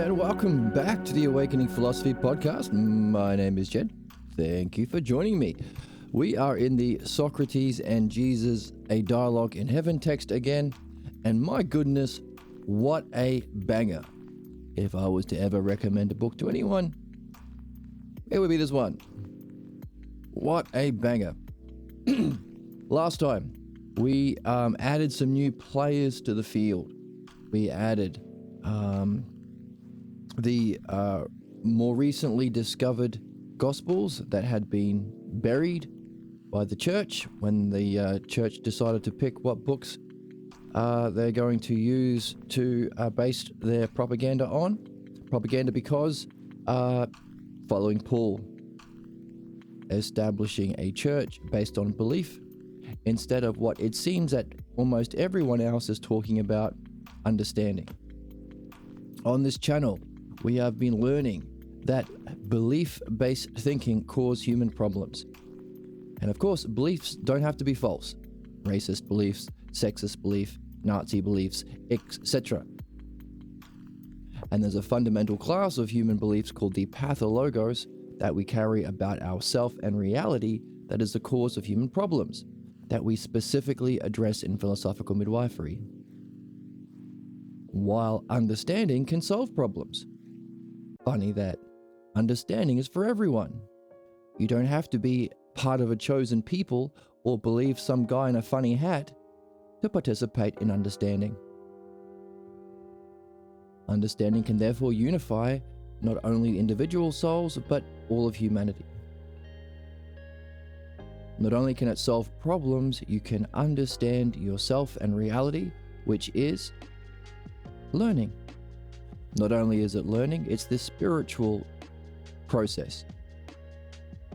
And welcome back to the Awakening Philosophy Podcast. My name is Jed. Thank you for joining me. We are in the Socrates and Jesus, a Dialogue in Heaven text again. And my goodness, what a banger. If I was to ever recommend a book to anyone, it would be this one. What a banger. Last time, we added some new players to the field. We added the more recently discovered Gospels that had been buried by the church when the church decided to pick what books they're going to use to base their propaganda on. Propaganda because following Paul, establishing a church based on belief instead of what it seems that almost everyone else is talking about, understanding. On this channel, we have been learning that belief-based thinking causes human problems. And of course, beliefs don't have to be false. Racist beliefs, sexist belief, Nazi beliefs, etc. And there's a fundamental class of human beliefs called the pathologos that we carry about ourself and reality that is the cause of human problems that we specifically address in philosophical midwifery. While understanding can solve problems. Funny that understanding is for everyone. You don't have to be part of a chosen people or believe some guy in a funny hat to participate in understanding. Understanding can therefore unify not only individual souls, but all of humanity. Not only can it solve problems, you can understand yourself and reality, which is learning. Not only is it learning, it's this spiritual process.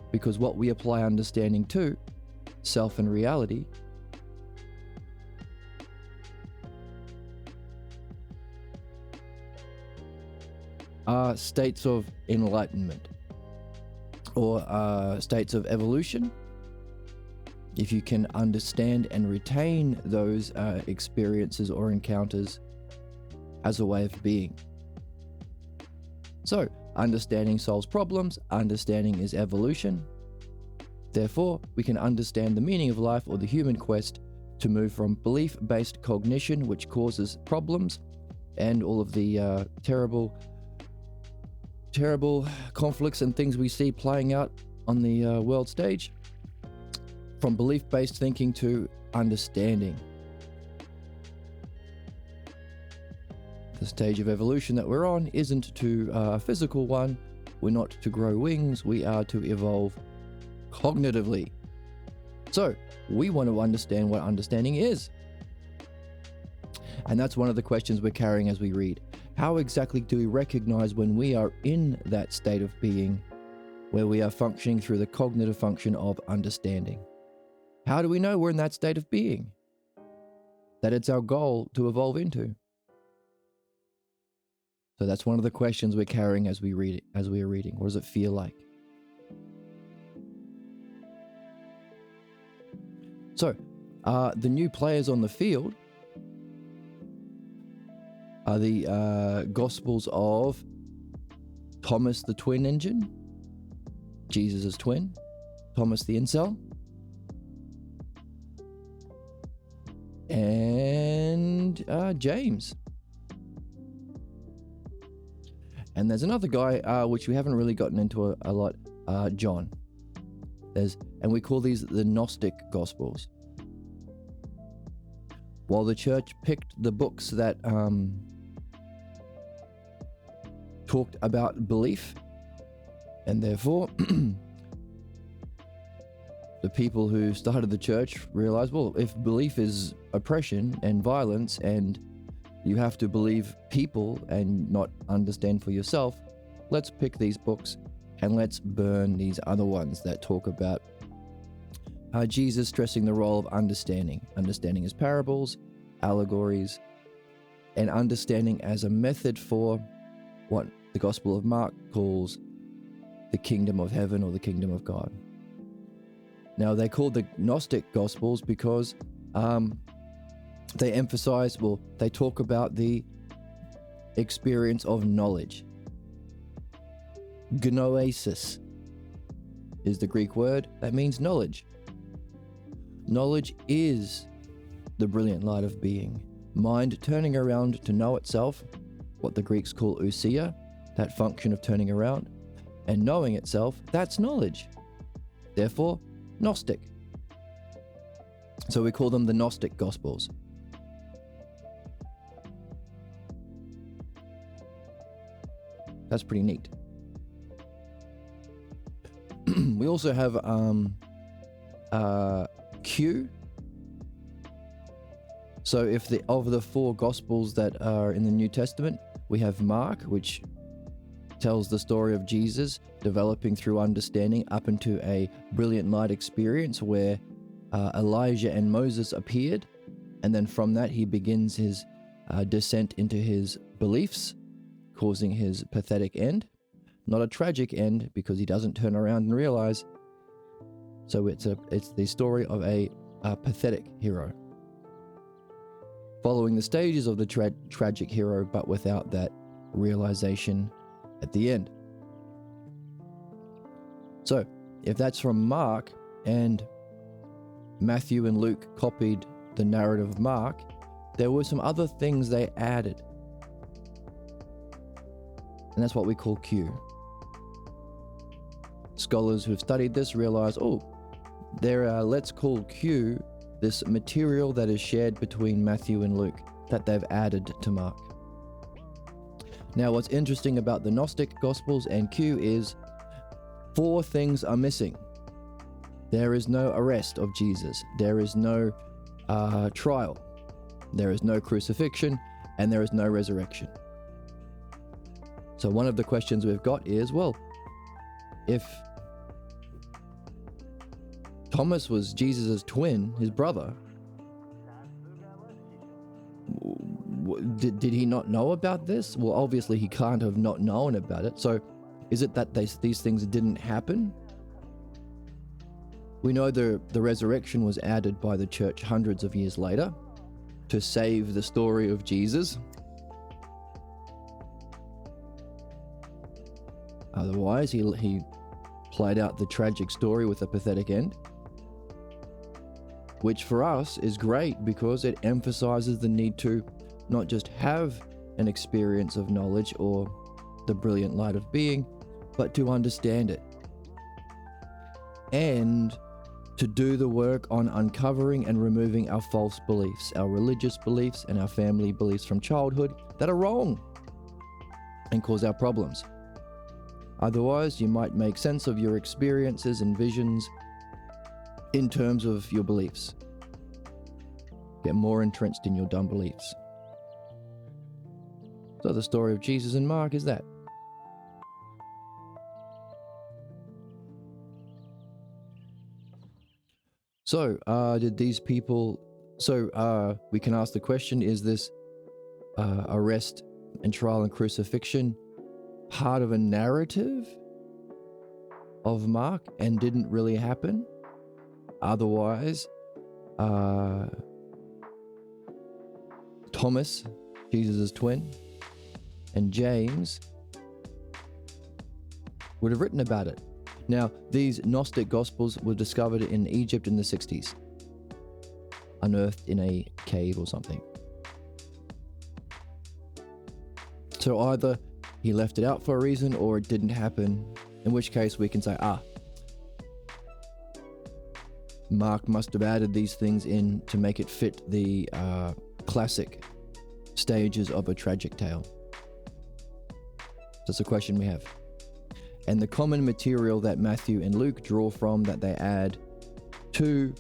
Because what we apply understanding to, self and reality, are states of enlightenment or states of evolution. If you can understand and retain those experiences or encounters as a way of being. So, understanding solves problems, understanding is evolution. Therefore, we can understand the meaning of life or the human quest to move from belief-based cognition, which causes problems, and all of the terrible conflicts and things we see playing out on the world stage, from belief-based thinking to understanding. The stage of evolution that we're on isn't to a physical one. We're not to grow wings. We are to evolve cognitively. So we want to understand what understanding is. And that's one of the questions we're carrying as we read. How exactly do we recognize when we are in that state of being where we are functioning through the cognitive function of understanding? How do we know we're in that state of being? That it's our goal to evolve into? So that's one of the questions we're carrying as we read it, as we are reading. What does it feel like? So, the new players on the field are the Gospels of Thomas the Twin Engine, Jesus' twin, Thomas the Incel, and James. And there's another guy, which we haven't really gotten into a lot, John. And we call these the Gnostic Gospels. While the church picked the books that talked about belief, and therefore the people who started the church realized, well, if belief is oppression and violence and you have to believe people and not understand for yourself, let's pick these books and let's burn these other ones that talk about Jesus stressing the role of understanding. Understanding as parables, allegories, and understanding as a method for what the Gospel of Mark calls the kingdom of heaven or the kingdom of God. Now, they're called the Gnostic Gospels because they emphasize, they talk about the experience of knowledge. Gnoesis is the Greek word that means knowledge. Knowledge is the brilliant light of being. Mind turning around to know itself, what the Greeks call ousia, that function of turning around, and knowing itself, that's knowledge. Therefore, Gnostic. So we call them the Gnostic Gospels. That's pretty neat. We also have Q. So if of the four Gospels that are in the New Testament, we have Mark, which tells the story of Jesus developing through understanding up into a brilliant light experience where Elijah and Moses appeared, and then from that he begins his descent into his beliefs, causing his pathetic end. Not a tragic end, because he doesn't turn around and realize. So it's the story of a pathetic hero, following the stages of the tragic hero, but without that realization at the end. So if that's from Mark, and Matthew and Luke copied the narrative of Mark, there were some other things they added, and that's what we call Q. Scholars who've studied this realize, let's call Q this material that is shared between Matthew and Luke that they've added to Mark. Now, what's interesting about the Gnostic Gospels and Q is 4 things are missing. There is no arrest of Jesus. There is no trial. There is no crucifixion, and there is no resurrection. So one of the questions we've got is, if Thomas was Jesus' twin, his brother, did he not know about this? Well, obviously he can't have not known about it. So is it that these things didn't happen? We know the resurrection was added by the church hundreds of years later to save the story of Jesus. Otherwise, he played out the tragic story with a pathetic end, which for us is great because it emphasizes the need to not just have an experience of knowledge or the brilliant light of being, but to understand it and to do the work on uncovering and removing our false beliefs, our religious beliefs and our family beliefs from childhood that are wrong and cause our problems. Otherwise, you might make sense of your experiences and visions in terms of your beliefs. Get more entrenched in your dumb beliefs. So the story of Jesus and Mark is that. So, did these people... So, we can ask the question, is this arrest and trial and crucifixion part of a narrative of Mark and didn't really happen? Otherwise, Thomas, Jesus' twin, and James would have written about it. Now, these Gnostic Gospels were discovered in Egypt in the 60s, unearthed in a cave or something. So either he left it out for a reason or it didn't happen, in which case we can say, Mark must have added these things in to make it fit the classic stages of a tragic tale. That's a question we have. And the common material that Matthew and Luke draw from, that they add to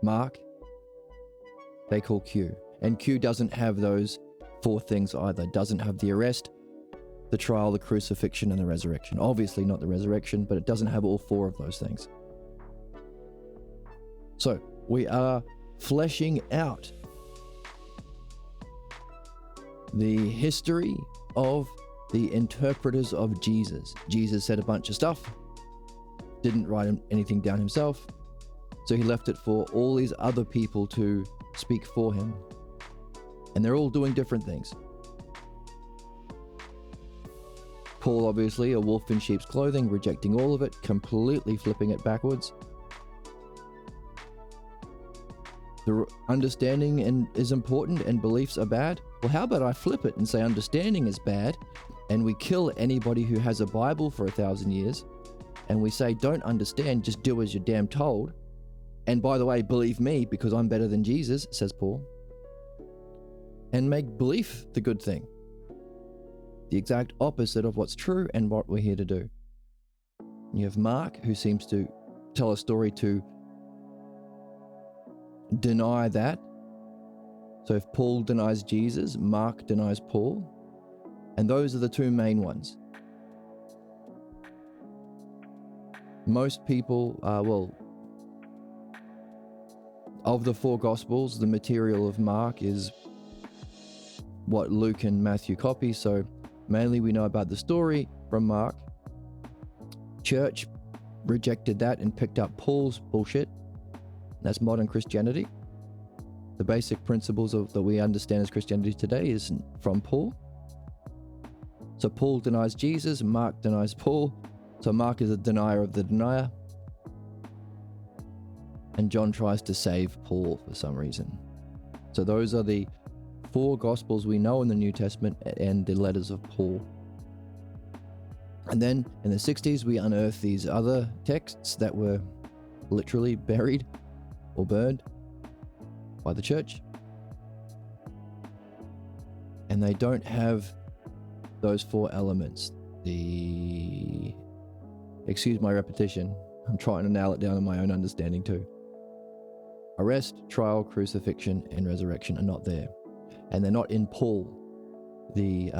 Mark, they call Q. And Q doesn't have those 4 things either. Doesn't have the arrest, the trial, the crucifixion, and the resurrection. Obviously not the resurrection, but it doesn't have all 4 of those things. So we are fleshing out the history of the interpreters of Jesus. Jesus said a bunch of stuff, didn't write anything down himself, so he left it for all these other people to speak for him. And they're all doing different things. Paul, obviously, a wolf in sheep's clothing, rejecting all of it, completely flipping it backwards. The understanding is important and beliefs are bad. Well, how about I flip it and say understanding is bad, and we kill anybody who has a Bible for 1,000 years, and we say don't understand, just do as you're damn told. And by the way, believe me because I'm better than Jesus, says Paul. And make belief the good thing. The exact opposite of what's true and what we're here to do. You have Mark, who seems to tell a story to deny that. So if Paul denies Jesus, Mark denies Paul. And those are the two main ones. Most people, of the four Gospels, the material of Mark is what Luke and Matthew copy. So mainly we know about the story from Mark. Church rejected that and picked up Paul's bullshit. That's modern Christianity. The basic principles that we understand as Christianity today is from Paul. So Paul denies Jesus, Mark denies Paul. So Mark is a denier of the denier. And John tries to save Paul for some reason. So those are the four Gospels we know in the New Testament and the letters of Paul. And then in the 60s, we unearthed these other texts that were literally buried or burned by the church. And they don't have those four elements. Excuse my repetition, I'm trying to nail it down in my own understanding too. Arrest, trial, crucifixion, and resurrection are not there. And they're not in Paul. The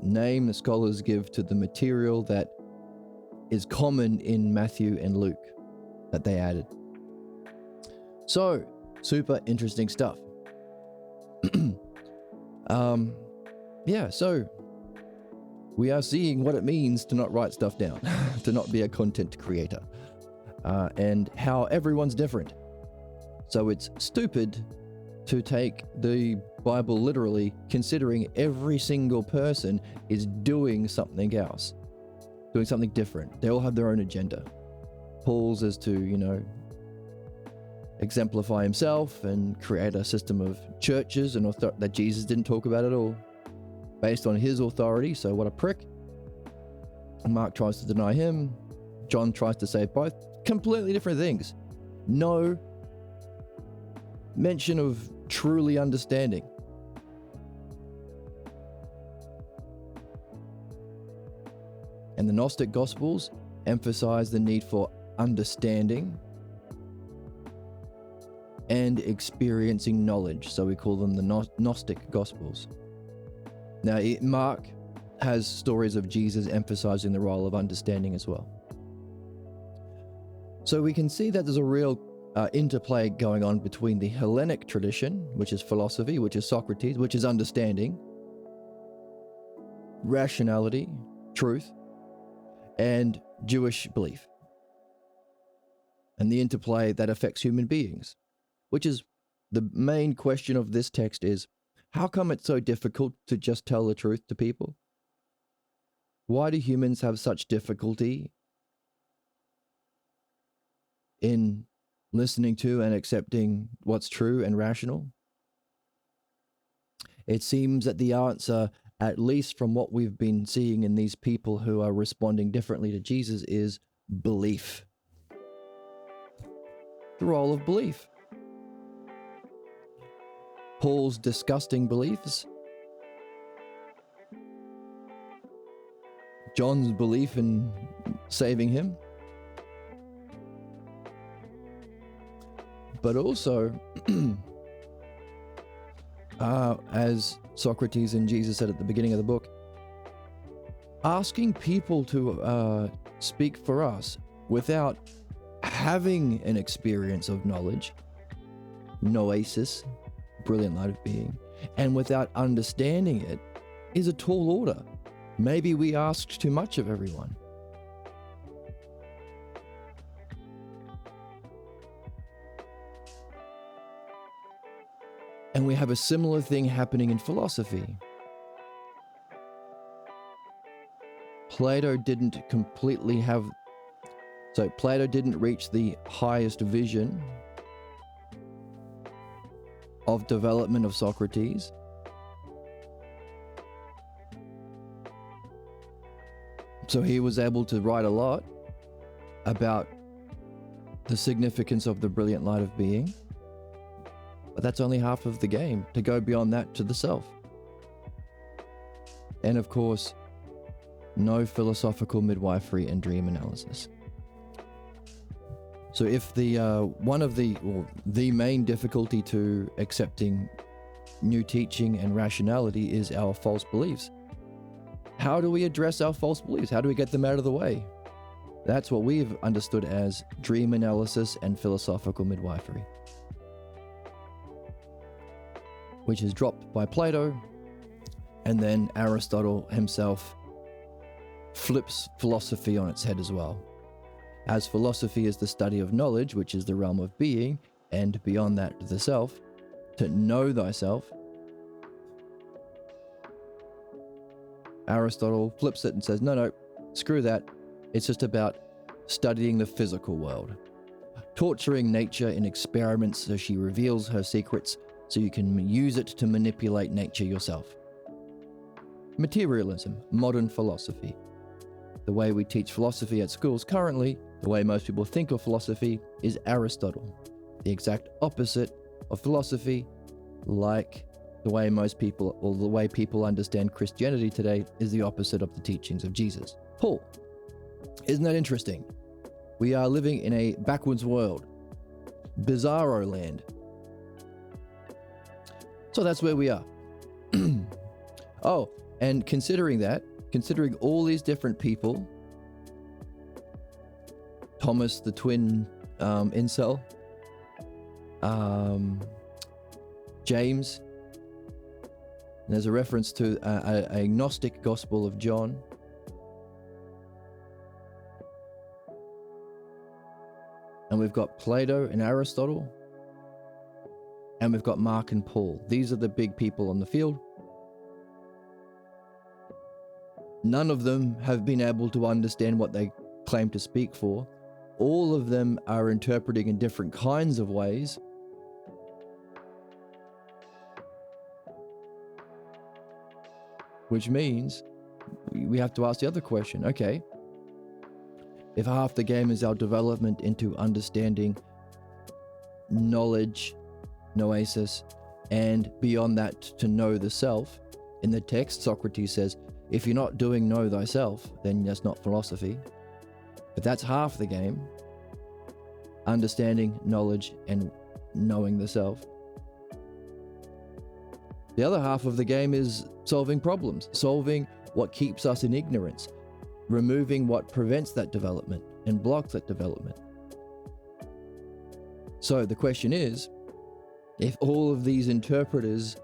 name the scholars give to the material that is common in Matthew and Luke that they added. So, super interesting stuff. So we are seeing what it means to not write stuff down, to not be a content creator, and how everyone's different. So it's stupid to take the Bible literally, considering every single person is doing something else, doing something different. They all have their own agenda. Paul's is to, exemplify himself and create a system of churches and that Jesus didn't talk about at all, based on his authority. So what a prick. Mark tries to deny him. John tries to save both. Completely different things. No mention of truly understanding. And the Gnostic Gospels emphasize the need for understanding and experiencing knowledge. So we call them the Gnostic Gospels. Now, Mark has stories of Jesus emphasizing the role of understanding as well. So we can see that there's a real interplay going on between the Hellenic tradition, which is philosophy, which is Socrates, which is understanding, rationality, truth, and Jewish belief. And the interplay that affects human beings, which is the main question of this text is, how come it's so difficult to just tell the truth to people? Why do humans have such difficulty in listening to and accepting what's true and rational? It seems that the answer, at least from what we've been seeing in these people who are responding differently to Jesus, is belief. The role of belief. Paul's disgusting beliefs, John's belief in saving him, but also, as Socrates and Jesus said at the beginning of the book, asking people to speak for us without having an experience of knowledge, noesis, brilliant light of being, and without understanding it, is a tall order. Maybe we asked too much of everyone. And we have a similar thing happening in philosophy. Plato didn't reach the highest vision of development of Socrates. So he was able to write a lot about the significance of the brilliant light of being. But that's only half of the game, to go beyond that to the self. And of course, no philosophical midwifery and dream analysis. So if the main difficulty to accepting new teaching and rationality is our false beliefs, how do we address our false beliefs? How do we get them out of the way? That's what we've understood as dream analysis and philosophical midwifery, which is dropped by Plato, and then Aristotle himself flips philosophy on its head as well. As philosophy is the study of knowledge, which is the realm of being, and beyond that to the self, to know thyself, Aristotle flips it and says, no, screw that. It's just about studying the physical world, torturing nature in experiments so she reveals her secrets so you can use it to manipulate nature yourself. Materialism, modern philosophy. The way we teach philosophy at schools currently, the way most people think of philosophy, is Aristotle. The exact opposite of philosophy, like the way most people, or the way people understand Christianity today, is the opposite of the teachings of Jesus. Paul. Isn't that interesting? We are living in a backwards world. Bizarro land. So that's where we are. Oh, and considering all these different people, Thomas the twin incel, James, and there's a reference to a Gnostic Gospel of John. And we've got Plato and Aristotle. And we've got Mark and Paul. These are the big people on the field. None of them have been able to understand what they claim to speak for. All of them are interpreting in different kinds of ways. Which means we have to ask the other question. Okay, if half the game is our development into understanding knowledge, noesis, and beyond that to know the self, in the text Socrates says, if you're not doing know thyself, then that's not philosophy. But that's half the game. Understanding, knowledge, and knowing the self. The other half of the game is solving problems, solving what keeps us in ignorance, removing what prevents that development and blocks that development. So the question is, if all of these interpreters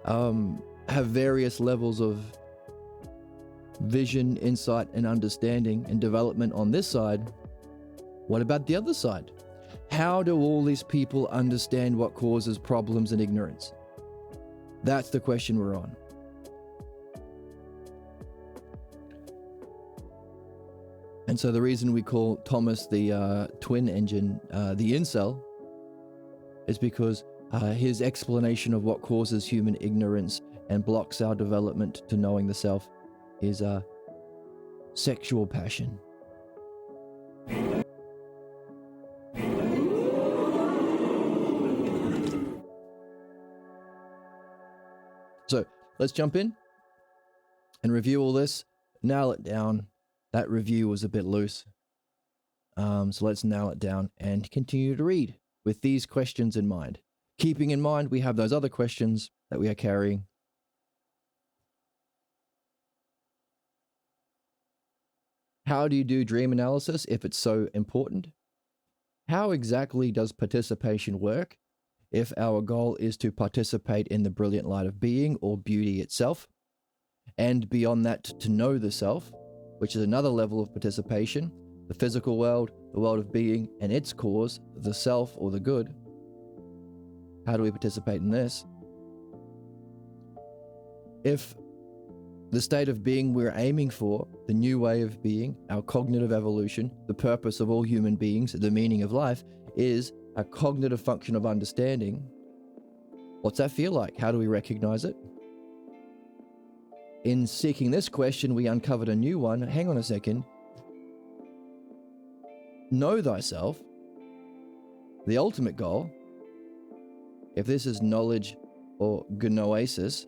have various levels of vision, insight, and understanding and development on this side, what about the other side? How do all these people understand what causes problems and ignorance? That's the question we're on. And so the reason we call Thomas the twin engine, the incel, is because his explanation of what causes human ignorance and blocks our development to knowing the self is sexual passion. So let's jump in and review all this, nail it down. That review was a bit loose. So let's nail it down and continue to read with these questions in mind. Keeping in mind we have those other questions that we are carrying. How do you do dream analysis if it's so important? How exactly does participation work if our goal is to participate in the brilliant light of being or beauty itself? And beyond that, to know the self, which is another level of participation, the physical world, the world of being, and its cause, the self or the good. How do we participate in this? If the state of being we're aiming for, the new way of being, our cognitive evolution, the purpose of all human beings, the meaning of life, is a cognitive function of understanding, what's that feel like? How do we recognize it? In seeking this question, we uncovered a new one. Hang on a second. Know thyself, the ultimate goal, if this is knowledge or gnosis,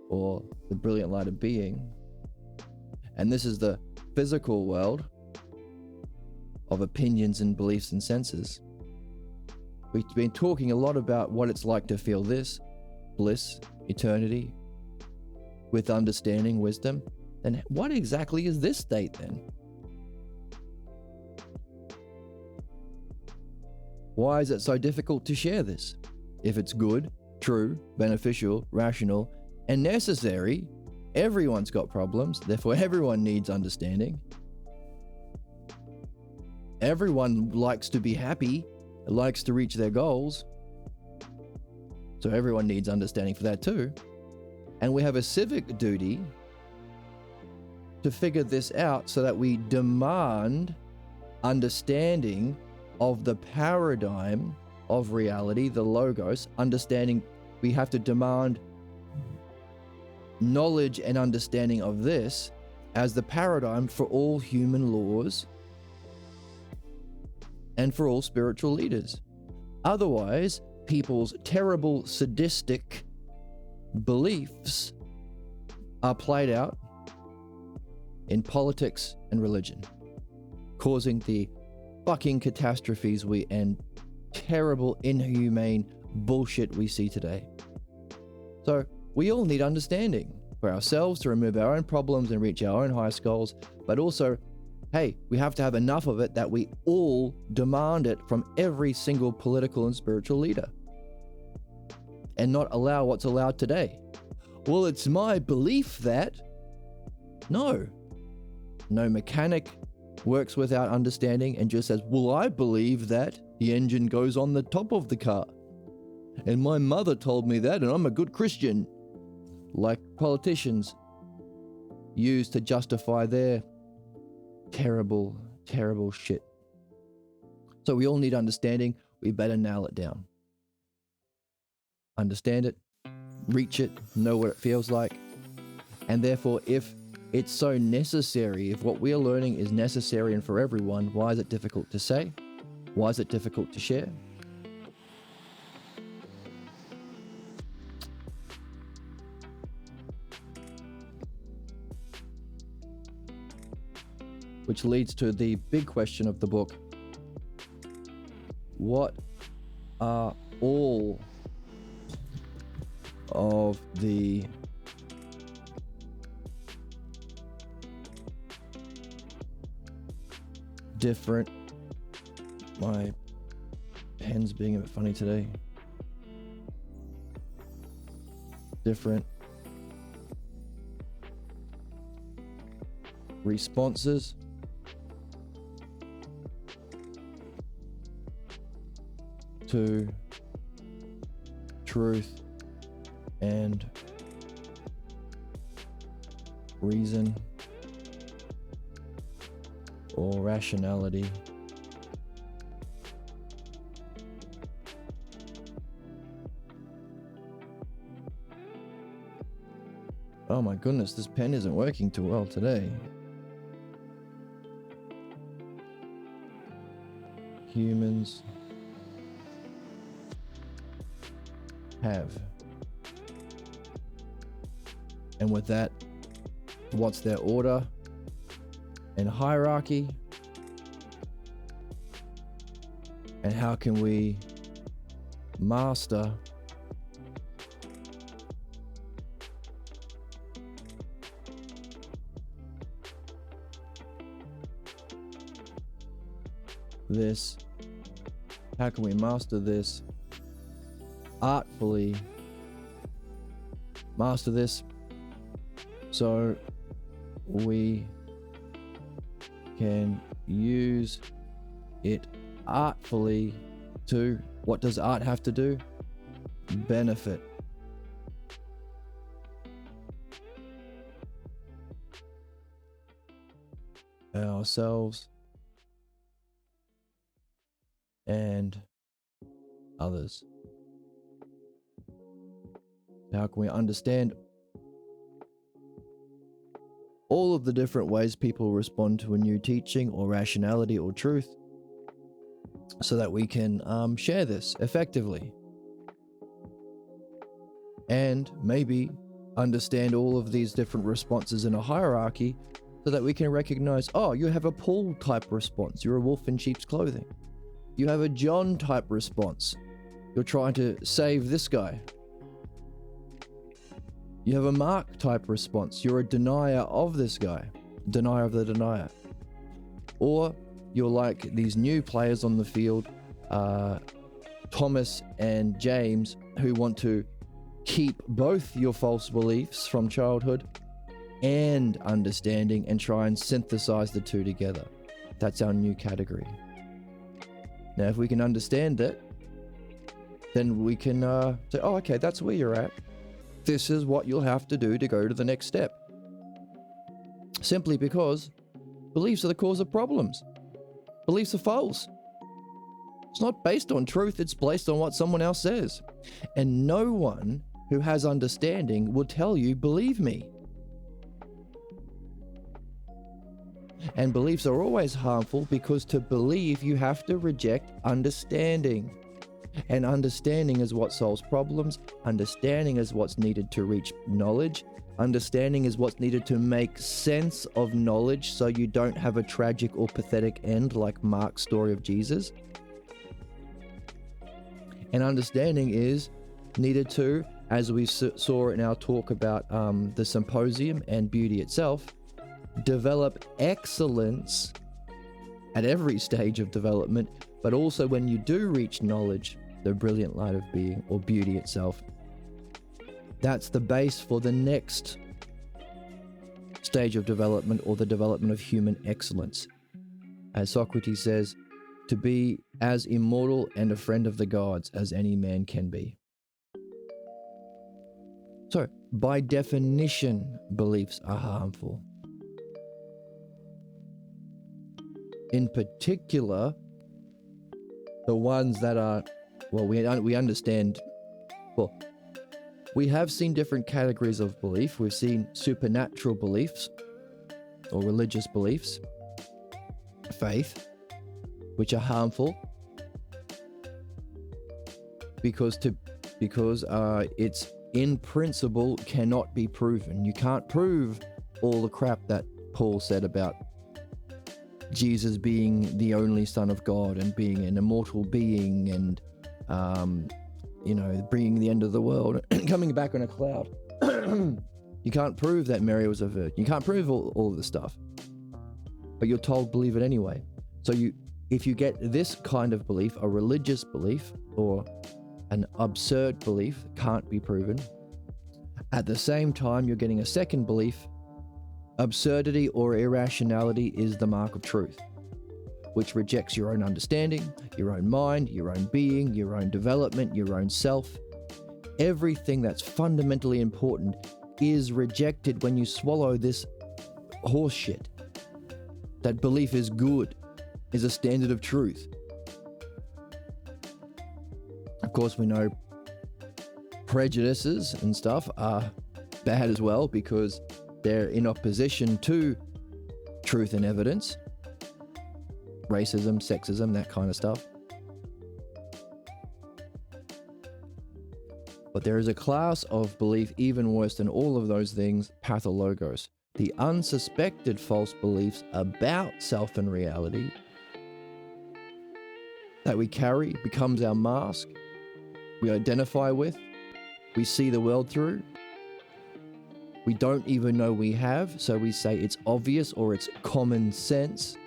or the brilliant light of being, and this is the physical world of opinions and beliefs and senses. We've been talking a lot about what it's like to feel this, bliss, eternity, with understanding, wisdom. Then what exactly is this state then? Why is it so difficult to share this? If it's good, true, beneficial, rational, and necessary, everyone's got problems, therefore everyone needs understanding. Everyone likes to be happy, likes to reach their goals, so everyone needs understanding for that too. And we have a civic duty to figure this out so that we demand understanding of the paradigm of reality, the logos, understanding. We have to demand knowledge and understanding of this as the paradigm for all human laws and for all spiritual leaders. Otherwise, people's terrible sadistic beliefs are played out in politics and religion, causing the fucking catastrophes and terrible, inhumane bullshit we see today. So we all need understanding for ourselves to remove our own problems and reach our own highest goals, but also, hey, we have to have enough of it that we all demand it from every single political and spiritual leader, and not allow what's allowed today. Well, it's my belief that... No mechanic works without understanding and just says, well, I believe that the engine goes on the top of the car, and my mother told me that, and I'm a good Christian, like politicians use to justify their terrible, terrible shit. So we all need understanding. We better nail it down. Understand it, reach it, know what it feels like. And therefore, if it's so necessary, if what we are learning is necessary and for everyone, why is it difficult to say? Why is it difficult to share? Which leads to the big question of the book. What are all of the different... My pen's being a bit funny today. Different responses to truth and reason or rationality. Oh my goodness, this pen isn't working too well today. Humans have. And with that, what's their order and hierarchy? And how can we master this? How can we master this artfully? Master this so we can use it artfully to... What does art have to do? Benefit ourselves and others. How can we understand all of the different ways people respond to a new teaching or rationality or truth so that we can share this effectively? And maybe understand all of these different responses in a hierarchy so that we can recognize, oh, you have a Paul type response. You're a wolf in sheep's clothing. You have a John type response. You're trying to save this guy. You have a Mark type response. You're a denier of this guy. Denier of the denier. Or you're like these new players on the field, Thomas and James, who want to keep both your false beliefs from childhood and understanding and try and synthesize the two together. That's our new category. Now, if we can understand that, then we can say, oh, okay, that's where you're at. This is what you'll have to do to go to the next step. Simply because beliefs are the cause of problems. Beliefs are false. It's not based on truth, it's based on what someone else says. And no one who has understanding will tell you, believe me. And beliefs are always harmful because to believe you have to reject understanding. And understanding is what solves problems. Understanding is what's needed to reach knowledge. Understanding is what's needed to make sense of knowledge so you don't have a tragic or pathetic end like Mark's story of Jesus. And understanding is needed to, as we saw in our talk about the symposium and beauty itself, develop excellence at every stage of development, but also when you do reach knowledge, the brilliant light of being or beauty itself. That's the base for the next stage of development, or the development of human excellence. As Socrates says, to be as immortal and a friend of the gods as any man can be. So, by definition, beliefs are harmful. In particular, the ones that are, well, we understand, well, we have seen different categories of belief. We've seen supernatural beliefs or religious beliefs, faith, which are harmful because it's in principle cannot be proven. You can't prove all the crap that Paul said about Jesus being the only Son of God and being an immortal being and bringing the end of the world and coming back on a cloud. You can't prove that Mary was a virgin. You can't prove all of this stuff. But you're told believe it anyway. So if you get this kind of belief, a religious belief or an absurd belief, can't be proven. At the same time, you're getting a second belief. Absurdity or irrationality is the mark of truth, which rejects your own understanding, your own mind, your own being, your own development, your own self. Everything that's fundamentally important is rejected when you swallow this horse shit. That belief is good, is a standard of truth. Of course, we know prejudices and stuff are bad as well because they're in opposition to truth and evidence. Racism, sexism, that kind of stuff. But there is a class of belief even worse than all of those things, pathologos. The unsuspected false beliefs about self and reality that we carry becomes our mask, we identify with, we see the world through. We don't even know we have, so we say it's obvious or it's common sense.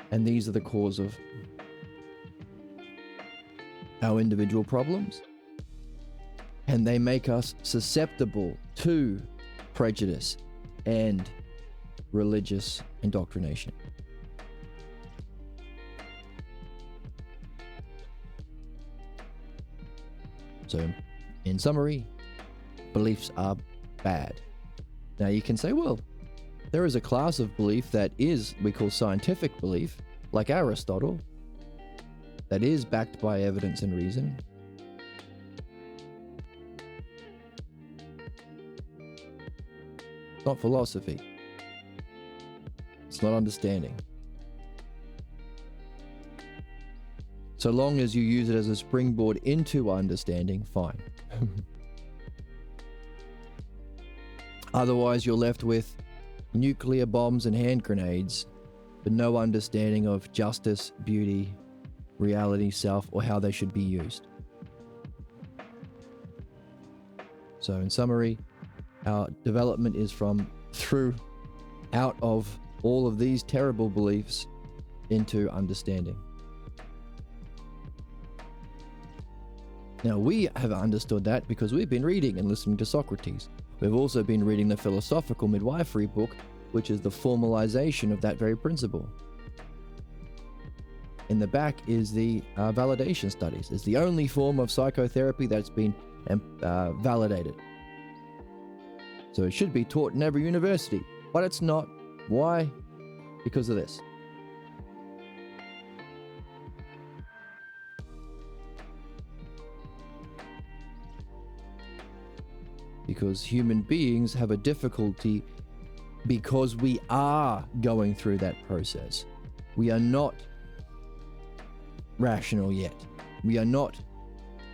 And these are the cause of our individual problems. And they make us susceptible to prejudice and religious indoctrination. So, in summary, beliefs are bad. Now you can say, well, There is a class of belief that we call scientific belief, like Aristotle, that is backed by evidence and reason. It's not philosophy. It's not understanding. So long as you use it as a springboard into understanding, fine. Otherwise, you're left with nuclear bombs and hand grenades, but no understanding of justice, beauty, reality, self, or how they should be used. So in summary, our development is out of all of these terrible beliefs into understanding. Now, we have understood that because we've been reading and listening to Socrates. We've also been reading the Philosophical Midwifery book, which is the formalization of that very principle. In the back is the validation studies. It's the only form of psychotherapy that's been validated. So it should be taught in every university, but it's not. Why? Because of this. Because human beings have a difficulty because we are going through that process. We are not rational yet. We are not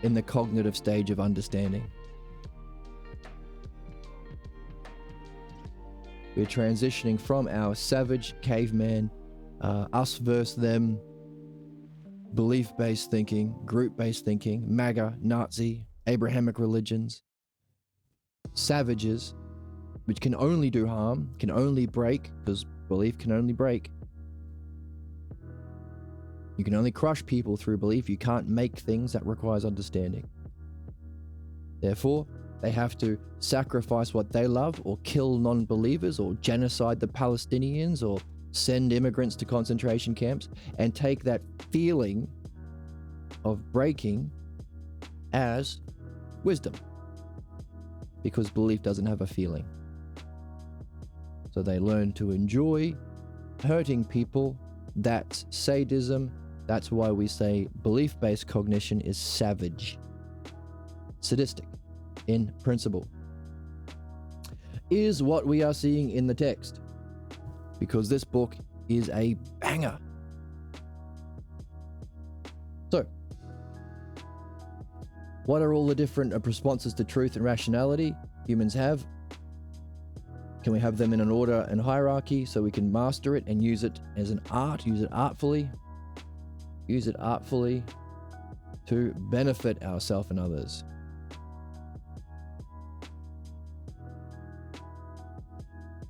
in the cognitive stage of understanding. We're transitioning from our savage caveman, us versus them, belief-based thinking, group-based thinking, MAGA, Nazi, Abrahamic religions, savages, which can only do harm, can only break, because belief can only break. You can only crush people through belief. You can't make things. That requires understanding. Therefore, they have to sacrifice what they love, or kill non-believers, or genocide the Palestinians, or send immigrants to concentration camps, and take that feeling of breaking as wisdom. Because belief doesn't have a feeling. So they learn to enjoy hurting people. That's sadism. That's why we say belief-based cognition is savage. Sadistic in principle. Is what we are seeing in the text. Because this book is a banger. So, what are all the different responses to truth and rationality humans have? Can we have them in an order and hierarchy so we can master it and use it as an art, use it artfully? Use it artfully to benefit ourselves and others.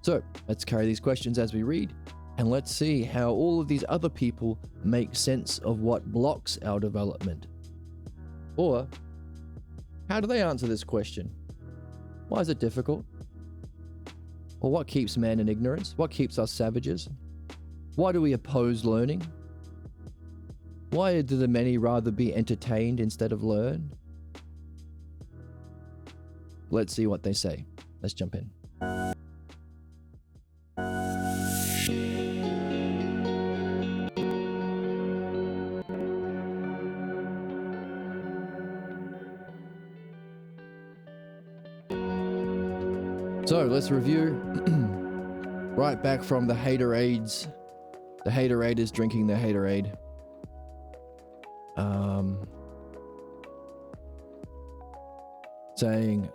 So, let's carry these questions as we read, and let's see how all of these other people make sense of what blocks our development. Or, how do they answer this question? Why is it difficult? Or what keeps man in ignorance? What keeps us savages? Why do we oppose learning? Why do the many rather be entertained instead of learn? Let's see what they say. Let's jump in. So let's review. Right back from the Haterades. The Haterade is drinking the Haterade. Saying,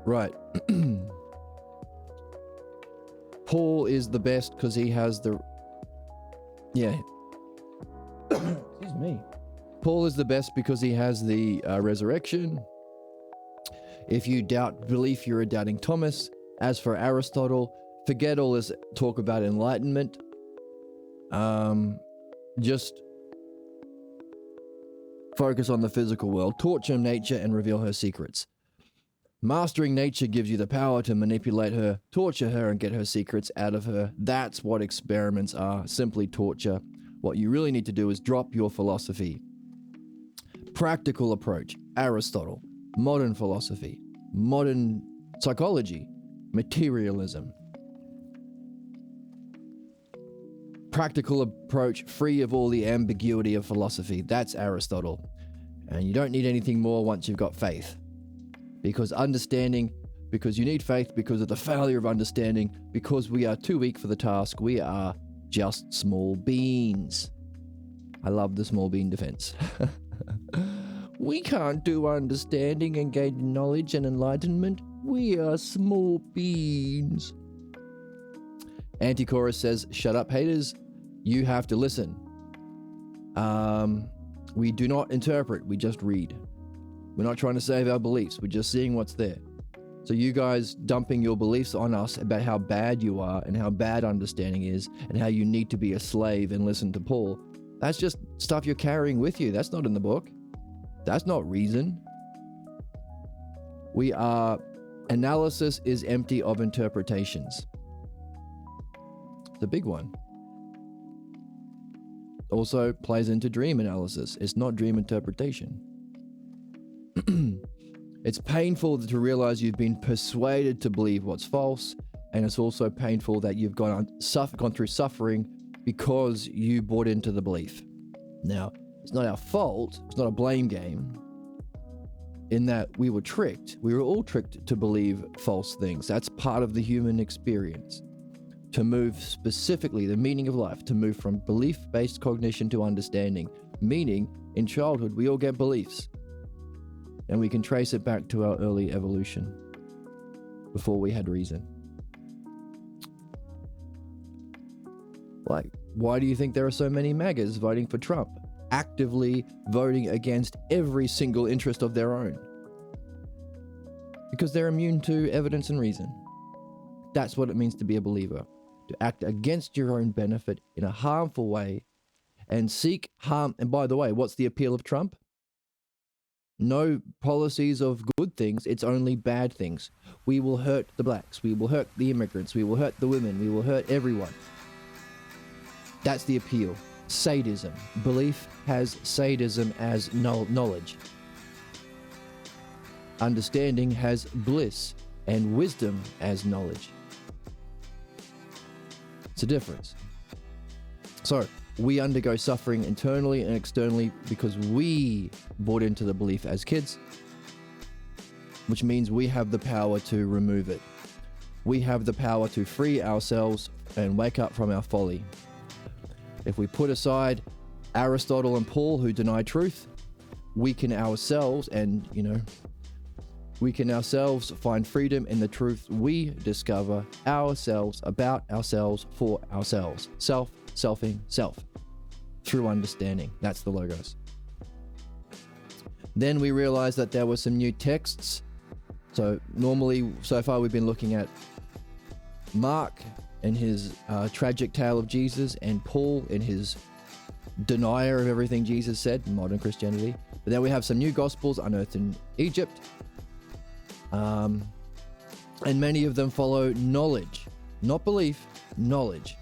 right. Paul is the best because he has the... Yeah. Excuse me. Paul is the best because he has the resurrection. If you doubt belief, you're a doubting Thomas. As for Aristotle, forget all this talk about enlightenment. Just focus on the physical world. Torture nature and reveal her secrets. Mastering nature gives you the power to manipulate her, torture her, and get her secrets out of her. That's what experiments are, simply torture. What you really need to do is drop your philosophy. Practical approach, Aristotle. Modern philosophy, modern Psychology, materialism. Practical approach free of all the ambiguity of philosophy. That's Aristotle. And you don't need anything more once you've got faith. Because you need faith because of the failure of understanding, because we are too weak for the task. We are just small beans. I love the small bean defense. We can't do understanding and gain knowledge and enlightenment. We are small beans. Antichorus says, shut up, haters. You have to listen. We do not interpret. We just read. We're not trying to save our beliefs. We're just seeing what's there. So you guys dumping your beliefs on us about how bad you are and how bad understanding is and how you need to be a slave and listen to Paul, that's just stuff you're carrying with you. That's not in the book. That's not reason. Analysis is empty of interpretations. It's a big one. Also plays into dream analysis. It's not dream interpretation. It's painful to realize you've been persuaded to believe what's false, and it's also painful that you've gone through suffering because you bought into the belief. Now, it's not our fault. It's not a blame game. In that we were tricked. We were all tricked to believe false things. That's part of the human experience. To move specifically, the meaning of life, to move from belief-based cognition to understanding. Meaning, in childhood, we all get beliefs. And we can trace it back to our early evolution, before we had reason. Like, why do you think there are so many MAGAs voting for Trump? Actively voting against every single interest of their own. Because they're immune to evidence and reason. That's what it means to be a believer. To act against your own benefit in a harmful way and seek harm. And by the way, what's the appeal of Trump? No policies of good things, it's only bad things. We will hurt the blacks, we will hurt the immigrants, we will hurt the women, we will hurt everyone. That's the appeal. Sadism. Belief has sadism as knowledge. Understanding has bliss and wisdom as knowledge. It's a difference. So, we undergo suffering internally and externally because we bought into the belief as kids, which means we have the power to remove it. We have the power to free ourselves and wake up from our folly. If we put aside Aristotle and Paul who deny truth, we can ourselves find freedom in the truth we discover ourselves, about ourselves, for ourselves. Selfing self. Through understanding. That's the logos. Then we realized that there were some new texts. So far we've been looking at Mark and his tragic tale of Jesus, and Paul in his denier of everything Jesus said, modern Christianity. But then we have some new gospels unearthed in Egypt. And many of them follow knowledge, not belief, knowledge,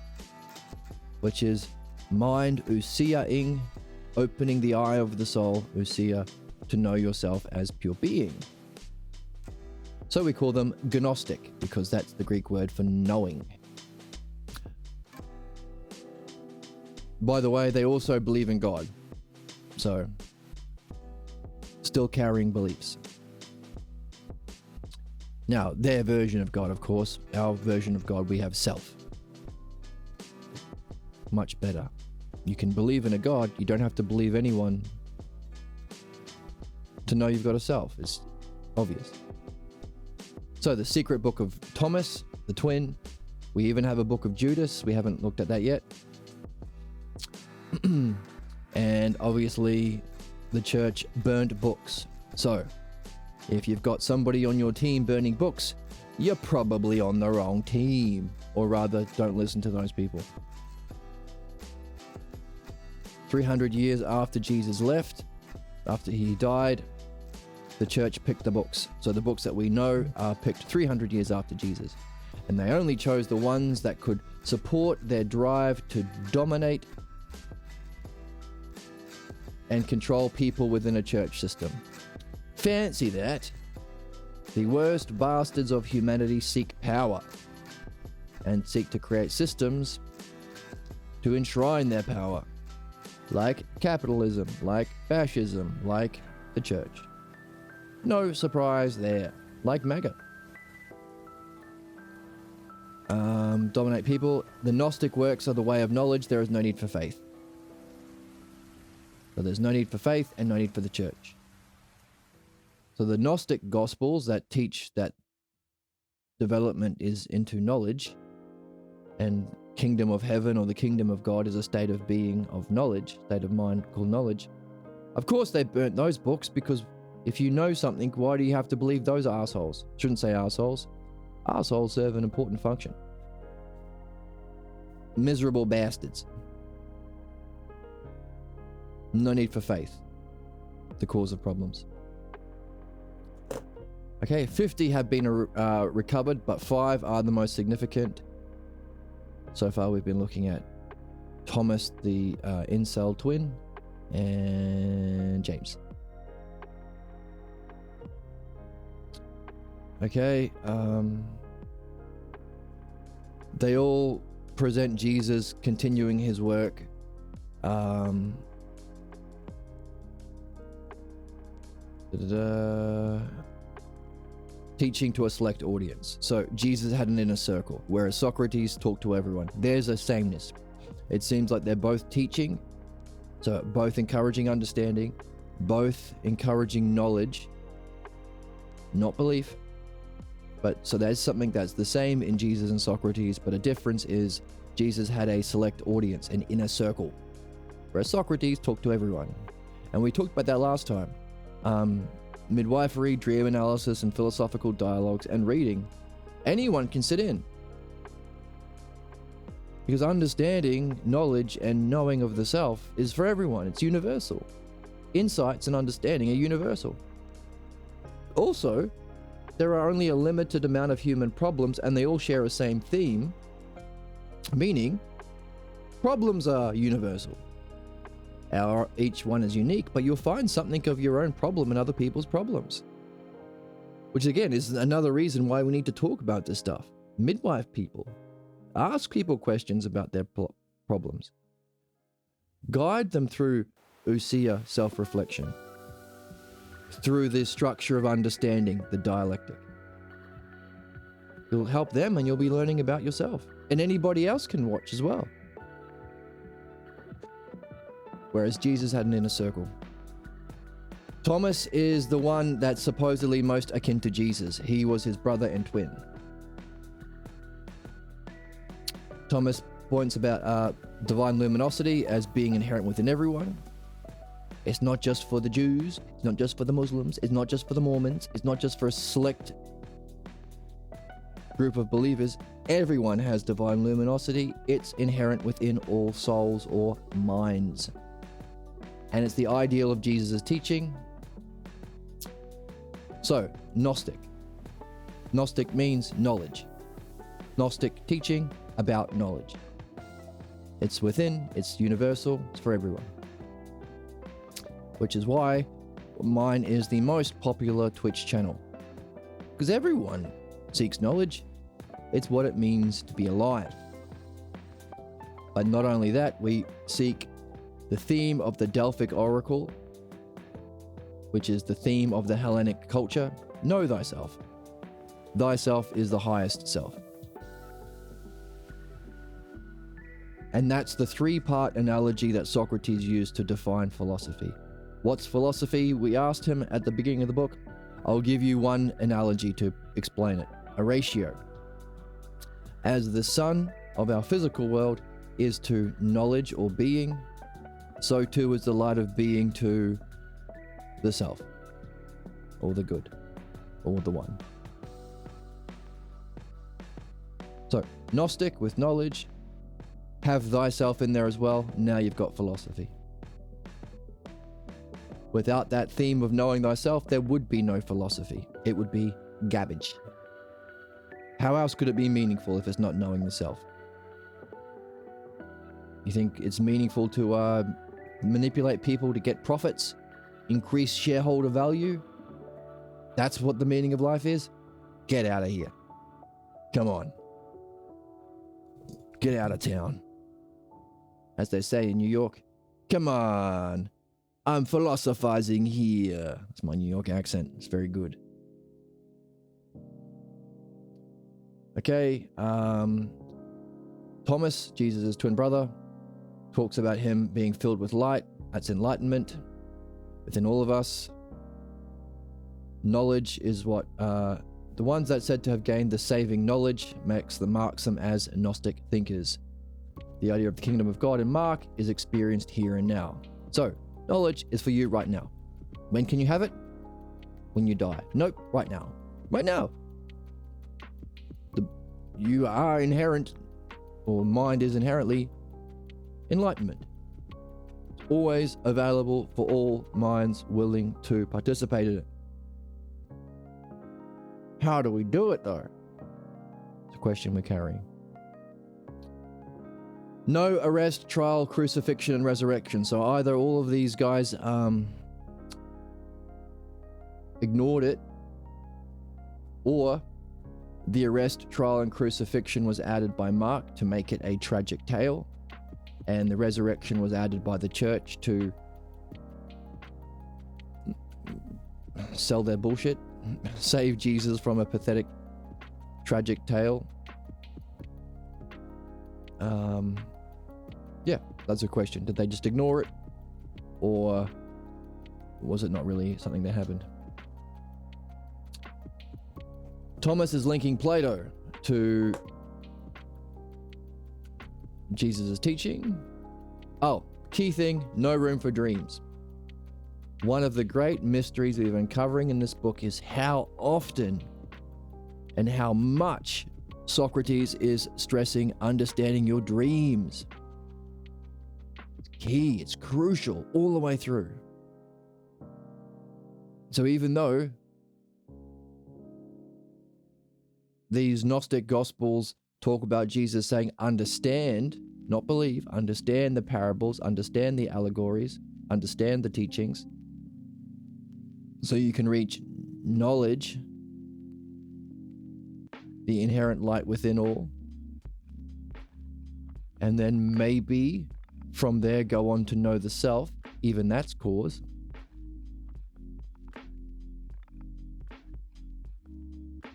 which is mind ousia-ing, opening the eye of the soul, ousia, to know yourself as pure being. So we call them gnostic, because that's the Greek word for knowing. By the way, they also believe in God. So, still carrying beliefs. Now, their version of God, of course. Our version of God, we have self. Much better. You can believe in a God. You don't have to believe anyone to know you've got a self. It's obvious. So the secret book of Thomas, the twin. We even have a book of Judas. We haven't looked at that yet. And obviously the church burned books. So if you've got somebody on your team burning books, you're probably on the wrong team. Or rather, don't listen to those people. 300 years after Jesus left, after he died, the church picked the books. So the books that we know are picked 300 years after Jesus. And they only chose the ones that could support their drive to dominate and control people within a church system. Fancy that. The worst bastards of humanity seek power and seek to create systems to enshrine their power, like capitalism, like fascism, like the church. No surprise there, like MAGA. Dominate people. The Gnostic works are the way of knowledge. There is no need for faith. So there's no need for faith and no need for the church. So the Gnostic Gospels that teach that development is into knowledge, and kingdom of heaven or the kingdom of God is a state of being of knowledge, state of mind called knowledge. Of course they burnt those books, because if you know something, why do you have to believe those assholes? Shouldn't say assholes. Assholes serve an important function. Miserable bastards. No need for faith. The cause of problems. Okay, 50 have been recovered, but 5 are the most significant. So far we've been looking at Thomas the incel twin and James. Okay, they all present Jesus continuing his work. Teaching to a select audience. So Jesus had an inner circle, whereas Socrates talked to everyone. There's a sameness. It seems like they're both teaching, so both encouraging understanding, both encouraging knowledge, not belief. But so there's something that's the same in Jesus and Socrates, but a difference is Jesus had a select audience, an inner circle, whereas Socrates talked to everyone. And we talked about that last time. Midwifery, dream analysis, and philosophical dialogues and reading. Anyone can sit in. Because understanding, knowledge, and knowing of the self is for everyone. It's universal. Insights and understanding are universal. Also, there are only a limited amount of human problems, and they all share a same theme, meaning problems are universal. Each one is unique, but you'll find something of your own problem in other people's problems. Which again is another reason why we need to talk about this stuff. Midwife people. Ask people questions about their problems. Guide them through ousia, self-reflection. Through the structure of understanding, the dialectic. It'll help them, and you'll be learning about yourself. And anybody else can watch as well. Whereas Jesus had an inner circle. Thomas is the one that's supposedly most akin to Jesus. He was his brother and twin. Thomas points about divine luminosity as being inherent within everyone. It's not just for the Jews, it's not just for the Muslims, it's not just for the Mormons, it's not just for a select group of believers. Everyone has divine luminosity. It's inherent within all souls or minds. And it's the ideal of Jesus' teaching. So, Gnostic. Gnostic means knowledge. Gnostic teaching about knowledge. It's within, it's universal, it's for everyone. Which is why mine is the most popular Twitch channel. Because everyone seeks knowledge. It's what it means to be alive. But not only that, we seek the theme of the Delphic Oracle, which is the theme of the Hellenic culture. Know thyself. Thyself is the highest self. And that's the 3-part analogy that Socrates used to define philosophy. What's philosophy? We asked him at the beginning of the book. I'll give you one analogy to explain it. A ratio. As the sun of our physical world is to knowledge or being, so too is the light of being to the self, or the good, or the one. So, Gnostic with knowledge, have thyself in there as well. Now you've got philosophy. Without that theme of knowing thyself, there would be no philosophy. It would be garbage. How else could it be meaningful if it's not knowing the self? You think it's meaningful to manipulate people to get profits, increase shareholder value? That's what the meaning of life is? Get out of here. Come on. Get out of town. As they say in New York, come on. I'm philosophizing here. That's my New York accent. It's very good. Okay. Thomas, Jesus' twin brother, talks about him being filled with light. That's enlightenment within all of us. Knowledge is what the ones that said to have gained the saving knowledge marks them as Gnostic thinkers. The idea of the kingdom of God in Mark is experienced here and now. So, knowledge is for you right now. When can you have it? When you die. Nope, right now. Right now. You are inherent, or mind is inherently enlightenment. Always available for all minds willing to participate in it. How do we do it though? It's a question we're carrying. No arrest, trial, crucifixion, and resurrection. So either all of these guys ignored it, or the arrest, trial, and crucifixion was added by Mark to make it a tragic tale, and the resurrection was added by the church to sell their bullshit, save Jesus from a pathetic, tragic tale. Yeah, that's a question. Did they just ignore it? Or was it not really something that happened? Thomas is linking Plato to Jesus' teaching. Oh, key thing, no room for dreams. One of the great mysteries we've been covering in this book is how often and how much Socrates is stressing understanding your dreams. It's key, it's crucial all the way through. So even though these Gnostic Gospels talk about Jesus saying understand, not believe, understand the parables, understand the allegories, understand the teachings, so you can reach knowledge, the inherent light within all, and then maybe from there go on to know the self, even that's cause.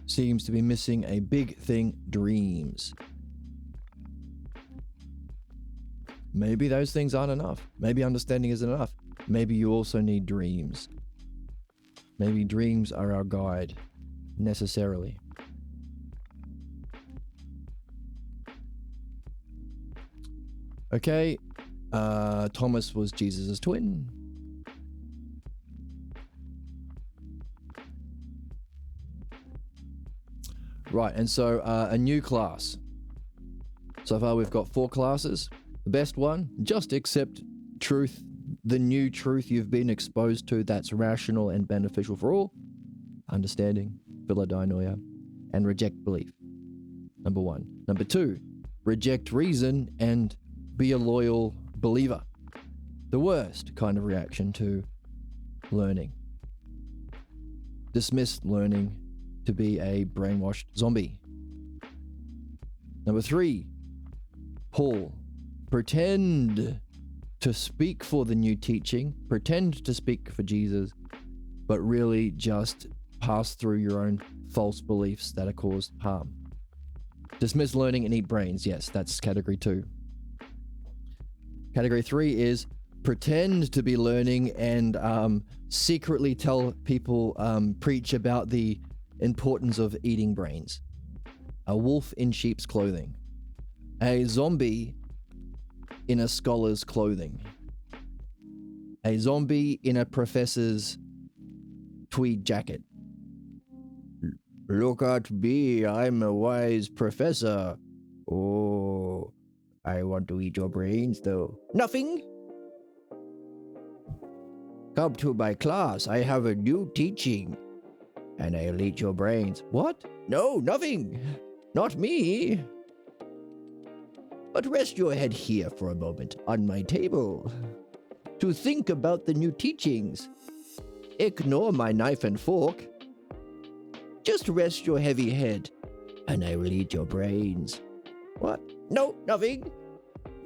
Seems to be missing a big thing, dreams. Maybe those things aren't enough. Maybe understanding isn't enough. Maybe you also need dreams. Maybe dreams are our guide, necessarily. Okay, Thomas was Jesus' twin. Right, and so a new class. So far we've got 4 classes. The best one, just accept truth, the new truth you've been exposed to that's rational and beneficial for all. Understanding, philodianoia, and reject belief. Number 1. Number 2, reject reason and be a loyal believer. The worst kind of reaction to learning. Dismiss learning to be a brainwashed zombie. Number 3, Paul, pretend to speak for the new teaching, pretend to speak for Jesus, but really just pass through your own false beliefs that have caused harm. Dismiss learning and eat brains. Yes, that's category 2. Category 3 is pretend to be learning and secretly tell people, preach about the importance of eating brains. A wolf in sheep's clothing. A zombie in a scholar's clothing. A zombie in a professor's tweed jacket. Look at me, I'm a wise professor. Oh, I want to eat your brains though. Nothing. Come to my class, I have a new teaching. And I'll eat your brains. What? No, nothing. Not me. But rest your head here for a moment on my table to think about the new teachings. Ignore my knife and fork. Just rest your heavy head, and I will eat your brains. What? No, nothing.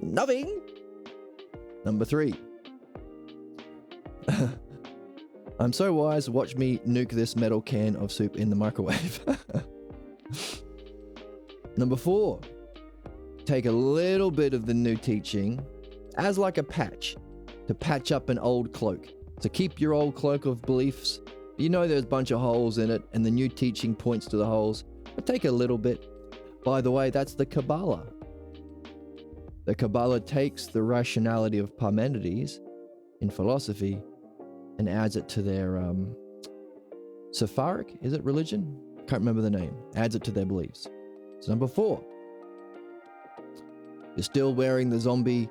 Nothing. Number 3. I'm so wise, watch me nuke this metal can of soup in the microwave. Number 4. Take a little bit of the new teaching as like a patch to patch up an old cloak. So keep your old cloak of beliefs. You know there's a bunch of holes in it, and the new teaching points to the holes. But take a little bit. By the way, that's the Kabbalah. The Kabbalah takes the rationality of Parmenides in philosophy and adds it to their Socratic, is it religion? Can't remember the name. Adds it to their beliefs. So number 4. You're still wearing the zombie.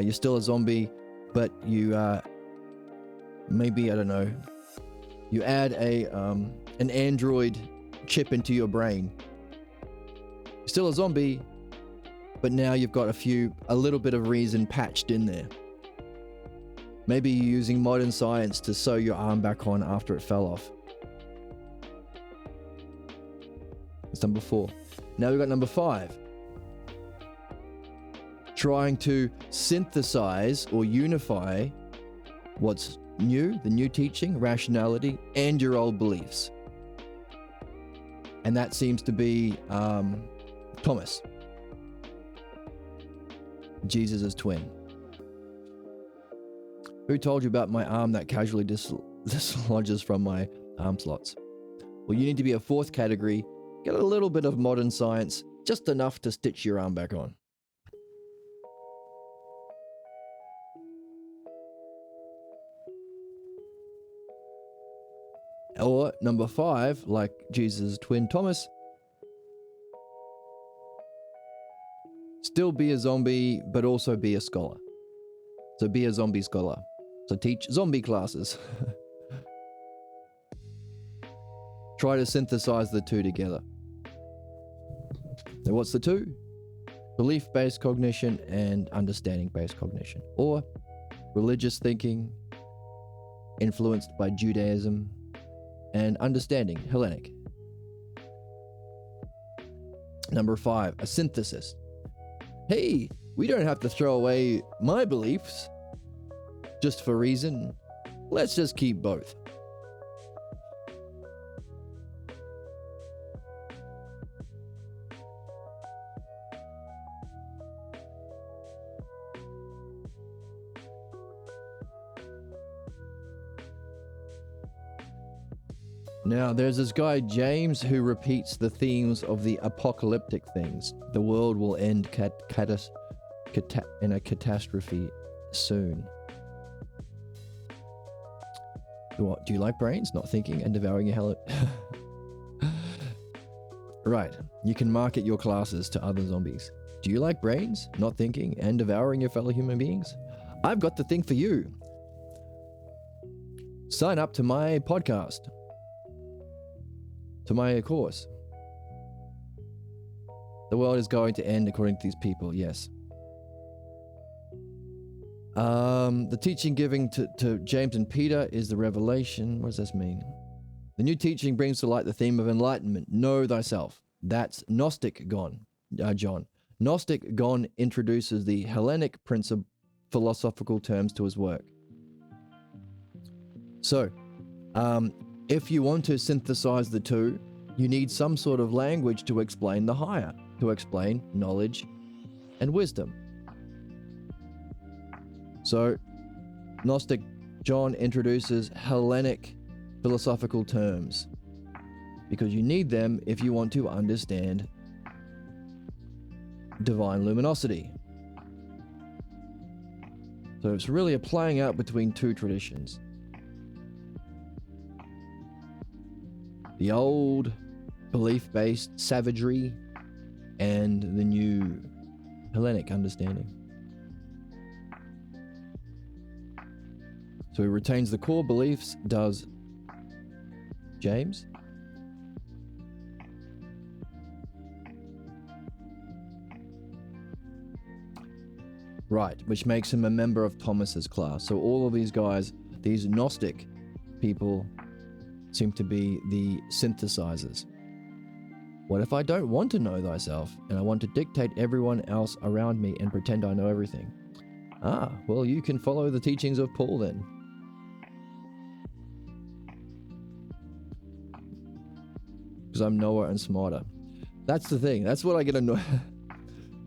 You're still a zombie, but you maybe, I don't know, you add an android chip into your brain. You're still a zombie, but now you've got a little bit of reason patched in there. Maybe you're using modern science to sew your arm back on after it fell off. That's number 4. Now we've got number 5. Trying to synthesize or unify what's new, the new teaching, rationality, and your old beliefs. And that seems to be Thomas, Jesus' twin. Who told you about my arm that casually dislodges from my arm slots? Well, you need to be a 4th category, get a little bit of modern science, just enough to stitch your arm back on. Or number 5, like Jesus' twin Thomas, still be a zombie, but also be a scholar. So be a zombie scholar. So teach zombie classes. Try to synthesize the 2 together. Now what's the 2? Belief-based cognition and understanding-based cognition. Or religious thinking influenced by Judaism and understanding, Hellenic. Number 5, a synthesis. Hey, we don't have to throw away my beliefs just for reason. Let's just keep both. Now, there's this guy, James, who repeats the themes of the apocalyptic things. The world will end in a catastrophe soon. What, do you like brains, not thinking, and devouring your hell? Right, you can market your classes to other zombies. Do you like brains, not thinking, and devouring your fellow human beings? I've got the thing for you. Sign up to my podcast. To my course. The world is going to end according to these people, yes. The teaching giving to James and Peter is the revelation. What does this mean? The new teaching brings to light the theme of enlightenment. Know thyself. That's Gnostic John. Gnostic Gon introduces the Hellenic philosophical terms to his work. So, if you want to synthesize the 2, you need some sort of language to explain the higher, to explain knowledge and wisdom. So, Gnostic John introduces Hellenic philosophical terms because you need them if you want to understand divine luminosity. So it's really a playing out between 2 traditions. The old belief-based savagery and the new Hellenic understanding. So he retains the core beliefs, does James. Right, which makes him a member of Thomas's class. So all of these guys, these Gnostic people, seem to be the synthesizers. What if I don't want to know thyself and I want to dictate everyone else around me and pretend I know everything? Well, you can follow the teachings of Paul then. Because I'm knower and smarter. That's the thing. That's what I get annoyed.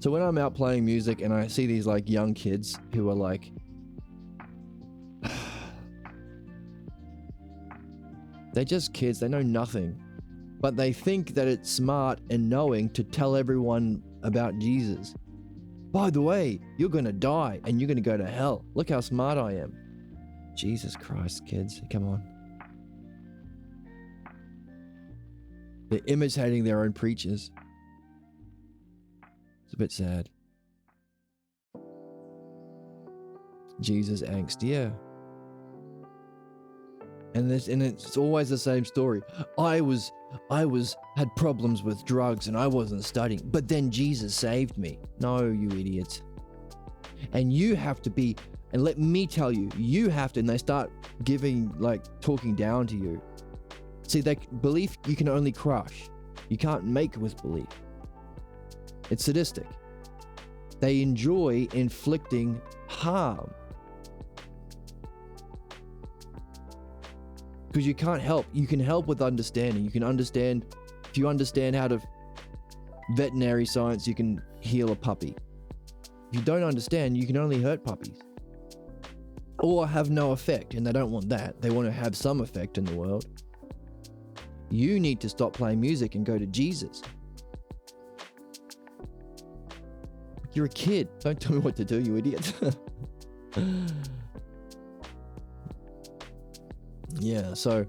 So when I'm out playing music and I see these like young kids who are like, they're just kids, they know nothing. But they think that it's smart and knowing to tell everyone about Jesus. By the way, you're going to die and you're going to go to hell. Look how smart I am. Jesus Christ, kids, come on. They're imitating their own preachers. It's a bit sad. Jesus angst, yeah. And it's always the same story. I had problems with drugs and I wasn't studying, but then Jesus saved me. No, you idiots. And you have to be, and let me tell you, you have to, and they start talking down to you. See, that belief you can only crush. You can't make with belief. It's sadistic. They enjoy inflicting harm. Because you can't help. You can help with understanding. You can understand, if you understand how to veterinary science, you can heal a puppy. If you don't understand, you can only hurt puppies. Or have no effect, and they don't want that. They want to have some effect in the world. You need to stop playing music and go to Jesus. You're a kid. Don't tell me what to do, you idiot. Yeah, so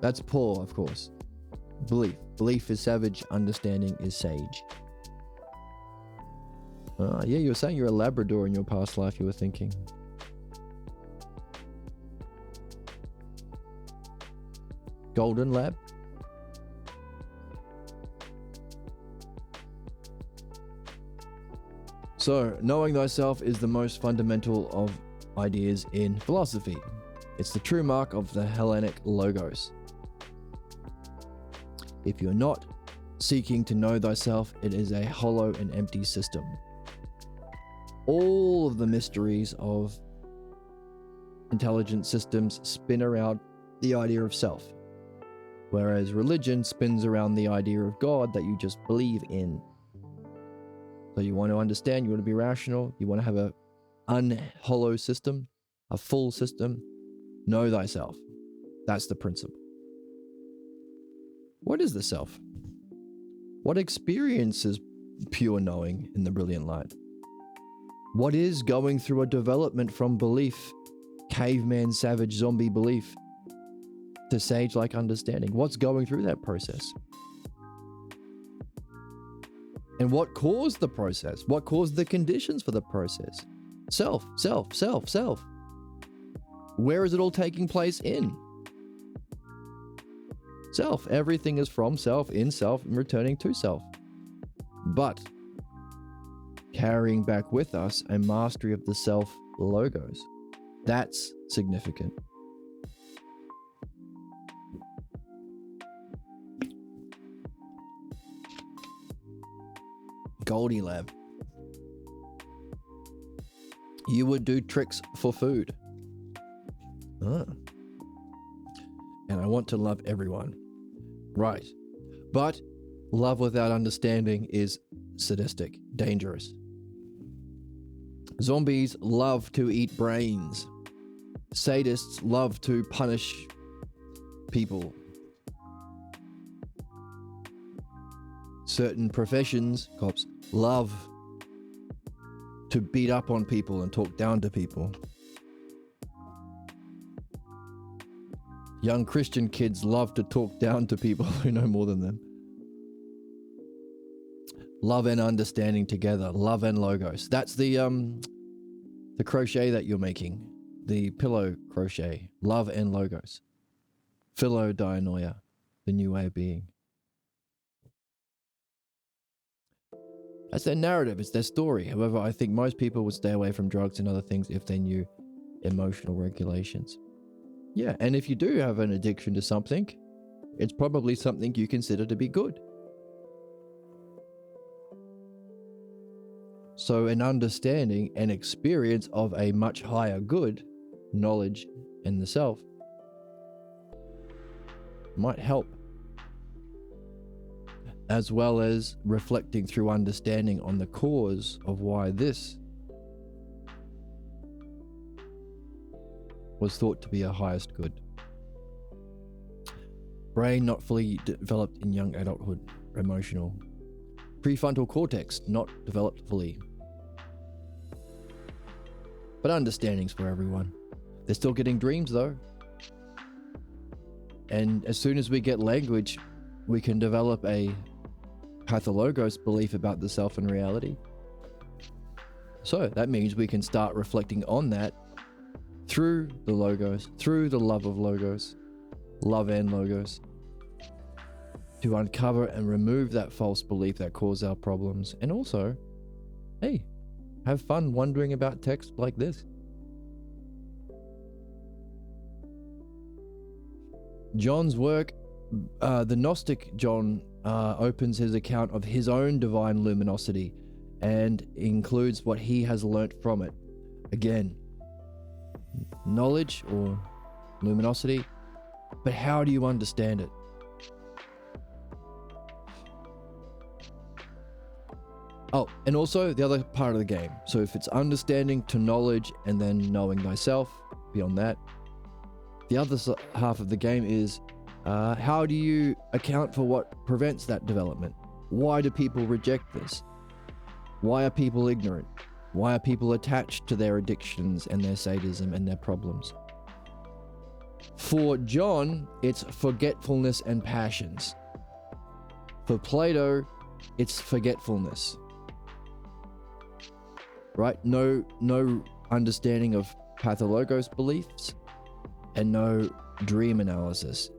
that's Paul, of course. Belief. Belief is savage, understanding is sage. Yeah, you were saying you're a Labrador in your past life, you were thinking. Golden Lab? So, knowing thyself is the most fundamental of ideas in philosophy. It's the true mark of the Hellenic logos. If you're not seeking to know thyself, it is a hollow and empty system. All of the mysteries of intelligent systems spin around the idea of self, whereas religion spins around the idea of God that you just believe in. So you want to understand, you want to be rational, you want to have a unhollow system, a full system. Know thyself. That's the principle. What is the self? What experiences pure knowing in the brilliant light? What is going through a development from belief, caveman, savage, zombie belief, to sage-like understanding? What's going through that process? And what caused the process? What caused the conditions for the process? Self, self, self, self. Where is it all taking place in? Self. Everything is from self, in self, and returning to self. But carrying back with us a mastery of the self logos. That's significant. Goldie Lab. You would do tricks for food. And I want to love everyone. Right. But love without understanding is sadistic, dangerous. Zombies love to eat brains. Sadists love to punish people. Certain professions, cops, love to beat up on people and talk down to people. Young Christian kids love to talk down to people who know more than them. Love and understanding together. Love and logos. That's the crochet that you're making. The pillow crochet. Love and logos. Philodianoia. The new way of being. That's their narrative. It's their story. However, I think most people would stay away from drugs and other things if they knew emotional regulations. Yeah, and if you do have an addiction to something, it's probably something you consider to be good. So an understanding and experience of a much higher good, knowledge in the self, might help, as well as reflecting through understanding on the cause of why this was thought to be a highest good. Brain not fully developed in young adulthood, emotional. Prefrontal cortex not developed fully. But understanding's for everyone. They're still getting dreams though. And as soon as we get language, we can develop a pathologos belief about the self and reality. So that means we can start reflecting on that through the logos, through the love of logos, love and logos, to uncover and remove that false belief that causes our problems. And also, hey, have fun wondering about text like this. John's work, the Gnostic John opens his account of his own divine luminosity and includes what he has learnt from it. Again, knowledge or luminosity, but how do you understand it? Oh, and also the other part of the game. So if it's understanding to knowledge and then knowing thyself, beyond that, the other half of the game is how do you account for what prevents that development? Why do people reject this? Why are people ignorant? Why are people attached to their addictions and their sadism and their problems? For John, it's forgetfulness and passions. For Plato, it's forgetfulness. Right? No understanding of pathologos beliefs and no dream analysis.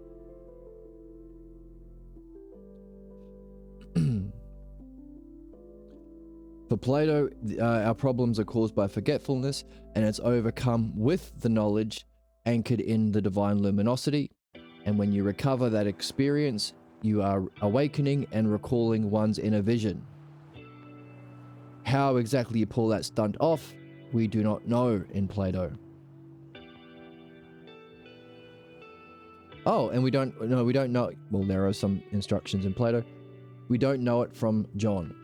For Plato, our problems are caused by forgetfulness, and it's overcome with the knowledge anchored in the divine luminosity. And when you recover that experience, you are awakening and recalling one's inner vision. How exactly you pull that stunt off, we do not know in Plato. Oh, and we don't know, well, there are some instructions in Plato. We don't know it from John.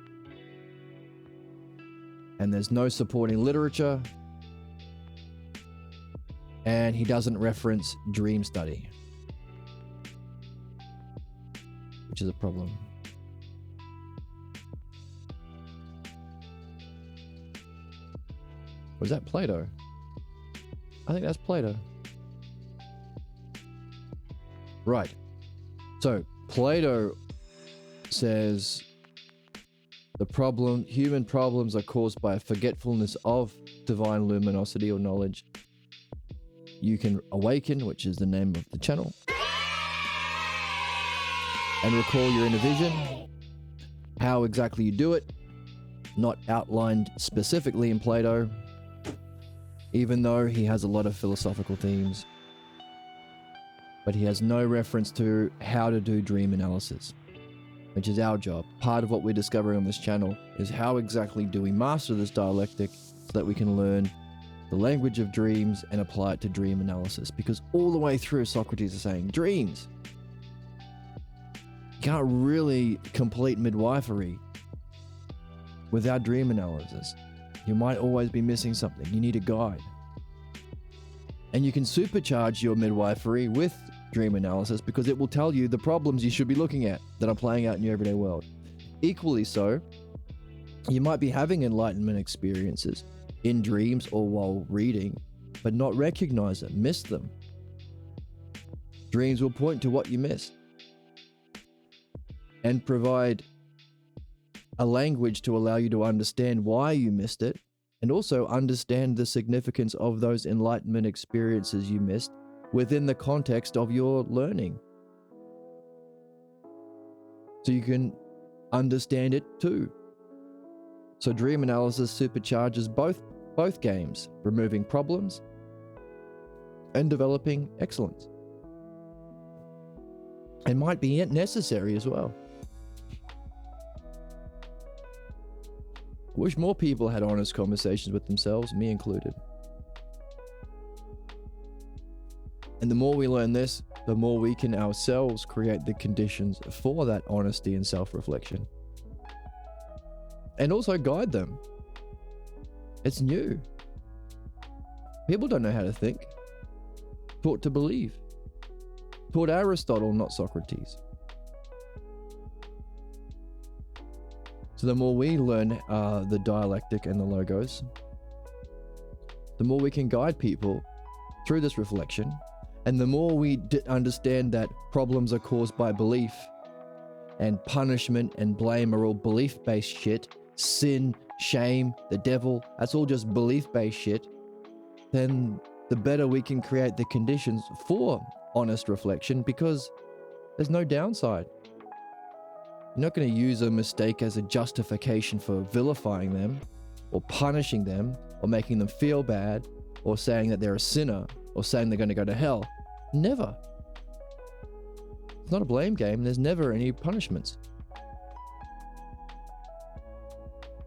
And there's no supporting literature. And he doesn't reference dream study, which is a problem. Was that Plato? I think that's Plato. Right. So Plato says human problems are caused by a forgetfulness of divine luminosity or knowledge. You can awaken, which is the name of the channel, and recall your inner vision. How exactly you do it, not outlined specifically in Plato, even though he has a lot of philosophical themes. But he has no reference to how to do dream analysis, which is our job. Part of what we're discovering on this channel is how exactly do we master this dialectic so that we can learn the language of dreams and apply it to dream analysis. Because all the way through, Socrates is saying, dreams. You can't really complete midwifery without dream analysis. You might always be missing something. You need a guide. And you can supercharge your midwifery with dream analysis because it will tell you the problems you should be looking at that are playing out in your everyday world. Equally so, you might be having enlightenment experiences in dreams or while reading, but not recognize them, miss them. Dreams will point to what you missed and provide a language to allow you to understand why you missed it, and also understand the significance of those enlightenment experiences you missed within the context of your learning. So you can understand it too. So dream analysis supercharges both games, removing problems and developing excellence. It might be necessary as well. I wish more people had honest conversations with themselves, me included. And the more we learn this, the more we can ourselves create the conditions for that honesty and self-reflection. And also guide them. It's new. People don't know how to think. Taught to believe. Taught Aristotle, not Socrates. So the more we learn the dialectic and the logos, the more we can guide people through this reflection. And the more we understand that problems are caused by belief, and punishment and blame are all belief-based shit, sin, shame, the devil, that's all just belief-based shit, then the better we can create the conditions for honest reflection, because there's no downside. You're not going to use a mistake as a justification for vilifying them or punishing them or making them feel bad or saying that they're a sinner or saying they're going to go to hell. Never. It's not a blame game. There's never any punishments.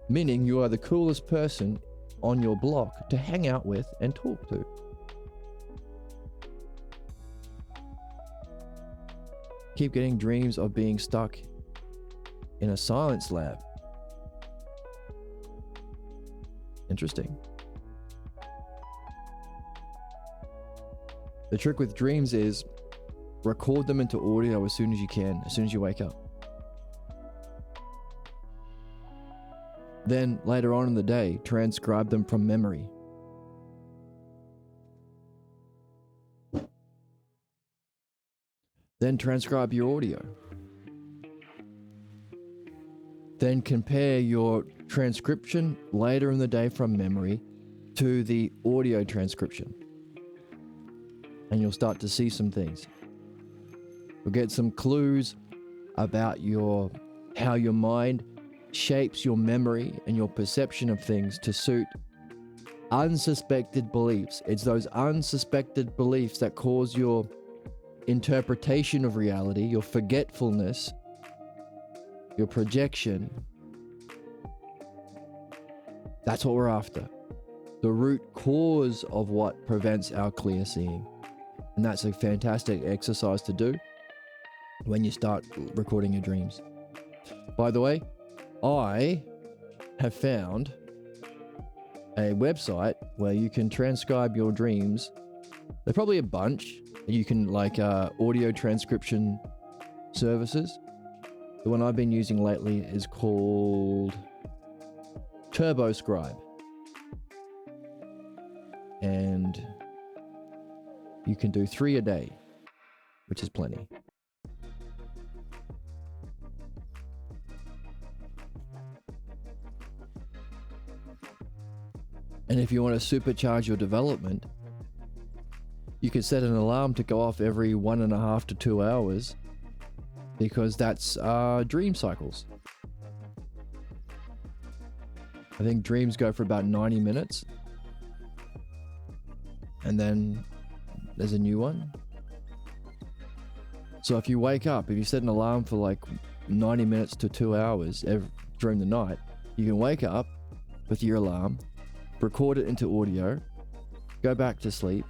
Meaning you are the coolest person on your block to hang out with and talk to. Keep getting dreams of being stuck in a science lab. Interesting. The trick with dreams is record them into audio as soon as you can, as soon as you wake up. Then later on in the day, transcribe them from memory. Then transcribe your audio. Then compare your transcription later in the day from memory to the audio transcription. And you'll start to see some things. You'll get some clues about how your mind shapes your memory and your perception of things to suit unsuspected beliefs. It's those unsuspected beliefs that cause your interpretation of reality, your forgetfulness, your projection. That's what we're after. The root cause of what prevents our clear seeing. And that's a fantastic exercise to do when you start recording your dreams. By the way, I have found a website where you can transcribe your dreams. There's probably a bunch. You can audio transcription services. The one I've been using lately is called TurboScribe. And you can do 3 a day, which is plenty. And if you want to supercharge your development, you can set an alarm to go off every 1.5 to 2 hours, because that's dream cycles. I think dreams go for about 90 minutes. And then there's a new one. So if you wake up, if you set an alarm for 90 minutes to 2 hours during the night, you can wake up with your alarm, record it into audio, go back to sleep.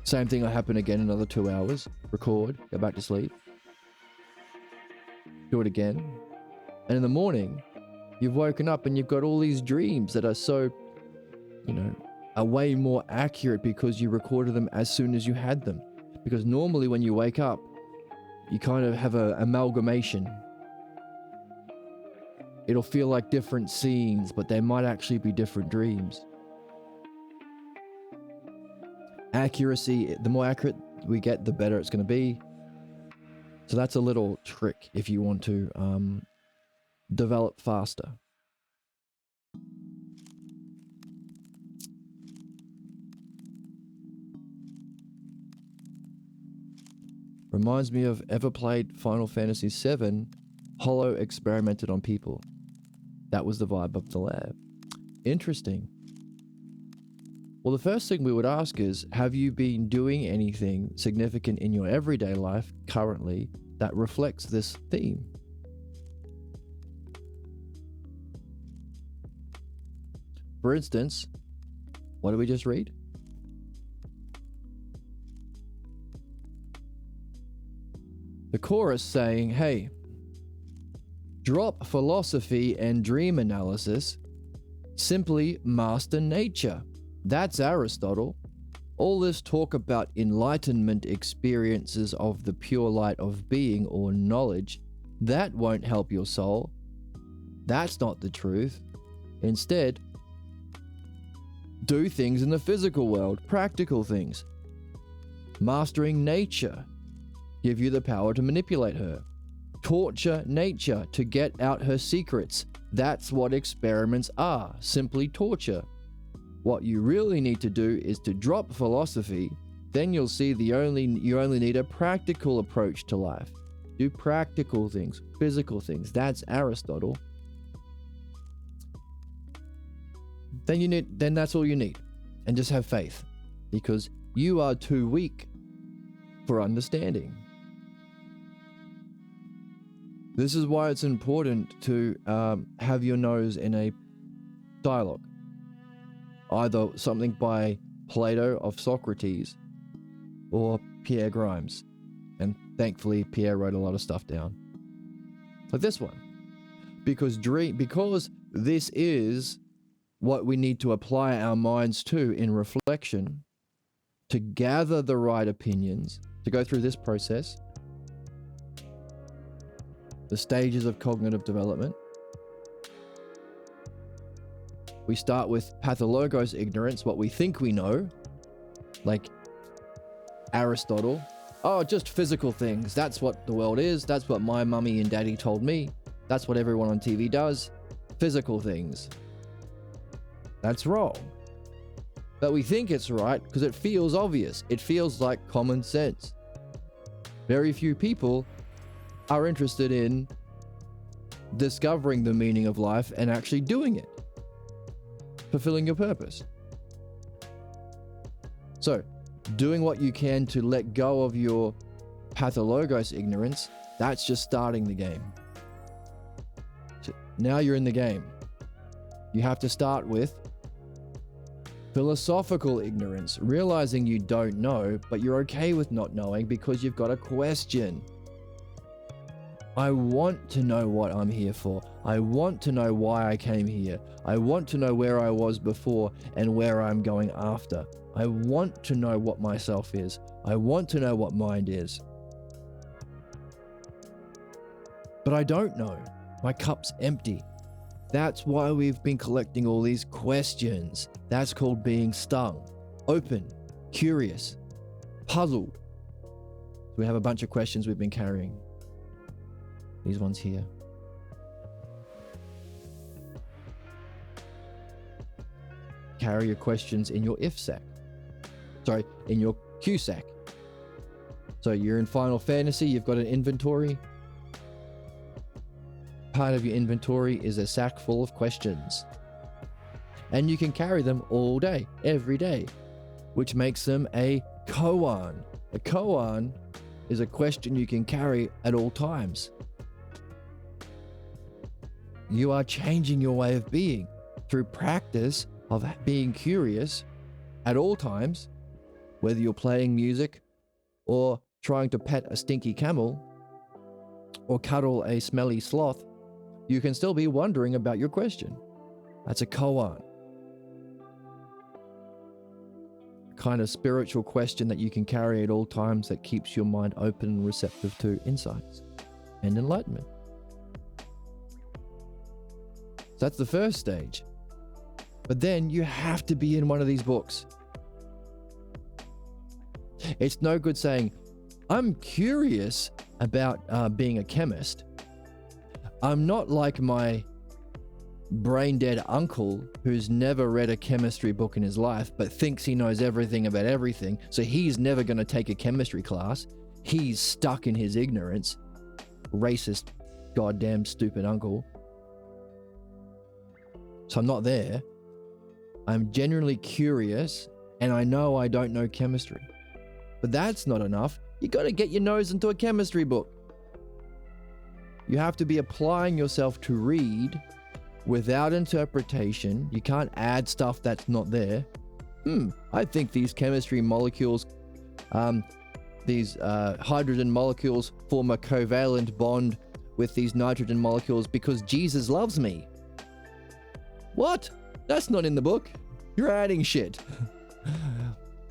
Same thing will happen again another 2 hours. Record, go back to sleep. Do it again. And in the morning, you've woken up and you've got all these dreams that are so, are way more accurate because you recorded them as soon as you had them. Because normally when you wake up, you kind of have an amalgamation. It'll feel like different scenes, but they might actually be different dreams. Accuracy, the more accurate we get, the better it's going to be. So that's a little trick if you want to develop faster. Reminds me of, ever played Final Fantasy VII? Hollow experimented on people. That was the vibe of the lab. Interesting. Well, the first thing we would ask is, have you been doing anything significant in your everyday life currently that reflects this theme? For instance, what did we just read? The chorus saying, hey, drop philosophy and dream analysis, simply master nature. That's Aristotle. All this talk about enlightenment experiences of the pure light of being or knowledge, that won't help your soul. That's not the truth. Instead, do things in the physical world, practical things. Mastering nature, give you the power to manipulate her. Torture nature to get out her secrets. That's what experiments are, simply torture. What you really need to do is to drop philosophy, then you'll see you only need a practical approach to life. Do practical things, physical things. That's Aristotle. Then that's all you need. And just have faith, because you are too weak for understanding. This is why it's important to have your nose in a dialogue. Either something by Plato of Socrates or Pierre Grimes. And thankfully, Pierre wrote a lot of stuff down. Like this one. Because this is what we need to apply our minds to in reflection, to gather the right opinions, to go through this process, the stages of cognitive development. We start with pathologos ignorance, what we think we know, like Aristotle. Oh, just physical things. That's what the world is. That's what my mummy and daddy told me. That's what everyone on TV does. Physical things. That's wrong. But we think it's right because it feels obvious. It feels like common sense. Very few people are interested in discovering the meaning of life and actually doing it. Fulfilling your purpose. So, doing what you can to let go of your pathologos ignorance, that's just starting the game. So now you're in the game. You have to start with philosophical ignorance, realizing you don't know, but you're okay with not knowing because you've got a question. I want to know what I'm here for. I want to know why I came here. I want to know where I was before and where I'm going after. I want to know what myself is. I want to know what mind is. But I don't know. My cup's empty. That's why we've been collecting all these questions. That's called being stung. Open, curious, puzzled. So we have a bunch of questions we've been carrying. These ones here. Carry your questions in your if sack. Sorry, in your Q sack. So you're in Final Fantasy, you've got an inventory. Part of your inventory is a sack full of questions. And you can carry them all day, every day, which makes them a koan. A koan is a question you can carry at all times. You are changing your way of being through practice of being curious at all times, whether you're playing music or trying to pet a stinky camel or cuddle a smelly sloth. You can still be wondering about your question. That's a koan. A kind of spiritual question that you can carry at all times that keeps your mind open and receptive to insights and enlightenment. So that's the first stage. But then you have to be in one of these books. It's no good saying, I'm curious about being a chemist. I'm not like my brain-dead uncle who's never read a chemistry book in his life but thinks he knows everything about everything, so he's never going to take a chemistry class. He's stuck in his ignorance. Racist, goddamn stupid uncle. So I'm not there. I'm genuinely curious, and I know I don't know chemistry. But that's not enough. You got to get your nose into a chemistry book. You have to be applying yourself to read without interpretation. You can't add stuff that's not there. I think these chemistry molecules, these hydrogen molecules form a covalent bond with these nitrogen molecules because Jesus loves me. What? That's not in the book. You're adding shit.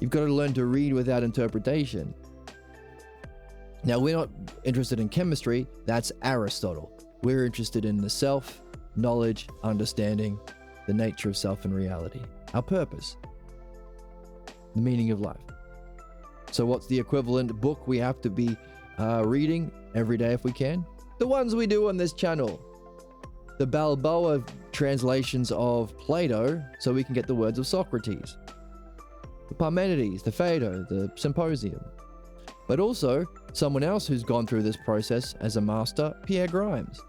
You've got to learn to read without interpretation. Now, we're not interested in chemistry. That's Aristotle. We're interested in the self, knowledge, understanding, the nature of self and reality, our purpose, the meaning of life. So what's the equivalent book we have to be reading every day if we can? The ones we do on this channel. The Balboa translations of Plato, so we can get the words of Socrates. The Parmenides, the Phaedo, the Symposium. But also, someone else who's gone through this process as a master, Pierre Grimes.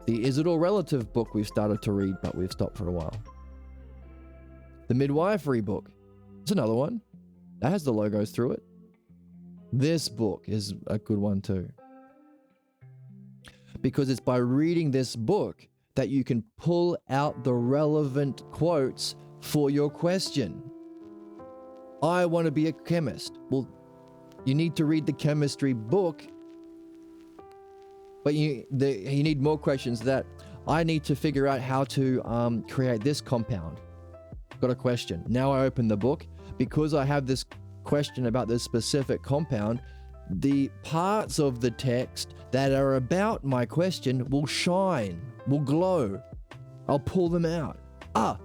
The Is It All Relative book we've started to read, but we've stopped for a while. The Midwifery book. It's another one. That has the logos through it. This book is a good one too. Because it's by reading this book that you can pull out the relevant quotes for your question. I want to be a chemist. Well, you need to read the chemistry book, but you need more questions that I need to figure out how to create this compound. Got a question. Now I open the book. Because I have this question about this specific compound, the parts of the text that are about my question will shine, will glow. I'll pull them out.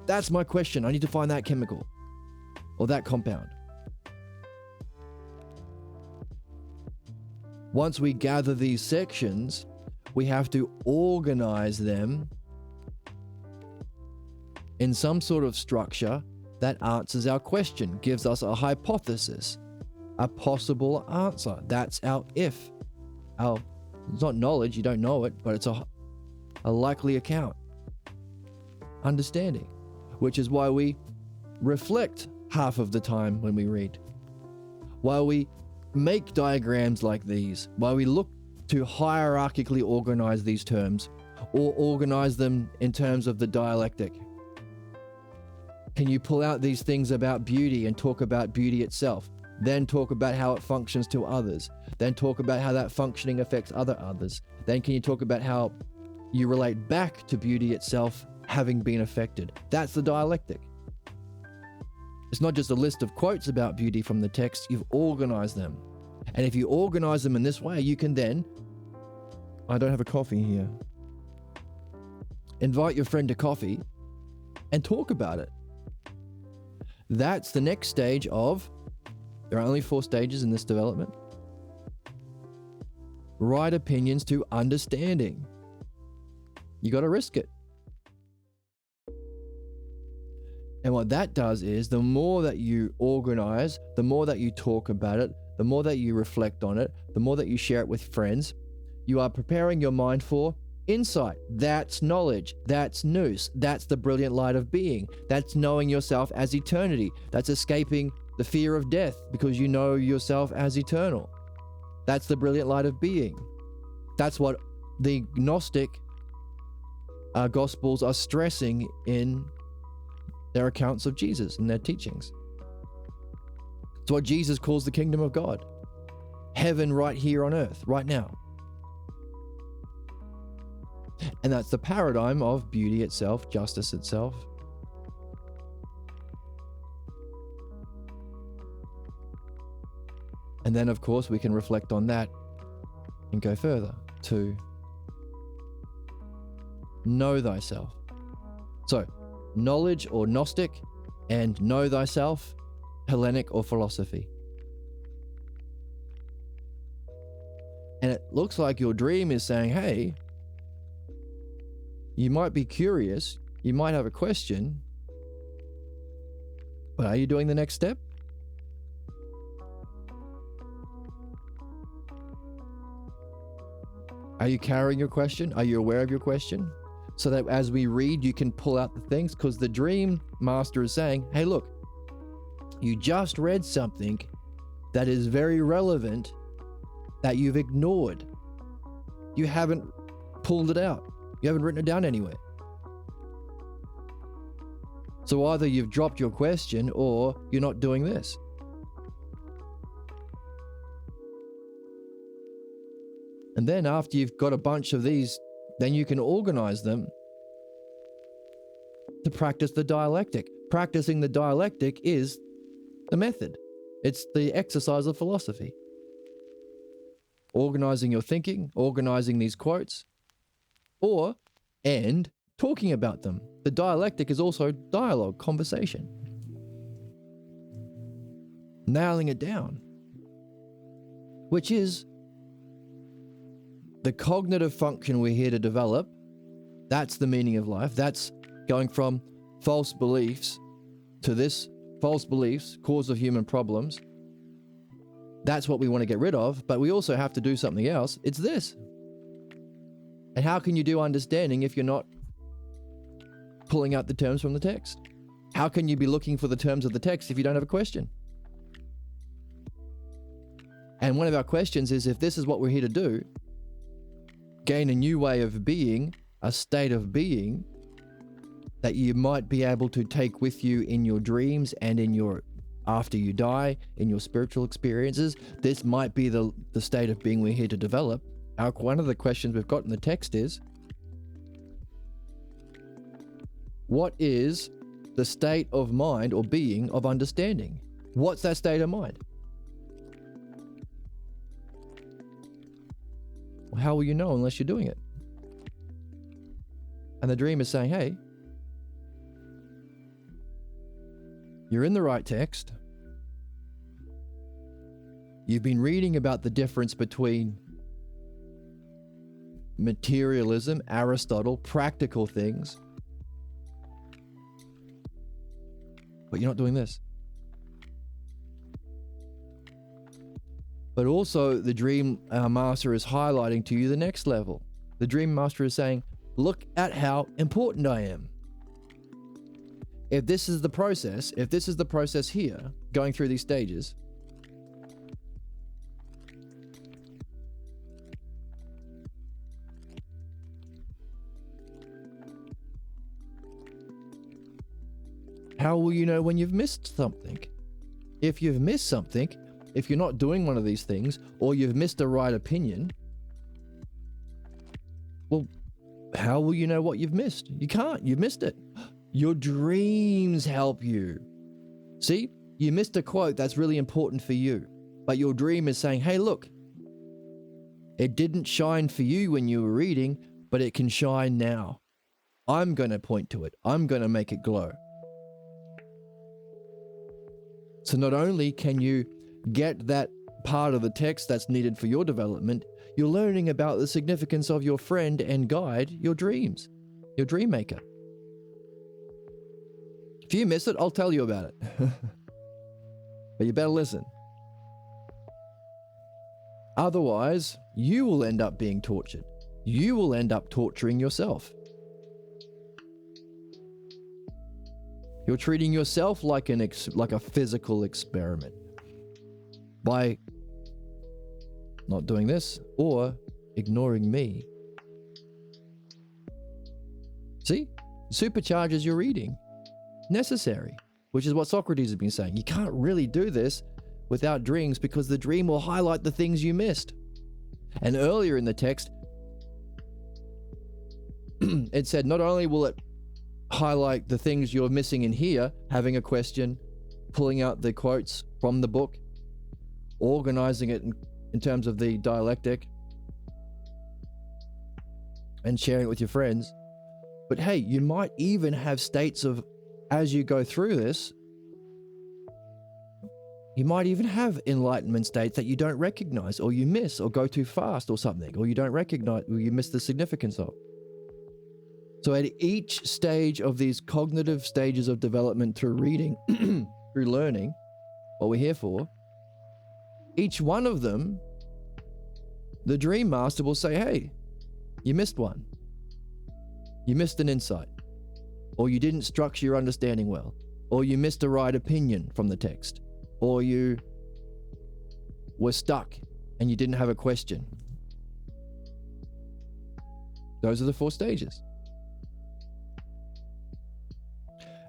That's my question. I need to find that chemical or that compound. Once we gather these sections, we have to organize them in some sort of structure that answers our question, gives us a hypothesis, a possible answer. That's our if. It's not knowledge, you don't know it, but it's a likely account. Understanding, which is why we reflect half of the time when we read. Why we make diagrams like these, why we look to hierarchically organize these terms or organize them in terms of the dialectic. Can you pull out these things about beauty and talk about beauty itself? Then talk about how it functions to others. Then talk about how that functioning affects others. Then can you talk about how you relate back to beauty itself having been affected? That's the dialectic. It's not just a list of quotes about beauty from the text, you've organized them. And if you organize them in this way, you can then, I don't have a coffee here, invite your friend to coffee and talk about it. That's the next stage of, there are only 4 stages in this development. Right opinions to understanding. You got to risk it. And what that does is the more that you organize, the more that you talk about it, the more that you reflect on it, the more that you share it with friends, you are preparing your mind for insight. That's knowledge. That's nous. That's the brilliant light of being. That's knowing yourself as eternity. That's escaping the fear of death because you know yourself as eternal. That's the brilliant light of being. That's what the Gnostic Gospels are stressing in their accounts of Jesus and their teachings. It's what Jesus calls the kingdom of God. Heaven right here on earth, right now. And that's the paradigm of beauty itself, justice itself. And then, of course, we can reflect on that and go further to know thyself. So, knowledge or Gnostic and know thyself, Hellenic or philosophy. And it looks like your dream is saying, hey, you might be curious, you might have a question, but are you doing the next step? Are you carrying your question? Are you aware of your question? so that as we read, you can pull out the things, because the dream master is saying, hey, look, you just read something that is very relevant that you've ignored. You haven't pulled it out. You haven't written it down anywhere. So either you've dropped your question or you're not doing this. And then after you've got a bunch of these, then you can organize them to practice the dialectic. Practicing the dialectic is the method. It's the exercise of philosophy. Organizing your thinking, organizing these quotes, and talking about them. The dialectic is also dialogue, conversation. Nailing it down, which is the cognitive function we're here to develop. That's the meaning of life. That's going from false beliefs to this false beliefs, cause of human problems. That's what we want to get rid of, but we also have to do something else. It's this. And how can you do understanding if you're not pulling out the terms from the text? How can you be looking for the terms of the text if you don't have a question? And one of our questions is, if this is what we're here to do, gain a new way of being, a state of being that you might be able to take with you in your dreams and in your, after you die, in your spiritual experiences. This might be the state of being we're here to develop. One of the questions we've got in the text is, what is the state of mind or being of understanding? What's that state of mind? Well, how will you know unless you're doing it? And the dream is saying, hey, you're in the right text. You've been reading about the difference between materialism, Aristotle, practical things, but you're not doing this. But also the dream master is highlighting to you the next level. The dream master is saying, look at how important I am. If this is the process here, going through these stages, how will you know when you've missed something? If you've missed something, if you're not doing one of these things, or you've missed a right opinion, well, how will you know what you've missed? You can't. You've missed it. Your dreams help you. See, you missed a quote that's really important for you, but your dream is saying, hey, look, it didn't shine for you when you were reading, but it can shine now. I'm going to point to it. I'm going to make it glow. So not only can you get that part of the text that's needed for your development, you're learning about the significance of your friend and guide, your dreams, your dream maker. If you miss it, I'll tell you about it. But you better listen. Otherwise, you will end up being tortured. You will end up torturing yourself. You're treating yourself like a physical experiment by not doing this or ignoring me. See? Supercharges your reading. Necessary. Which is what Socrates has been saying. You can't really do this without dreams, because the dream will highlight the things you missed. And earlier in the text, it said not only will it highlight the things you're missing in here, having a question, pulling out the quotes from the book, organizing it in terms of the dialectic, and sharing it with your friends. But hey, you might even have states of, as you go through this, you might even have enlightenment states that you don't recognize, or you miss, or go too fast or something, or you don't recognize, or you miss the significance of. So at each stage of these cognitive stages of development through reading, through learning, what we're here for, each one of them, the dream master will say, hey, you missed one. You missed an insight, or you didn't structure your understanding well, or you missed a right opinion from the text, or you were stuck and you didn't have a question. Those are the 4 stages.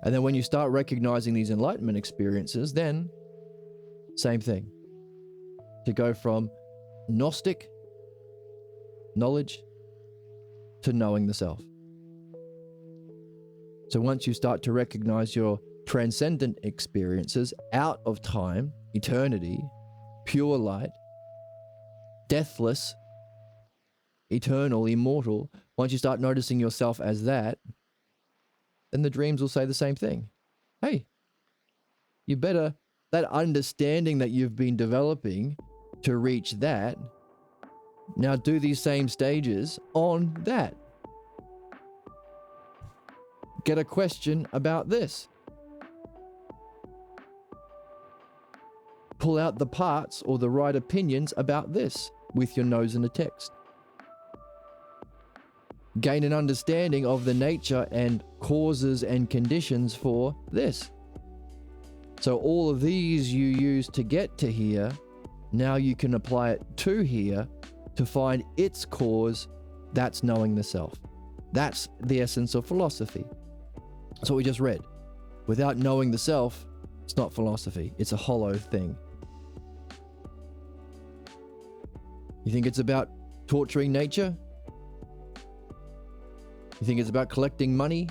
And then when you start recognizing these enlightenment experiences, then same thing. To go from Gnostic knowledge to knowing the self. So once you start to recognize your transcendent experiences out of time, eternity, pure light, deathless, eternal, immortal, once you start noticing yourself as that, then the dreams will say the same thing. Hey, you better, that understanding that you've been developing to reach that, now do these same stages on that. Get a question about this. Pull out the parts or the right opinions about this with your nose in the text. Gain an understanding of the nature and causes and conditions for this. So all of these you use to get to here, now you can apply it to here to find its cause. That's knowing the self. That's the essence of philosophy. That's what we just read. Without knowing the self, it's not philosophy. It's a hollow thing. You think it's about torturing nature? You think it's about collecting money?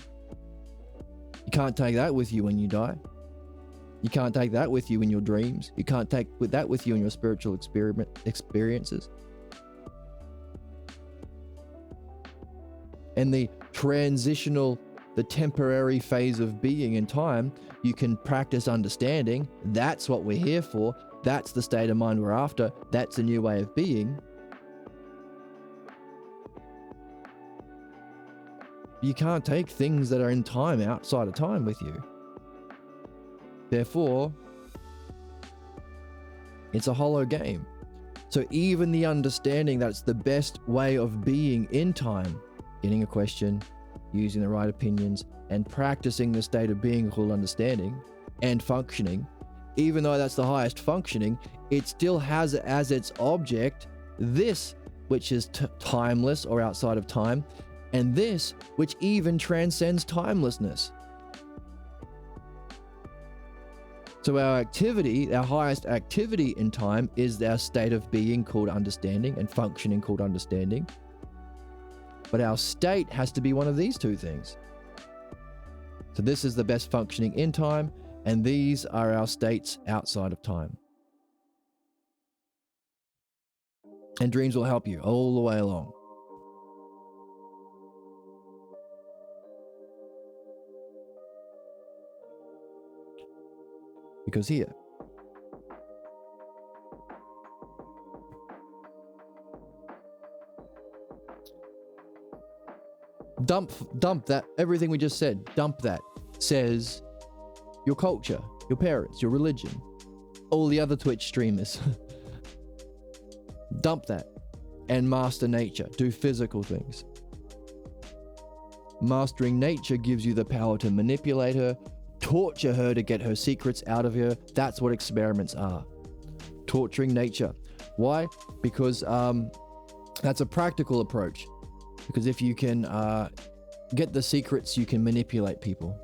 You can't take that with you when you die. You can't take that with you in your dreams. You can't take that with you in your spiritual experiences. And the transitional, the temporary phase of being in time, you can practice understanding. That's what we're here for. That's the state of mind we're after. That's a new way of being. You can't take things that are in time outside of time with you. Therefore, it's a hollow game. So even the understanding that it's the best way of being in time, getting a question, using the right opinions, and practicing the state of being called understanding and functioning, even though that's the highest functioning, it still has as its object this, which is timeless or outside of time, and this, which even transcends timelessness. So our activity, our highest activity in time, is our state of being called understanding and functioning called understanding. But our state has to be one of these 2 things. So this is the best functioning in time, and these are our states outside of time. And dreams will help you all the way along. Because here, dump that, everything we just said, dump that, says your culture, your parents, your religion, all the other Twitch streamers. Dump that and master nature, do physical things. Mastering nature gives you the power to manipulate her, torture her to get her secrets out of her. That's what experiments are. Torturing nature. Why? Because that's a practical approach. Because if you can get the secrets, you can manipulate people.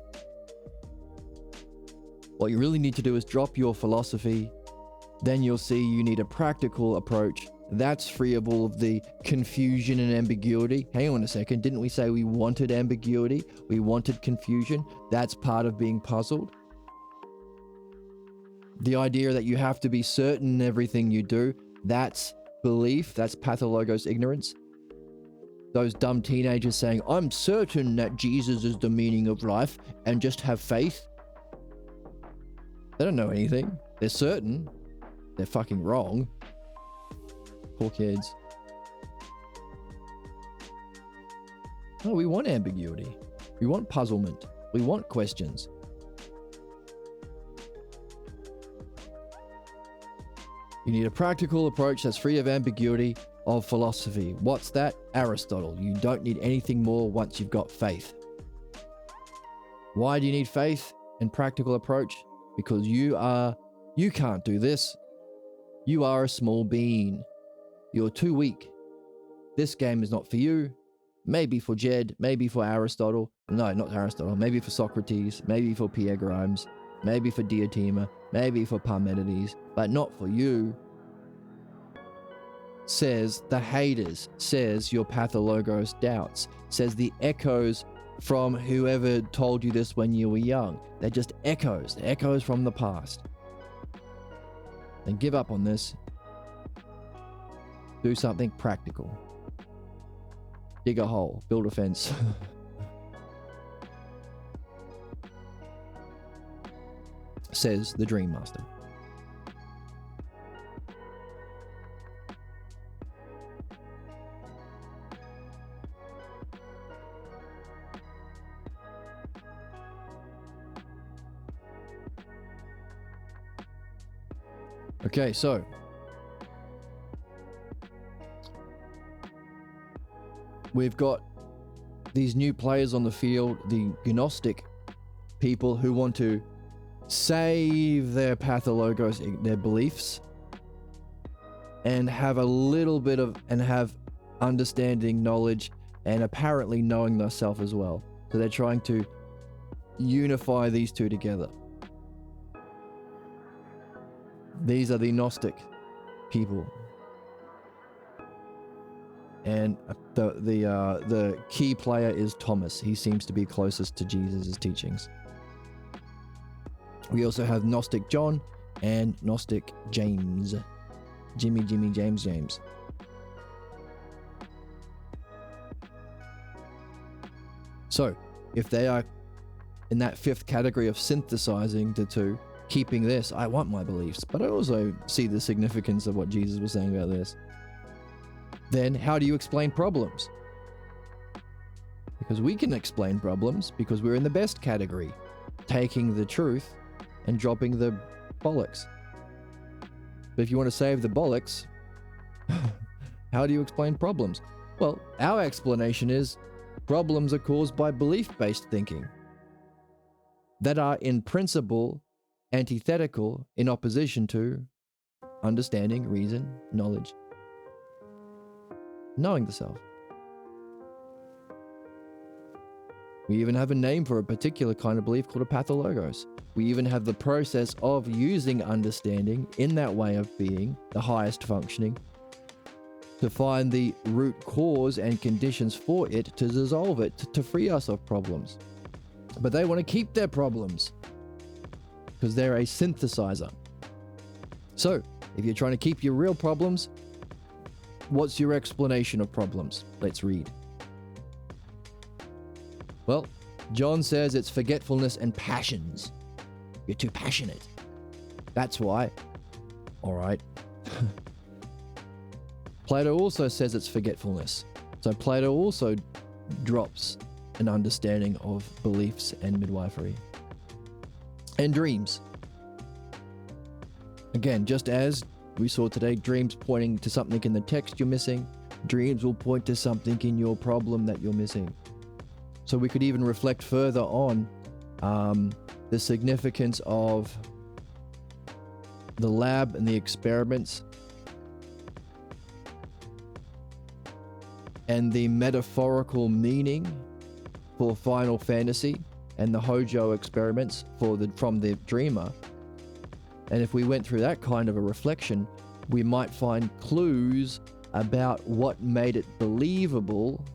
What you really need to do is drop your philosophy. Then you'll see you need a practical approach that's free of all of the confusion and ambiguity. Hang on a second, didn't we say we wanted ambiguity? We wanted confusion? That's part of being puzzled. The idea that you have to be certain in everything you do, that's belief, that's pathologos ignorance. Those dumb teenagers saying, I'm certain that Jesus is the meaning of life, and just have faith. They don't know anything. They're certain. They're fucking wrong. Poor kids. No, we want ambiguity. We want puzzlement. We want questions. You need a practical approach that's free of ambiguity. of philosophy. What's that? Aristotle. You don't need anything more once you've got faith. Why do you need faith and practical approach? Because you can't do this. You are a small being. You're too weak. This game is not for you. Maybe for Jed, maybe for Aristotle. No, not Aristotle. Maybe for Socrates, maybe for Pierre Grimes, maybe for Diotima, maybe for Parmenides, but not for you. Says the haters, says your pathologos doubts, says the echoes from whoever told you this when you were young. They're just echoes, echoes from the past. Then give up on this. Do something practical. Dig a hole, build a fence. Says the Dream Master. Okay, so we've got these new players on the field, the Gnostic people who want to save their pathologos, their beliefs, and have a little bit of, and have understanding, knowledge, and apparently knowing thyself as well. So they're trying to unify these two together. These are the Gnostic people. And the key player is Thomas. He seems to be closest to Jesus' teachings. We also have Gnostic John and Gnostic James. Jimmy, James. So, if they are in that fifth category of synthesizing the two, keeping this, I want my beliefs, but I also see the significance of what Jesus was saying about this. Then how do you explain problems? Because we can explain problems because we're in the best category, taking the truth and dropping the bollocks. But if you want to save the bollocks, how do you explain problems? Well, our explanation is problems are caused by belief-based thinking that are in principle antithetical, in opposition to understanding, reason, knowledge, knowing the self. We even have a name for a particular kind of belief called a pathologos. We even have the process of using understanding in that way of being, the highest functioning, to find the root cause and conditions for it, to dissolve it, to free us of problems. But they want to keep their problems because they're a synthesizer. So, if you're trying to keep your real problems, what's your explanation of problems? Let's read. Well, John says it's forgetfulness and passions. You're too passionate. That's why. All right. Plato also says it's forgetfulness. So Plato also drops an understanding of beliefs and midwifery. And dreams. Again, just as we saw today, dreams pointing to something in the text you're missing, dreams will point to something in your problem that you're missing. So we could even reflect further on the significance of the lab and the experiments and the metaphorical meaning for Final Fantasy and the Hojo experiments from the dreamer. And if we went through that kind of a reflection, we might find clues about what made it believable.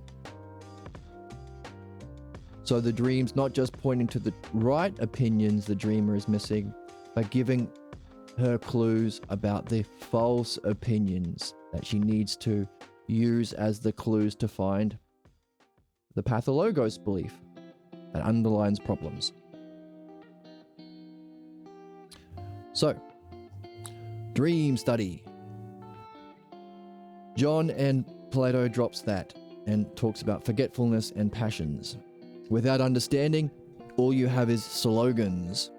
So the dream's not just pointing to the right opinions the dreamer is missing, but giving her clues about the false opinions that she needs to use as the clues to find the pathologos belief that underlines problems. So, dream study. John and Plato drops that and talks about forgetfulness and passions. Without understanding, all you have is slogans.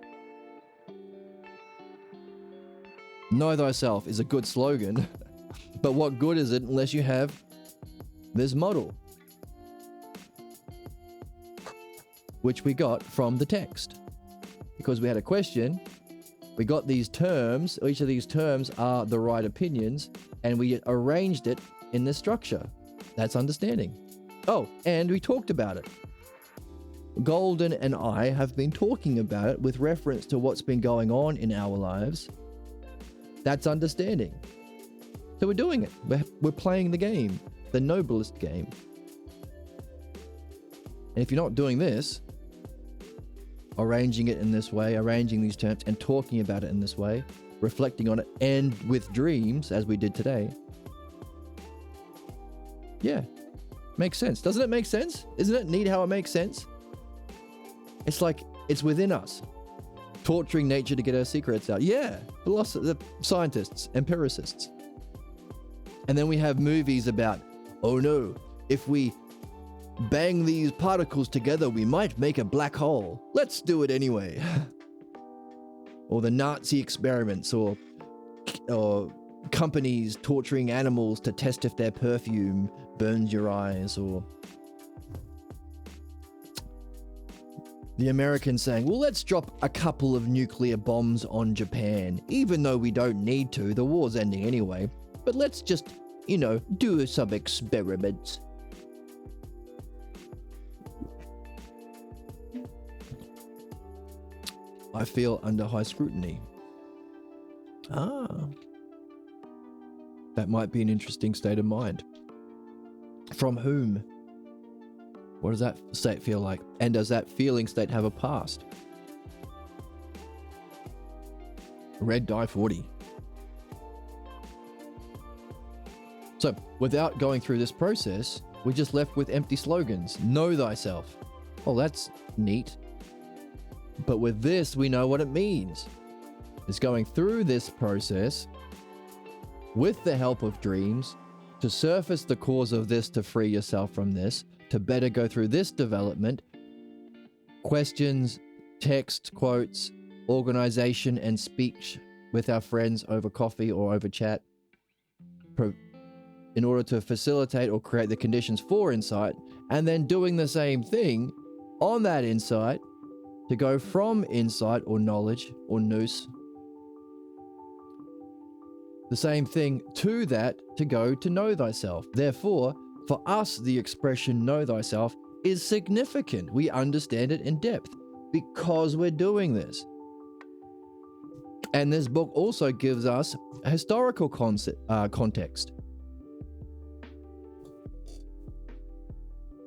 Know thyself is a good slogan, But what good is it unless you have this model, which we got from the text? Because we had a question, we got these terms, each of these terms are the right opinions, and we arranged it in this structure. That's understanding. Oh, and we talked about it. Golden and I have been talking about it with reference to what's been going on in our lives. That's understanding. So we're doing it. We're playing the game, the noblest game. And if you're not doing this, arranging it in this way, arranging these terms and talking about it in this way, reflecting on it, and with dreams, as we did today. Yeah, makes sense. Doesn't it make sense? Isn't it neat how it makes sense? It's like it's within us, torturing nature to get our secrets out. Yeah, philosophers, scientists, empiricists. And then we have movies about, oh no, if we bang these particles together, we might make a black hole. Let's do it anyway. Or the Nazi experiments, or companies torturing animals to test if their perfume burns your eyes, or the Americans saying, well, let's drop a couple of nuclear bombs on Japan, even though we don't need to, the war's ending anyway, but let's just, do some experiments. I feel under high scrutiny. That might be an interesting state of mind. From whom? What does that state feel like? And does that feeling state have a past? Red die 40. So, without going through this process, we're just left with empty slogans. Know thyself. Oh, that's neat. But with this, we know what it means. It's going through this process with the help of dreams to surface the cause of this, to free yourself from this, to better go through this development, questions, text, quotes, organization, and speech with our friends over coffee or over chat, in order to facilitate or create the conditions for insight, and then doing the same thing on that insight to go from insight or knowledge or nous, the same thing to that to go to know thyself. Therefore, for us, the expression know thyself is significant. We understand it in depth because we're doing this. And this book also gives us a historical context.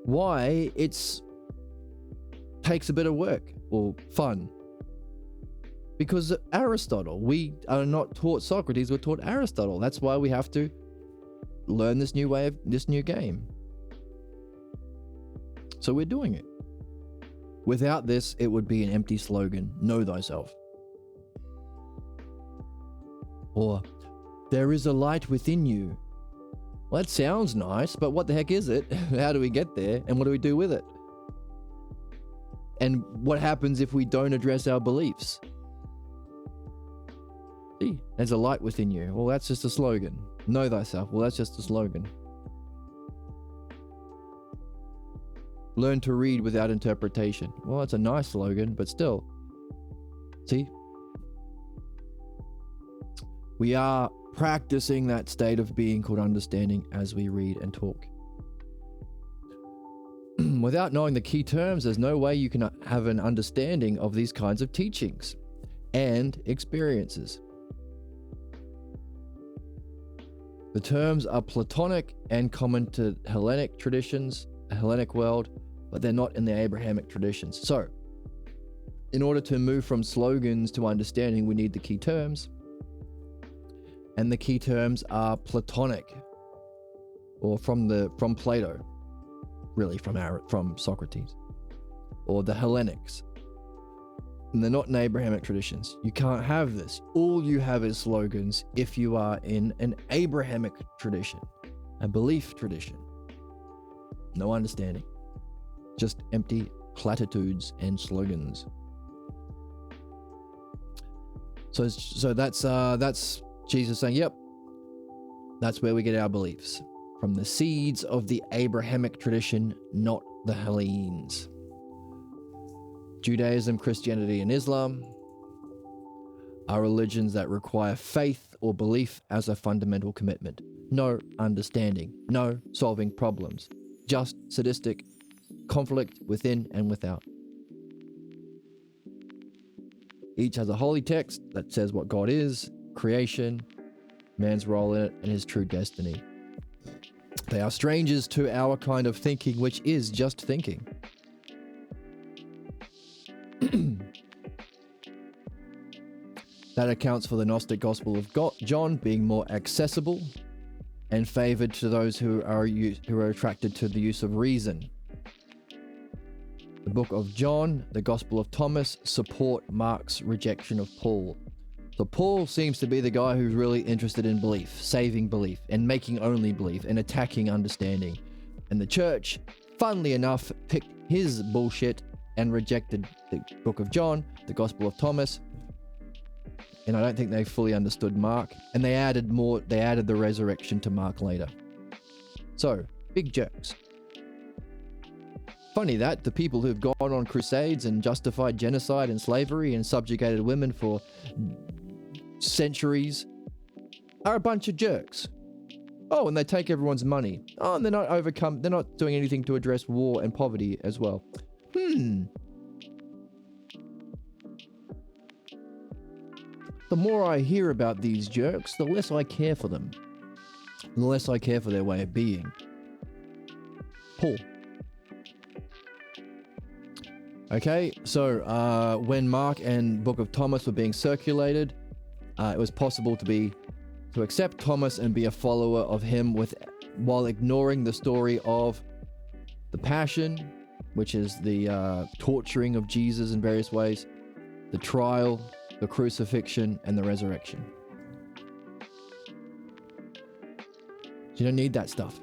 Why it's takes a bit of work or fun. Because Aristotle, we are not taught Socrates, we're taught Aristotle. That's why we have to learn this new game. So we're doing it. Without this, it would be an empty slogan, know thyself. Or, there is a light within you. Well, that sounds nice, but what the heck is it? How do we get there? And what do we do with it? And what happens if we don't address our beliefs? See, there's a light within you. Well, that's just a slogan. Know thyself. Well, that's just a slogan. Learn to read without interpretation. Well, that's a nice slogan, but still. See? We are practicing that state of being called understanding as we read and talk. Without knowing the key terms, there's no way you can have an understanding of these kinds of teachings and experiences. The terms are Platonic and common to Hellenic traditions, a Hellenic world, but they're not in the Abrahamic traditions. So, in order to move from slogans to understanding, we need the key terms. And the key terms are Platonic, or from Plato, really from Socrates, or the Hellenics. And they're not in Abrahamic traditions. You can't have this. All you have is slogans if you are in an Abrahamic tradition, a belief tradition. No understanding. Just empty platitudes and slogans. So that's Jesus saying, yep, That's where we get our beliefs. From the seeds of the Abrahamic tradition, not the Hellenes. Judaism, Christianity, and Islam are religions that require faith or belief as a fundamental commitment. No understanding, no solving problems, just sadistic conflict within and without. Each has a holy text that says what God is, creation, man's role in it, and his true destiny. They are strangers to our kind of thinking, which is just thinking. That accounts for the Gnostic Gospel of John being more accessible and favored to those who are attracted to the use of reason. The book of John, the Gospel of Thomas, support Mark's rejection of Paul. So Paul seems to be the guy who's really interested in belief, saving belief, and making only belief, and attacking understanding. And the church, funnily enough, picked his bullshit and rejected the book of John, the Gospel of Thomas. And I don't think they fully understood Mark. And they added the resurrection to Mark later. So, big jerks. Funny that the people who've gone on crusades and justified genocide and slavery and subjugated women for centuries are a bunch of jerks. Oh, and they take everyone's money. Oh, and they're not doing anything to address war and poverty as well. The more I hear about these jerks, the less I care for them. The less I care for their way of being. Paul. Okay, so when Mark and Book of Thomas were being circulated, it was possible to accept Thomas and be a follower of him while ignoring the story of the Passion, which is the torturing of Jesus in various ways, the trial, the crucifixion, and the resurrection. You don't need that stuff.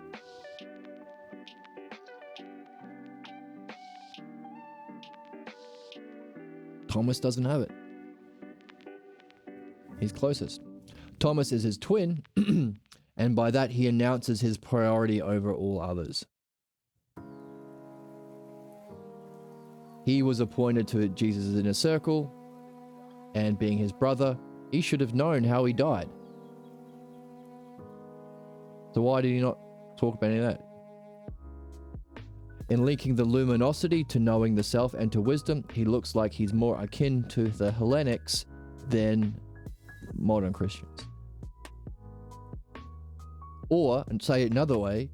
Thomas doesn't have it. He's closest. Thomas is his twin, and by that he announces his priority over all others. He was appointed to Jesus' inner circle, and being his brother, he should have known how he died. So why did he not talk about any of that? In linking the luminosity to knowing the self and to wisdom, he looks like he's more akin to the Hellenics than modern Christians. Or, and say it another way,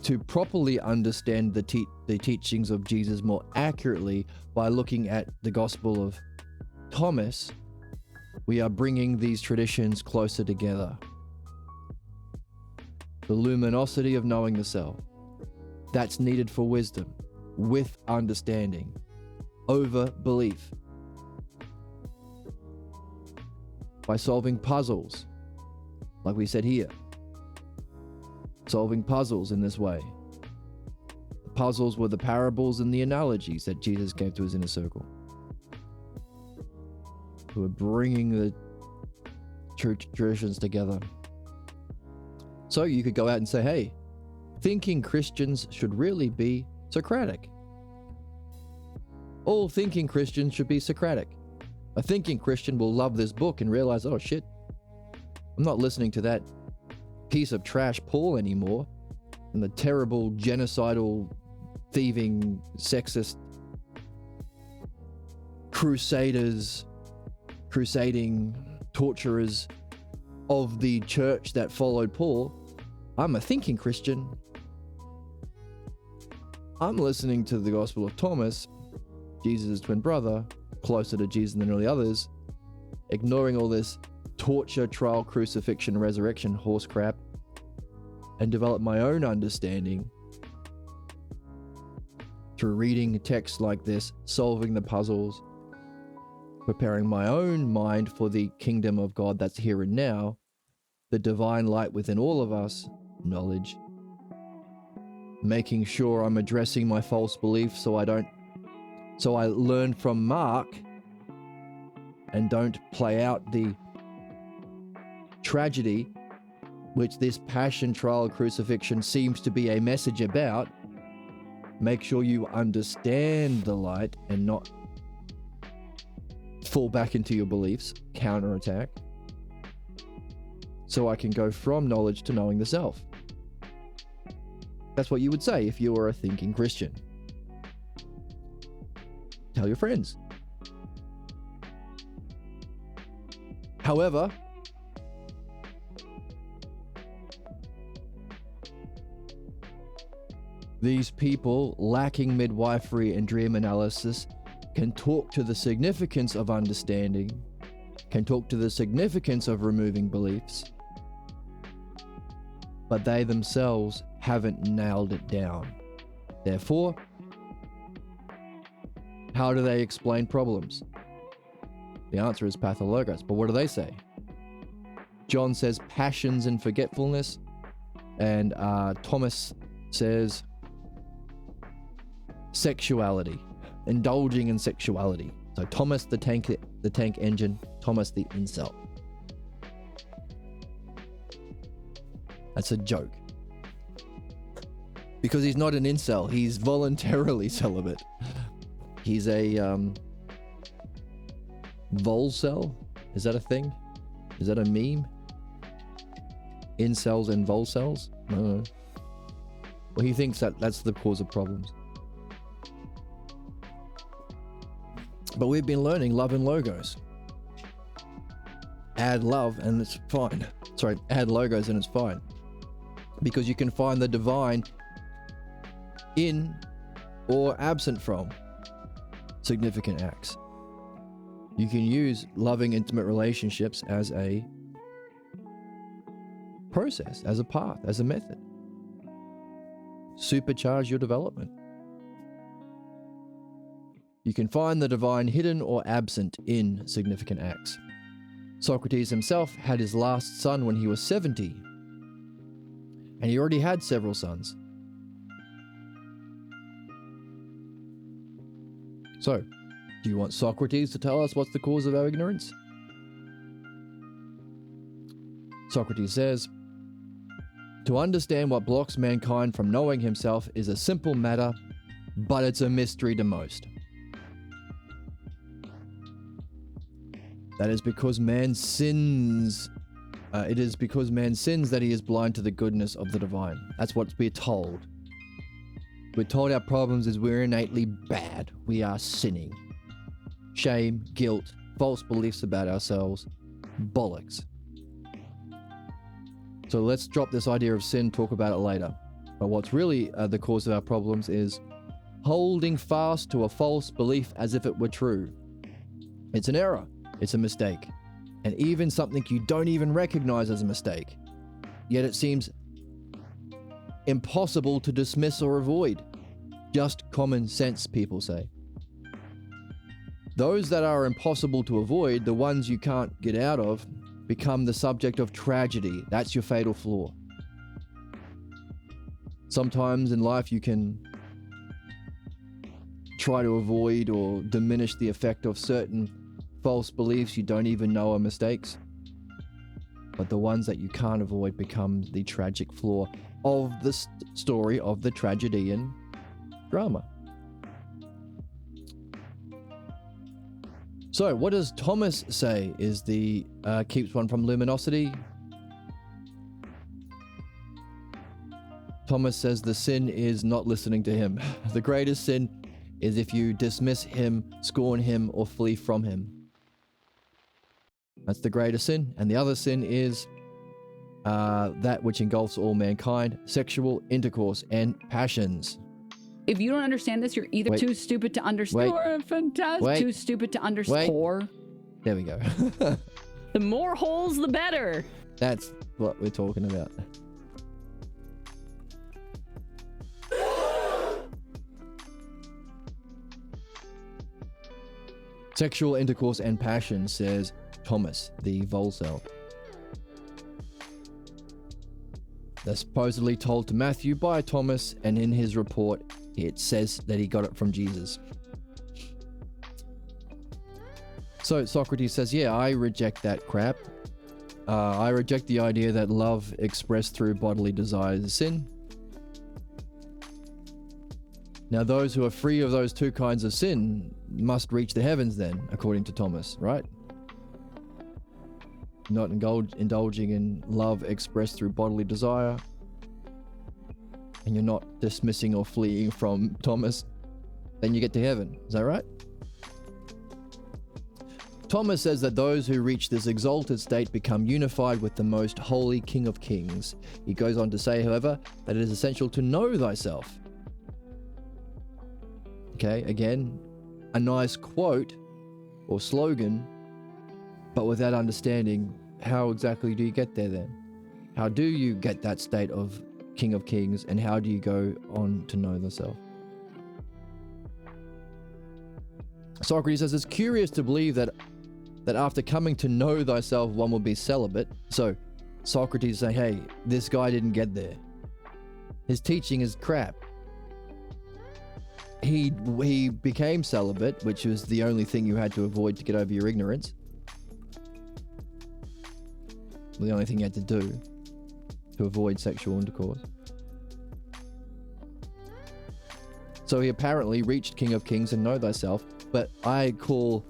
to properly understand the teachings of Jesus more accurately by looking at the Gospel of Thomas, we are bringing these traditions closer together. The luminosity of knowing the self. That's needed for wisdom, with understanding, over belief. By solving puzzles, like we said here. Solving puzzles in this way. The puzzles were the parables and the analogies that Jesus gave to his inner circle. Who are bringing the traditions together. So you could go out and say, hey, thinking Christians should really be Socratic. All thinking Christians should be Socratic. A thinking Christian will love this book and realize, oh shit, I'm not listening to that piece of trash Paul anymore, and the terrible genocidal, thieving, sexist crusading torturers of the church that followed Paul. I'm a thinking Christian. I'm listening to the Gospel of Thomas, Jesus' twin brother, closer to Jesus than all the others, ignoring all this torture, trial, crucifixion, resurrection horse crap, and develop my own understanding through reading texts like this, solving the puzzles, preparing my own mind for the kingdom of God that's here and now, the divine light within all of us, knowledge, making sure I'm addressing my false beliefs so I learn from Mark and don't play out the tragedy which this passion, trial, crucifixion seems to be a message about, make sure you understand the light and not fall back into your beliefs, counterattack, so I can go from knowledge to knowing the self. That's what you would say if you were a thinking Christian. Tell your friends. However, these people lacking midwifery and dream analysis can talk to the significance of understanding, can talk to the significance of removing beliefs, but they themselves haven't nailed it down. Therefore, how do they explain problems? The answer is pathologos, but what do they say? John says passions and forgetfulness, and Thomas says sexuality, indulging in sexuality. So Thomas the tank engine, Thomas the incel. That's a joke. Because he's not an incel, he's voluntarily celibate. He's a volcel? Is that a thing? Is that a meme? Incels and volcels? I don't know. Well, he thinks that that's the cause of problems. But we've been learning love and logos. Add love and it's fine. Sorry, add logos and it's fine. Because you can find the divine in or absent from significant acts. You can use loving intimate relationships as a process, as a path, as a method. Supercharge your development. You can find the divine hidden or absent in significant acts. Socrates himself had his last son when he was 70, and he already had several sons. So, do you want Socrates to tell us what's the cause of our ignorance? Socrates says, to understand what blocks mankind from knowing himself is a simple matter, but it's a mystery to most. That is because man sins. It is because man sins that he is blind to the goodness of the divine. That's what we're told. We're told our problems is we're innately bad. We are sinning. Shame, guilt, false beliefs about ourselves. Bollocks. So let's drop this idea of sin, talk about it later. But what's really the cause of our problems is holding fast to a false belief as if it were true. It's an error. It's a mistake. And even something you don't even recognize as a mistake. Yet it seems impossible to dismiss or avoid. Just common sense, people say. Those that are impossible to avoid, the ones you can't get out of, become the subject of tragedy. That's your fatal flaw. Sometimes in life you can try to avoid or diminish the effect of certain false beliefs you don't even know are mistakes. But the ones that you can't avoid become the tragic flaw of the story of the tragedian drama. So, what does Thomas say is the keeps one from luminosity? Thomas says the sin is not listening to him. The greatest sin is if you dismiss him, scorn him, or flee from him. That's the greatest sin. And the other sin is that which engulfs all mankind, sexual intercourse and passions. If you don't understand this, you're either too stupid to understand or too stupid to understand. There we go. The more holes, the better. That's what we're talking about. Sexual intercourse and passion, says Thomas, the Volcel. They're supposedly told to Matthew by Thomas, and in his report, it says that he got it from Jesus. So Socrates says, yeah, I reject that crap. I reject the idea that love expressed through bodily desire is sin. Now, those who are free of those two kinds of sin must reach the heavens then, according to Thomas, right? Not indulging in love expressed through bodily desire. And you're not dismissing or fleeing from Thomas, then you get to heaven. Is that right? Thomas says that those who reach this exalted state become unified with the most holy King of Kings. He goes on to say, however, that it is essential to know thyself. Okay, again, a nice quote or slogan, but without understanding how exactly do you get there then? How do you get that state of King of Kings, and how do you go on to know thyself? Socrates says it's curious to believe that after coming to know thyself, one will be celibate. So Socrates say, hey, this guy didn't get there. His teaching is crap. He became celibate, which was the only thing you had to avoid to get over your ignorance. The only thing you had to do to avoid sexual intercourse. So he apparently reached King of Kings and know thyself, but I call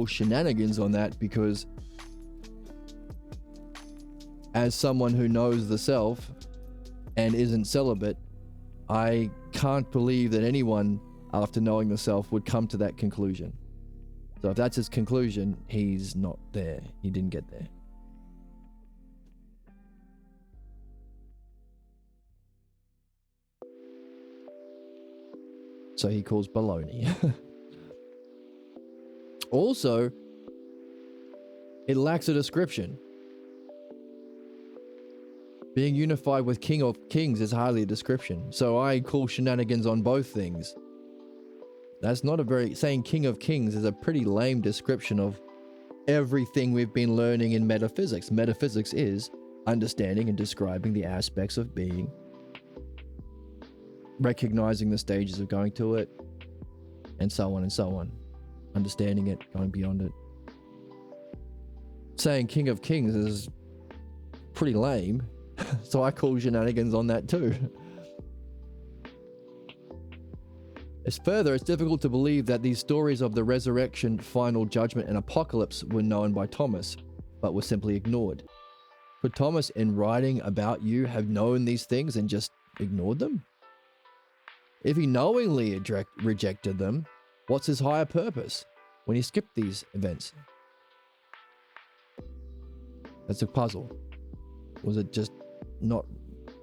shenanigans on that, because as someone who knows the self and isn't celibate, I can't believe that anyone after knowing the self would come to that conclusion. So if that's his conclusion, he's not there. He didn't get there. So he calls baloney. Also, it lacks a description. Being unified with King of Kings is hardly a description. So I call shenanigans on both things. That's not a very... Saying King of Kings is a pretty lame description of everything we've been learning in metaphysics. Metaphysics is understanding and describing the aspects of being, recognizing the stages of going to it, and so on and so on. Understanding it, going beyond it. Saying King of Kings is pretty lame, so I call shenanigans on that too. It's difficult to believe that these stories of the resurrection, final judgment, and apocalypse were known by Thomas, but were simply ignored. Could Thomas, in writing about you, have known these things and just ignored them? If he knowingly rejected them, what's his higher purpose when he skipped these events? That's a puzzle. Was it just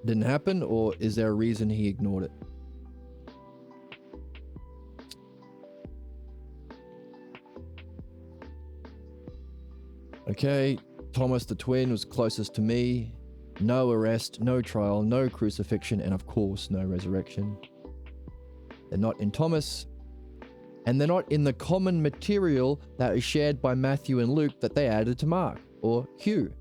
didn't happen, or is there a reason he ignored it? Okay, Thomas the twin was closest to me. No arrest, no trial, no crucifixion, and of course, no resurrection. They're not in Thomas, and they're not in the common material that is shared by Matthew and Luke that they added to Mark, or Q.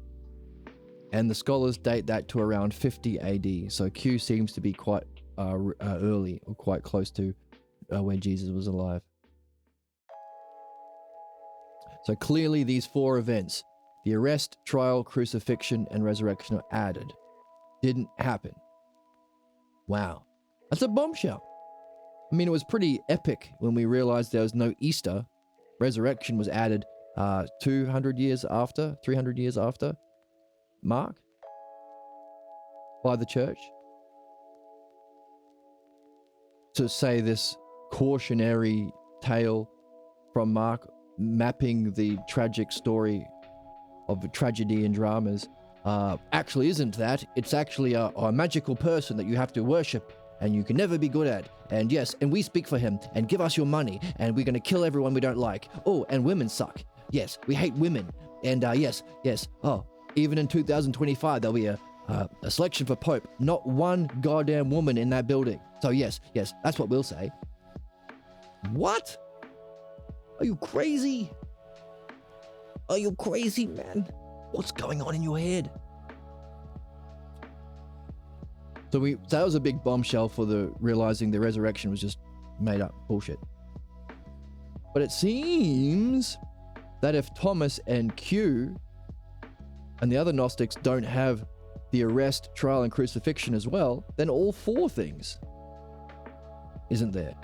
And the scholars date that to around 50 AD, so Q seems to be quite early, or quite close to when Jesus was alive. So clearly these four events, the arrest, trial, crucifixion, and resurrection, are added. Didn't happen. Wow. That's a bombshell. I mean, it was pretty epic when we realized there was no Easter. Resurrection was added 300 years after Mark by the church. To say this cautionary tale from Mark, mapping the tragic story of a tragedy and dramas, actually isn't that. It's actually a magical person that you have to worship and you can never be good at. And yes, and we speak for him, and give us your money, and we're going to kill everyone we don't like. Oh, and women suck. Yes, we hate women. And yes. Oh, even in 2025, there'll be a selection for Pope. Not one goddamn woman in that building. So yes, that's what we'll say. What? Are you crazy? Are you crazy, man? What's going on in your head? So that was a big bombshell for realizing the resurrection was just made up bullshit. But it seems that if Thomas and Q and the other Gnostics don't have the arrest, trial, and crucifixion as well, then all four things isn't there.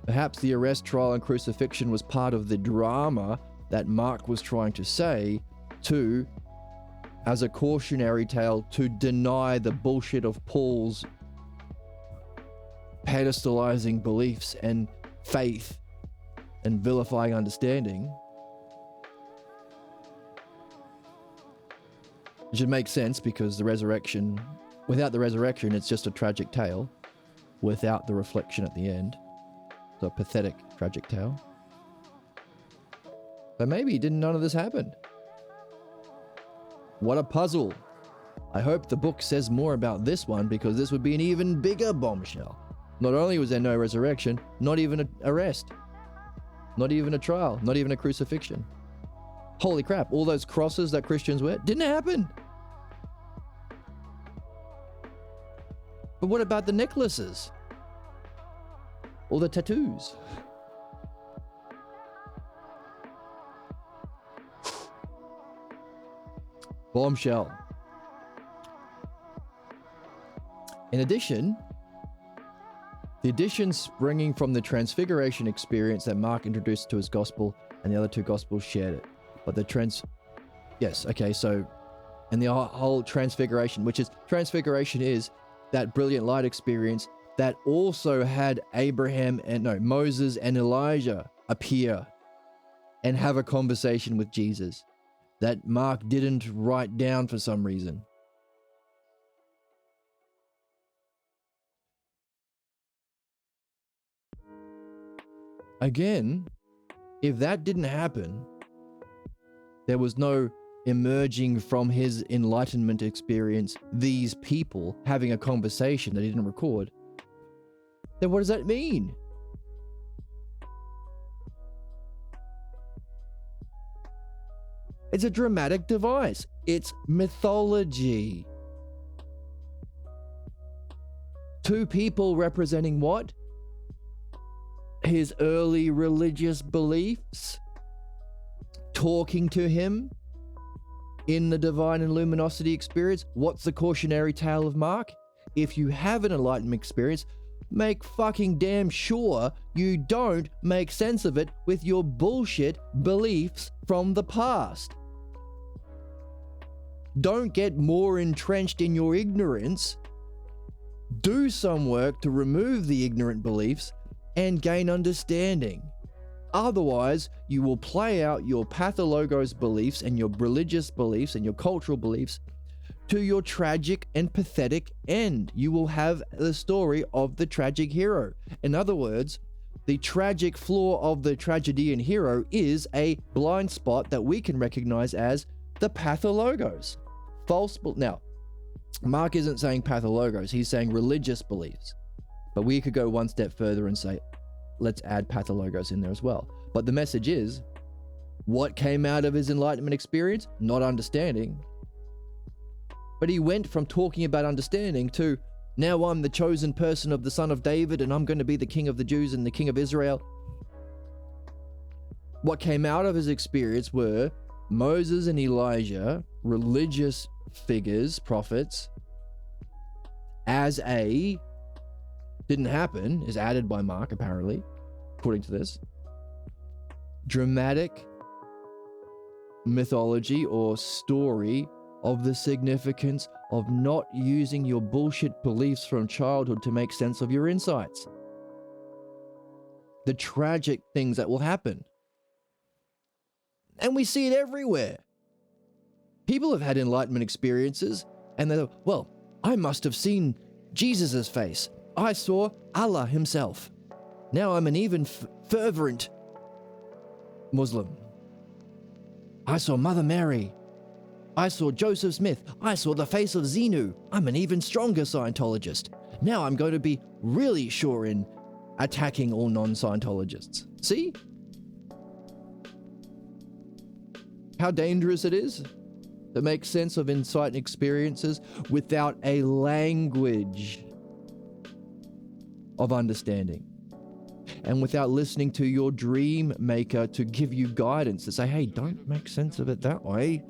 Perhaps the arrest, trial, and crucifixion was part of the drama that Mark was trying to say as a cautionary tale to deny the bullshit of Paul's pedestalizing beliefs and faith and vilifying understanding. It should make sense because without the resurrection, it's just a tragic tale without the reflection at the end. So a pathetic, tragic tale. But maybe none of this happened. What a puzzle. I hope the book says more about this one, because this would be an even bigger bombshell. Not only was there no resurrection, not even an arrest, not even a trial, not even a crucifixion. Holy crap, all those crosses that Christians wear didn't happen. But what about the necklaces? Or the tattoos? Bombshell. In addition, the additions springing from the transfiguration experience that Mark introduced to his gospel, and the other two gospels shared it. But the and the whole transfiguration, transfiguration is that brilliant light experience that also had Moses and Elijah appear and have a conversation with Jesus that Mark didn't write down for some reason. Again, if that didn't happen, there was no emerging from his enlightenment experience, these people having a conversation that he didn't record, then what does that mean? It's a dramatic device. It's mythology. Two people representing what? His early religious beliefs, talking to him in the divine and luminosity experience. What's the cautionary tale of Mark? If you have an enlightenment experience, make fucking damn sure you don't make sense of it with your bullshit beliefs from the past. Don't get more entrenched in your ignorance. Do some work to remove the ignorant beliefs and gain understanding. Otherwise, you will play out your pathologos beliefs and your religious beliefs and your cultural beliefs to your tragic and pathetic end. You will have the story of the tragic hero. In other words, the tragic flaw of the tragedian hero is a blind spot that we can recognize as the pathologos. Now, Mark isn't saying pathologos, he's saying religious beliefs. But we could go one step further and say, let's add pathologos in there as well. But the message is, what came out of his enlightenment experience? Not understanding. But he went from talking about understanding to, now I'm the chosen person of the son of David and I'm going to be the king of the Jews and the king of Israel. What came out of his experience were Moses and Elijah, religious figures, prophets, didn't happen, is added by Mark apparently, according to this, dramatic mythology or story of the significance of not using your bullshit beliefs from childhood to make sense of your insights. The tragic things that will happen. And we see it everywhere. People have had enlightenment experiences and they're, well, I must have seen Jesus's face. I saw Allah himself. Now I'm an even fervent Muslim. I saw Mother Mary. I saw Joseph Smith. I saw the face of Xenu. I'm an even stronger Scientologist. Now I'm going to be really sure in attacking all non-Scientologists. See? How dangerous it is to make sense of insight and experiences without a language of understanding. and without listening to your dream maker to give you guidance, to say, hey, don't make sense of it that way.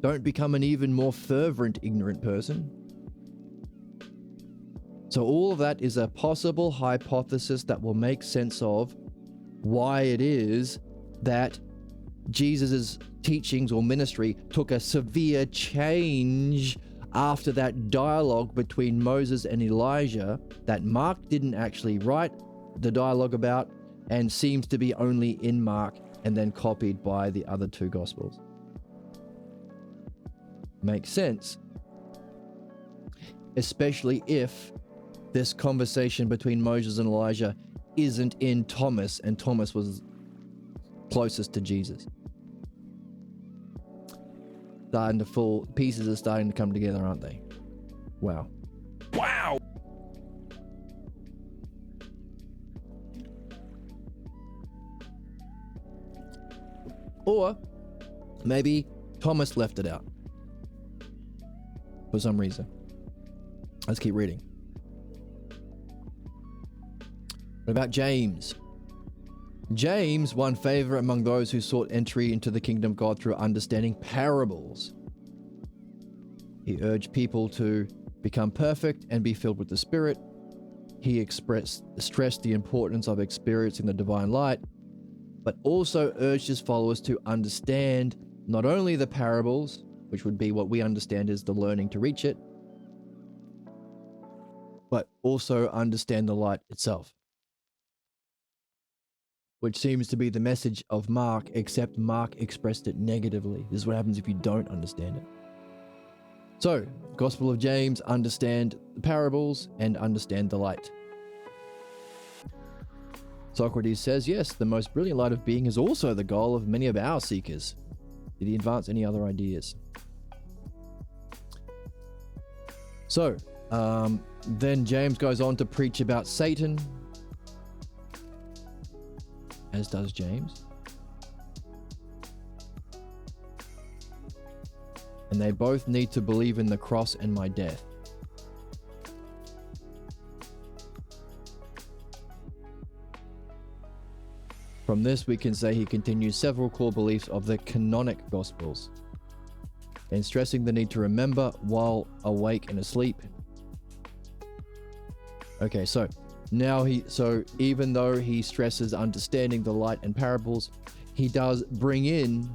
Don't become an even more fervent ignorant person. So all of that is a possible hypothesis that will make sense of why it is that Jesus's teachings or ministry took a severe change after that dialogue between Moses and Elijah that Mark didn't actually write the dialogue about and seems to be only in Mark and then copied by the other two Gospels. Makes sense, especially if this conversation between Moses and Elijah isn't in Thomas, and Thomas was closest to Jesus. Pieces are starting to come together, aren't they? Wow. Wow! Or maybe Thomas left it out for some reason. Let's keep reading. What about James? James won favor among those who sought entry into the kingdom of God through understanding parables. He urged people to become perfect and be filled with the Spirit. He stressed the importance of experiencing the divine light, but also urged his followers to understand not only the parables, which would be what we understand as the learning to reach it, but also understand the light itself, which seems to be the message of Mark, except Mark expressed it negatively. This is what happens if you don't understand it. So, Gospel of James, understand the parables and understand the light. Socrates says, yes, the most brilliant light of being is also the goal of many of our seekers. Did he advance any other ideas? So, then James goes on to preach about Satan, as does James. And they both need to believe in the cross and my death. From this, we can say he continues several core beliefs of the canonic Gospels, and stressing the need to remember while awake and asleep. Okay, so now even though he stresses understanding the light and parables, he does bring in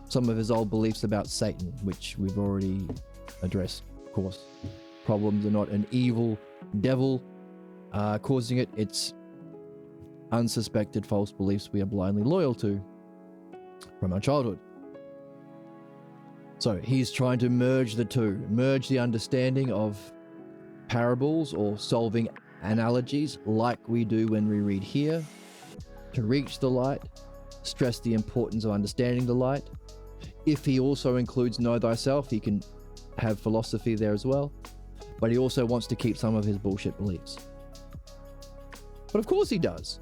some of his old beliefs about Satan, which we've already addressed, of course. Problems are not an evil devil causing it. It's unsuspected false beliefs we are blindly loyal to from our childhood. So he's trying to merge the two, merge the understanding of parables or solving analogies like we do when we read here to reach the light, stress the importance of understanding the light. If he also includes know thyself, he can have philosophy there as well, but he also wants to keep some of his bullshit beliefs. But of course he does.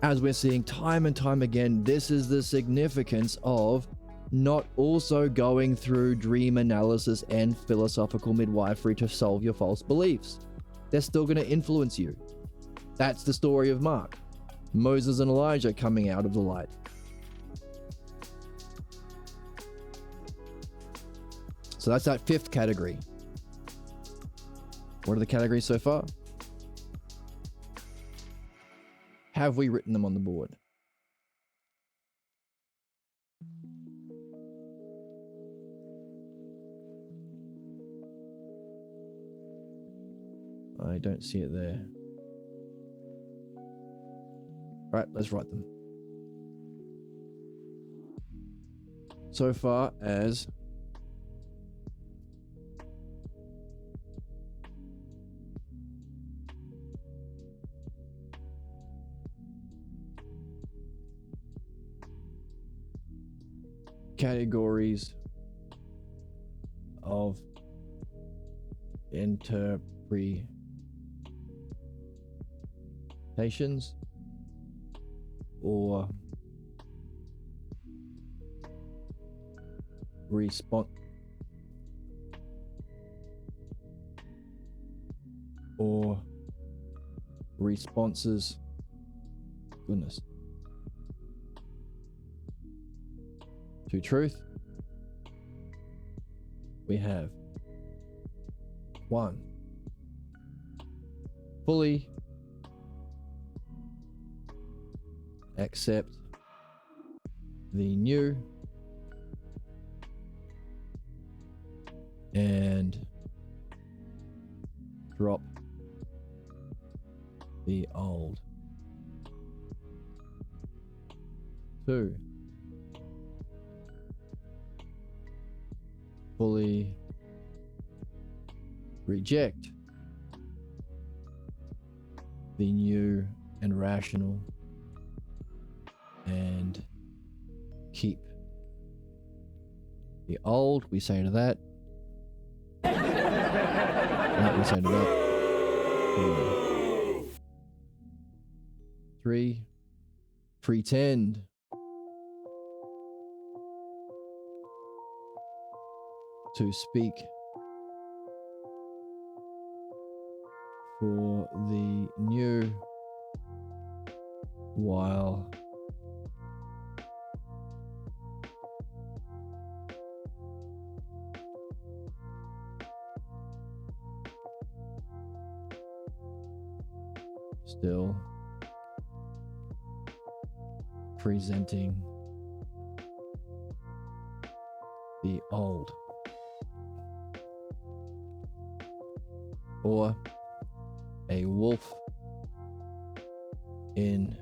As we're seeing time and time again, this is the significance of not also going through dream analysis and philosophical midwifery to solve your false beliefs. They're still going to influence you. That's the story of Mark. Moses and Elijah coming out of the light. So that's that fifth category. What are the categories so far? Have we written them on the board? I don't see it there. All right, let's write them. So far as categories of interpretations or or responses. Goodness. To truth, we have 1. Fully accept the new and drop the old. 2. Fully reject the new and rational and keep the old. We say to that. What we say to that. 3. Pretend to speak for the new while still presenting the old. Or a wolf in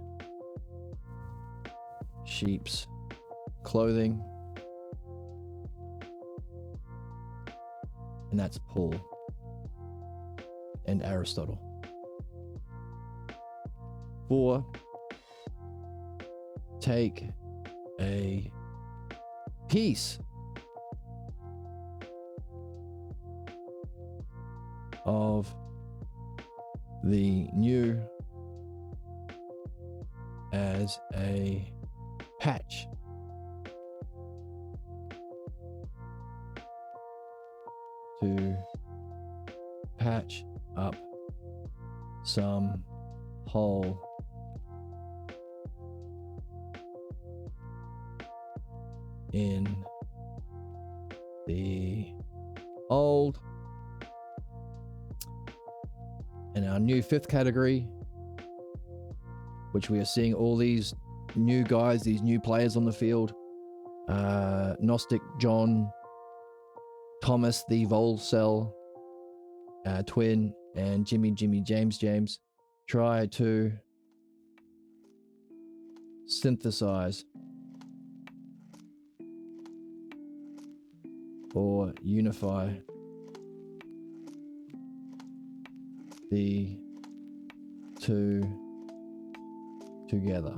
sheep's clothing. And that's Paul and Aristotle. 4. Take a piece of the new as a patch to patch up some hole in the old. And our new 5th category, which we are seeing all these new guys, these new players on the field, Gnostic John, Thomas the Volcel, twin, and Jimmy James try to synthesize or unify the two together.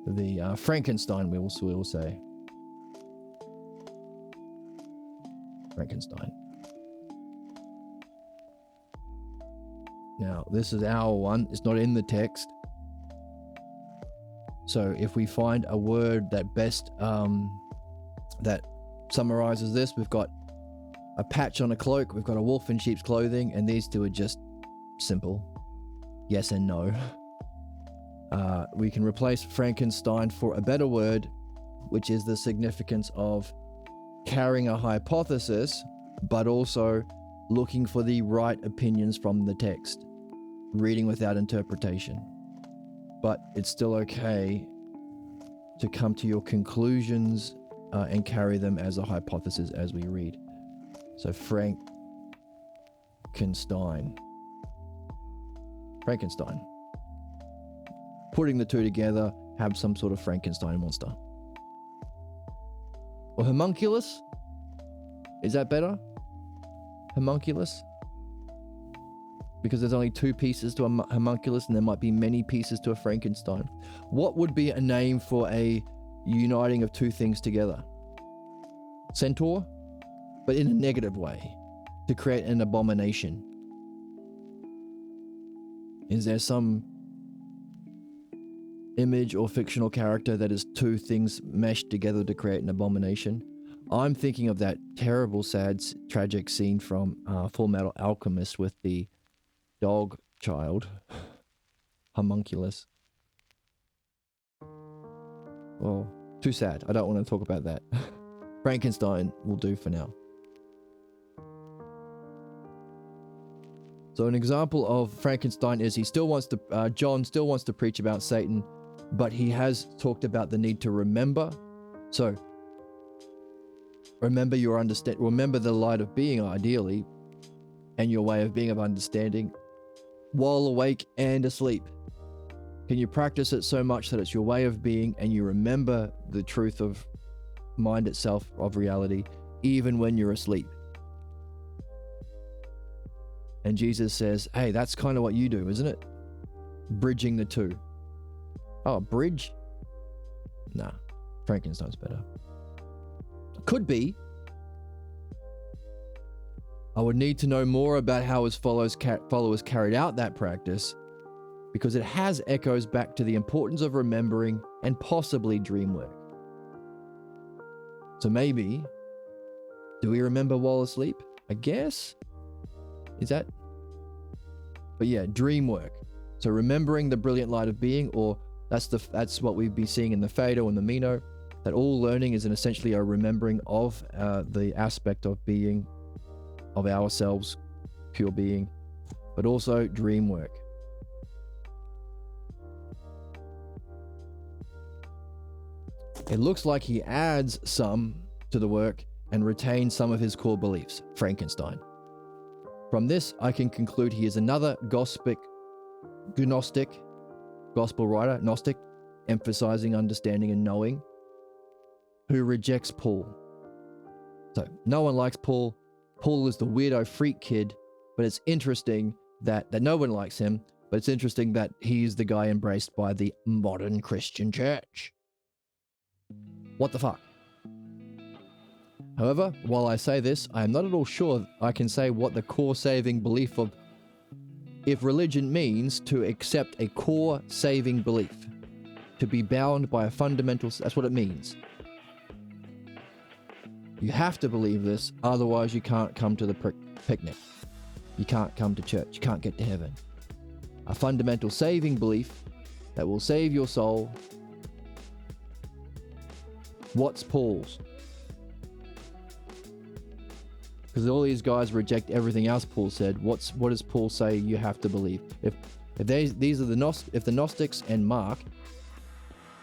The Frankenstein, we will say. Frankenstein. Now, this is our one. It's not in the text. So if we find a word that best that summarizes this, we've got a patch on a cloak, we've got a wolf in sheep's clothing, and these two are just simple. Yes and no. We can replace Frankenstein for a better word, which is the significance of carrying a hypothesis, but also looking for the right opinions from the text, reading without interpretation. But it's still okay to come to your conclusions and carry them as a hypothesis as we read. So Frankenstein. Putting the two together, have some sort of Frankenstein monster. Or homunculus? Is that better? Homunculus? Because there's only 2 pieces to a homunculus and there might be many pieces to a Frankenstein. What would be a name for a uniting of 2 things together? Centaur? But in a negative way, to create an abomination. Is there some image or fictional character that is 2 things meshed together to create an abomination? I'm thinking of that terrible, sad, tragic scene from Full Metal Alchemist with the dog child, homunculus. Well, too sad. I don't want to talk about that. Frankenstein will do for now. So an example of Frankenstein is John still wants to preach about Satan, but he has talked about the need to remember. So remember remember the light of being, ideally, and your way of being of understanding while awake and asleep. Can you practice it so much that it's your way of being and you remember the truth of mind itself, of reality, even when you're asleep? And Jesus says, hey, that's kind of what you do, isn't it? Bridging the two. Oh, bridge? Nah, Frankenstein's better. Could be. I would need to know more about how his followers carried out that practice, because it has echoes back to the importance of remembering and possibly dream work. So maybe, do we remember while asleep? I guess? Is that? But yeah, dream work. So remembering the brilliant light of being, or that's what we've been seeing in the Phaedo and the Meno, that all learning is essentially a remembering of the aspect of being, of ourselves, pure being, but also dream work. It looks like he adds some to the work and retains some of his core beliefs, Frankenstein. From this, I can conclude he is another Gnostic, gospel writer, Gnostic, emphasizing understanding and knowing, who rejects Paul. So, no one likes Paul. Paul is the weirdo freak kid, but it's interesting that no one likes him, but it's interesting that he's the guy embraced by the modern Christian church. What the fuck? However, while I say this, I am not at all sure I can say what the core saving belief of, if religion means to accept a core saving belief, to be bound by a fundamental, that's what it means. You have to believe this, otherwise you can't come to the picnic. You can't come to church, you can't get to heaven. A fundamental saving belief that will save your soul. What's Paul's? Because all these guys reject everything else Paul said. What does Paul say you have to believe? If the Gnostics and Mark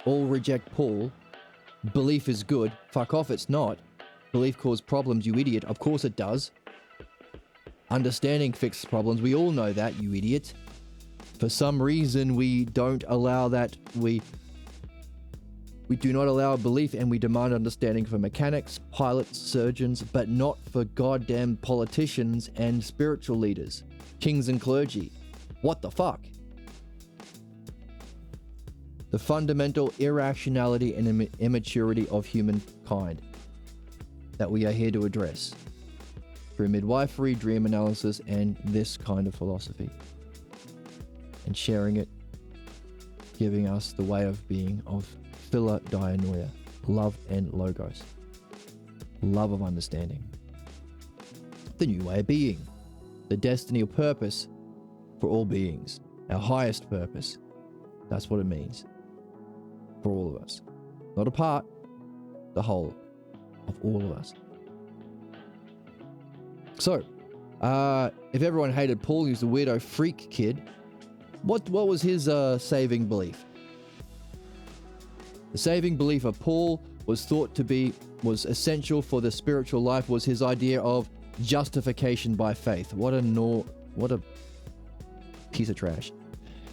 all reject Paul, belief is good. Fuck off, it's not. Belief causes problems, you idiot. Of course it does. Understanding fixes problems. We all know that, you idiot. For some reason, we don't allow that. We do not allow belief, and we demand understanding for mechanics, pilots, surgeons, but not for goddamn politicians and spiritual leaders, kings and clergy. What the fuck? The fundamental irrationality and immaturity of humankind that we are here to address through midwifery, dream analysis, and this kind of philosophy. And sharing it, giving us the way of being of Philosophia, love and logos, love of understanding, the new way of being, the destiny or purpose for all beings, our highest purpose. That's what it means for all of us, not a part, the whole of all of us. So, if everyone hated Paul, he was a weirdo freak kid, what was his saving belief? The saving belief of Paul was thought to be, was essential for the spiritual life, was his idea of justification by faith. What a piece of trash.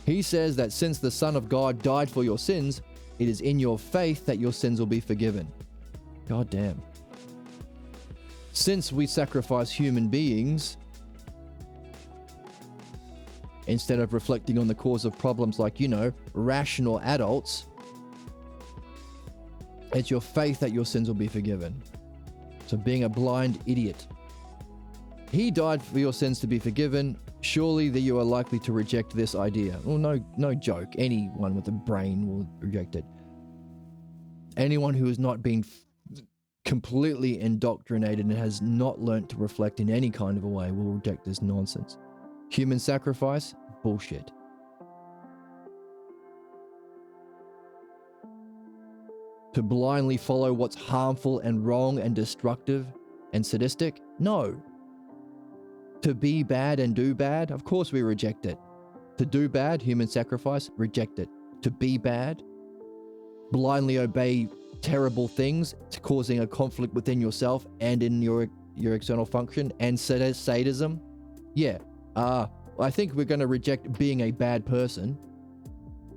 He says that since the Son of God died for your sins, it is in your faith that your sins will be forgiven. God damn. Since we sacrifice human beings, instead of reflecting on the cause of problems like, rational adults, it's your faith that your sins will be forgiven. So being a blind idiot. He died for your sins to be forgiven. Surely that you are likely to reject this idea. Well, no joke. Anyone with a brain will reject it. Anyone who has not been completely indoctrinated and has not learnt to reflect in any kind of a way will reject this nonsense. Human sacrifice? Bullshit. To blindly follow what's harmful and wrong and destructive and sadistic? No. To be bad and do bad? Of course we reject it. To do bad, human sacrifice? Reject it. To be bad? Blindly obey terrible things, causing a conflict within yourself and in your external function, and sadism? Yeah. I think we're going to reject being a bad person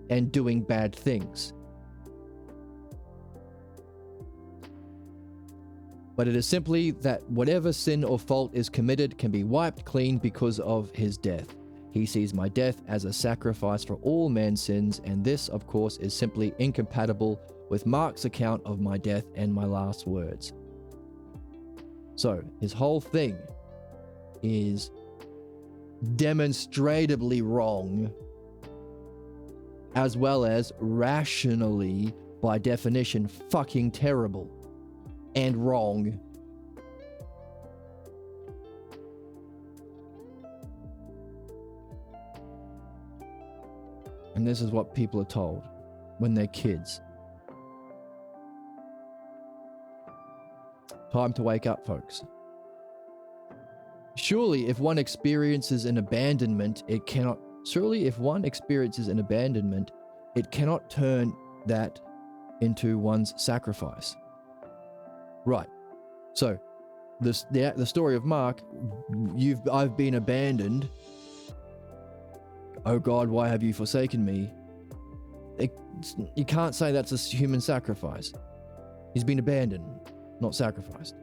and doing bad things. But it is simply that whatever sin or fault is committed can be wiped clean because of his death. He sees my death as a sacrifice for all men's sins, and this, of course, is simply incompatible with Mark's account of my death and my last words. So, his whole thing is demonstrably wrong, as well as rationally, by definition, fucking terrible and wrong. And this is what people are told when they're kids. Time to wake up, folks. Surely if one experiences an abandonment, it cannot turn that into one's sacrifice. Right. So, the story of Mark, I've been abandoned. Oh God, why have you forsaken me? You can't say that's a human sacrifice. He's been abandoned, not sacrificed.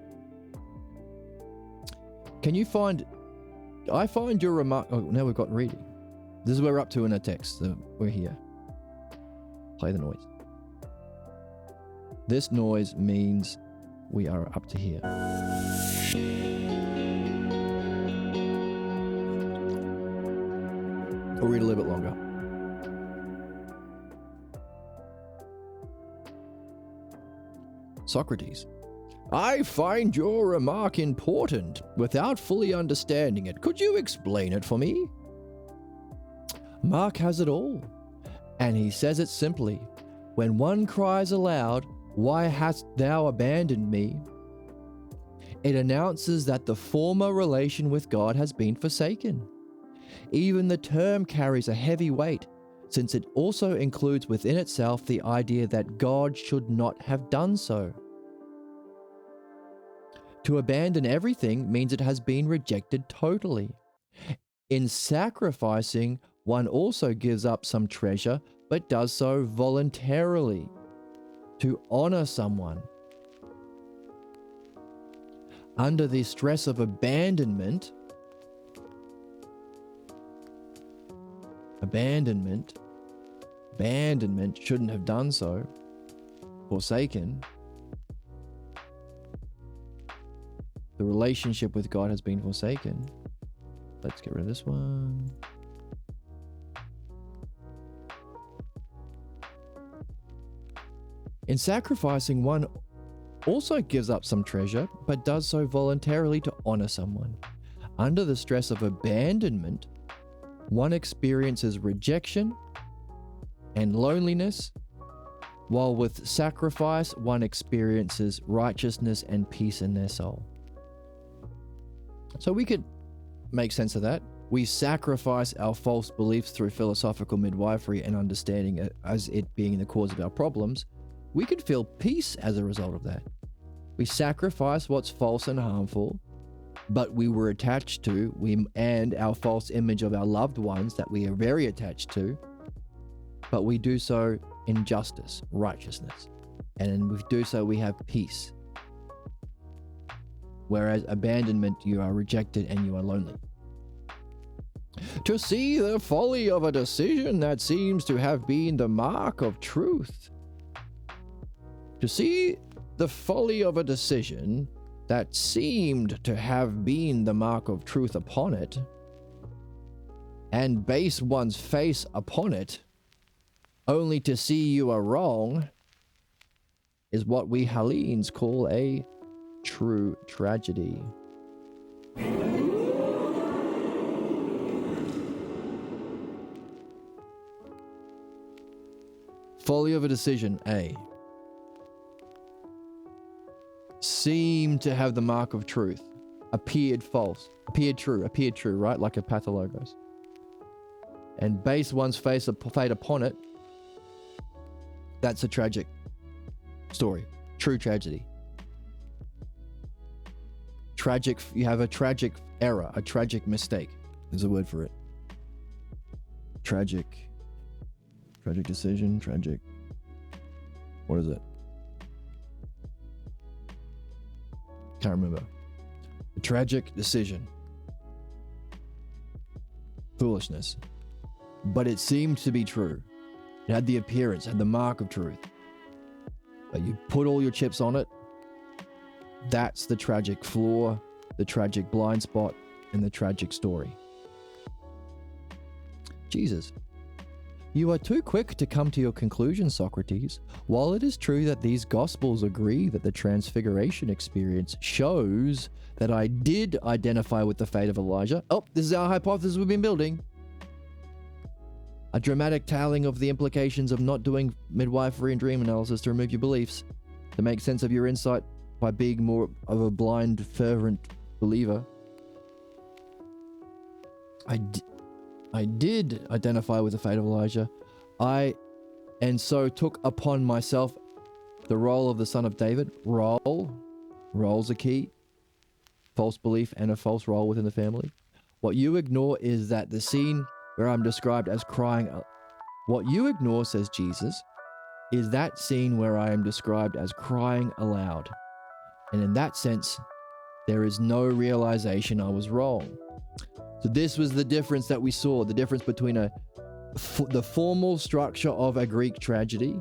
I find your remark. Oh, now we've got reading. This is where we're up to in our text. So we're here. Play the noise. This noise means we are up to here. We'll read a little bit longer. Socrates. I find your remark important without fully understanding it. Could you explain it for me? Mark has it all, and he says it simply. When one cries aloud, "Why hast thou abandoned me?" it announces that the former relation with God has been forsaken. Even the term carries a heavy weight, since it also includes within itself the idea that God should not have done so. To abandon everything means it has been rejected totally. In sacrificing, one also gives up some treasure, but does so voluntarily, to honor someone. Under the stress of abandonment shouldn't have done so, forsaken. The relationship with God has been forsaken. Let's get rid of this one. In sacrificing, one also gives up some treasure, but does so voluntarily to honor someone. Under the stress of abandonment, one experiences rejection and loneliness, while with sacrifice, one experiences righteousness and peace in their soul. So we could make sense of that. We sacrifice our false beliefs through philosophical midwifery and understanding it as it being the cause of our problems. We could feel peace as a result of that. We sacrifice what's false and harmful, but we were attached to, and our false image of our loved ones that we are very attached to, but we do so in justice, righteousness. And we do so, we have peace. Whereas abandonment, you are rejected and you are lonely. To see the folly of a decision that seems to have been the mark of truth. To see the folly of a decision that seemed to have been the mark of truth upon it, and base one's face upon it, only to see you are wrong, is what we Hellenes call a true tragedy. Folly of a decision, A. Seemed to have the mark of truth. Appeared false. Appeared true, right? Like a pathologos. And base one's fate upon it. That's a tragic story. True tragedy. Tragic, you have a tragic error, a tragic mistake. There's a word for it. Tragic decision, what is it? Can't remember. A tragic decision. Foolishness. But it seemed to be true. It had the appearance, had the mark of truth. But you put all your chips on it. That's the tragic flaw, the tragic blind spot, and the tragic story. Jesus. You are too quick to come to your conclusion, Socrates. While it is true that these Gospels agree that the Transfiguration experience shows that I did identify with the fate of Elijah. Oh, this is our hypothesis we've been building. A dramatic telling of the implications of not doing midwifery and dream analysis to remove your beliefs, to make sense of your insight by being more of a blind, fervent believer. I did identify with the fate of Elijah. And so took upon myself the role of the son of David. Roles are key. False belief and a false role within the family. What you ignore is that the scene where I'm described as crying. What you ignore, says Jesus, is that scene where I am described as crying aloud. And in that sense, there is no realization I was wrong. So this was the difference that we saw, the difference between the formal structure of a Greek tragedy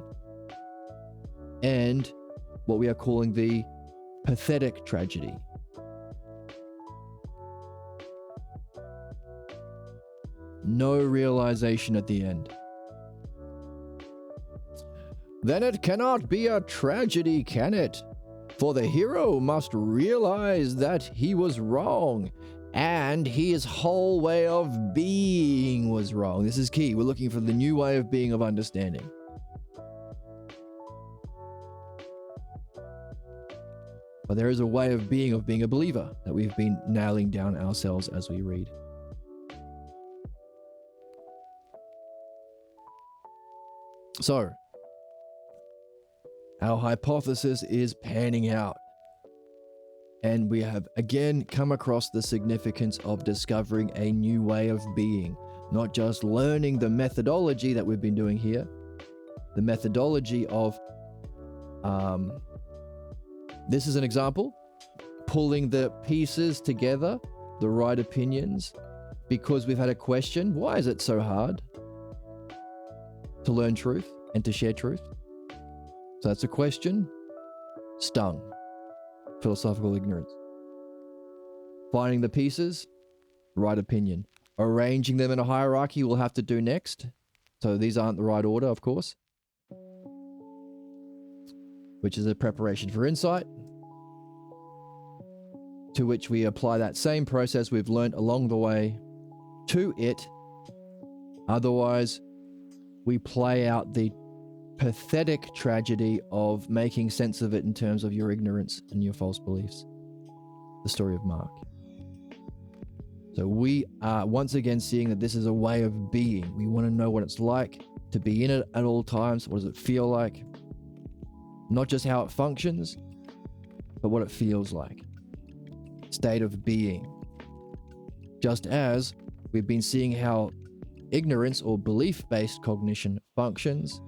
and what we are calling the pathetic tragedy. No realization at the end. Then it cannot be a tragedy, can it? For the hero must realize that he was wrong, and his whole way of being was wrong. This is key. We're looking for the new way of being, of understanding. But there is a way of being a believer that we've been nailing down ourselves as we read. So, our hypothesis is panning out. And we have again come across the significance of discovering a new way of being, not just learning the methodology that we've been doing here, the methodology of, this is an example, pulling the pieces together, the right opinions, because we've had a question. Why is it so hard to learn truth and to share truth? So that's a question. Stung. Philosophical ignorance. Finding the pieces, right opinion. Arranging them in a hierarchy we'll have to do next. So these aren't the right order, of course. Which is a preparation for insight. To which we apply that same process we've learned along the way to it. Otherwise, we play out the pathetic tragedy of making sense of it in terms of your ignorance and your false beliefs. The story of Mark. So we are once again seeing that this is a way of being. We want to know what it's like to be in it at all times. What does it feel like? Not just how it functions, but what it feels like. State of being. Just as we've been seeing how ignorance or belief-based cognition functions,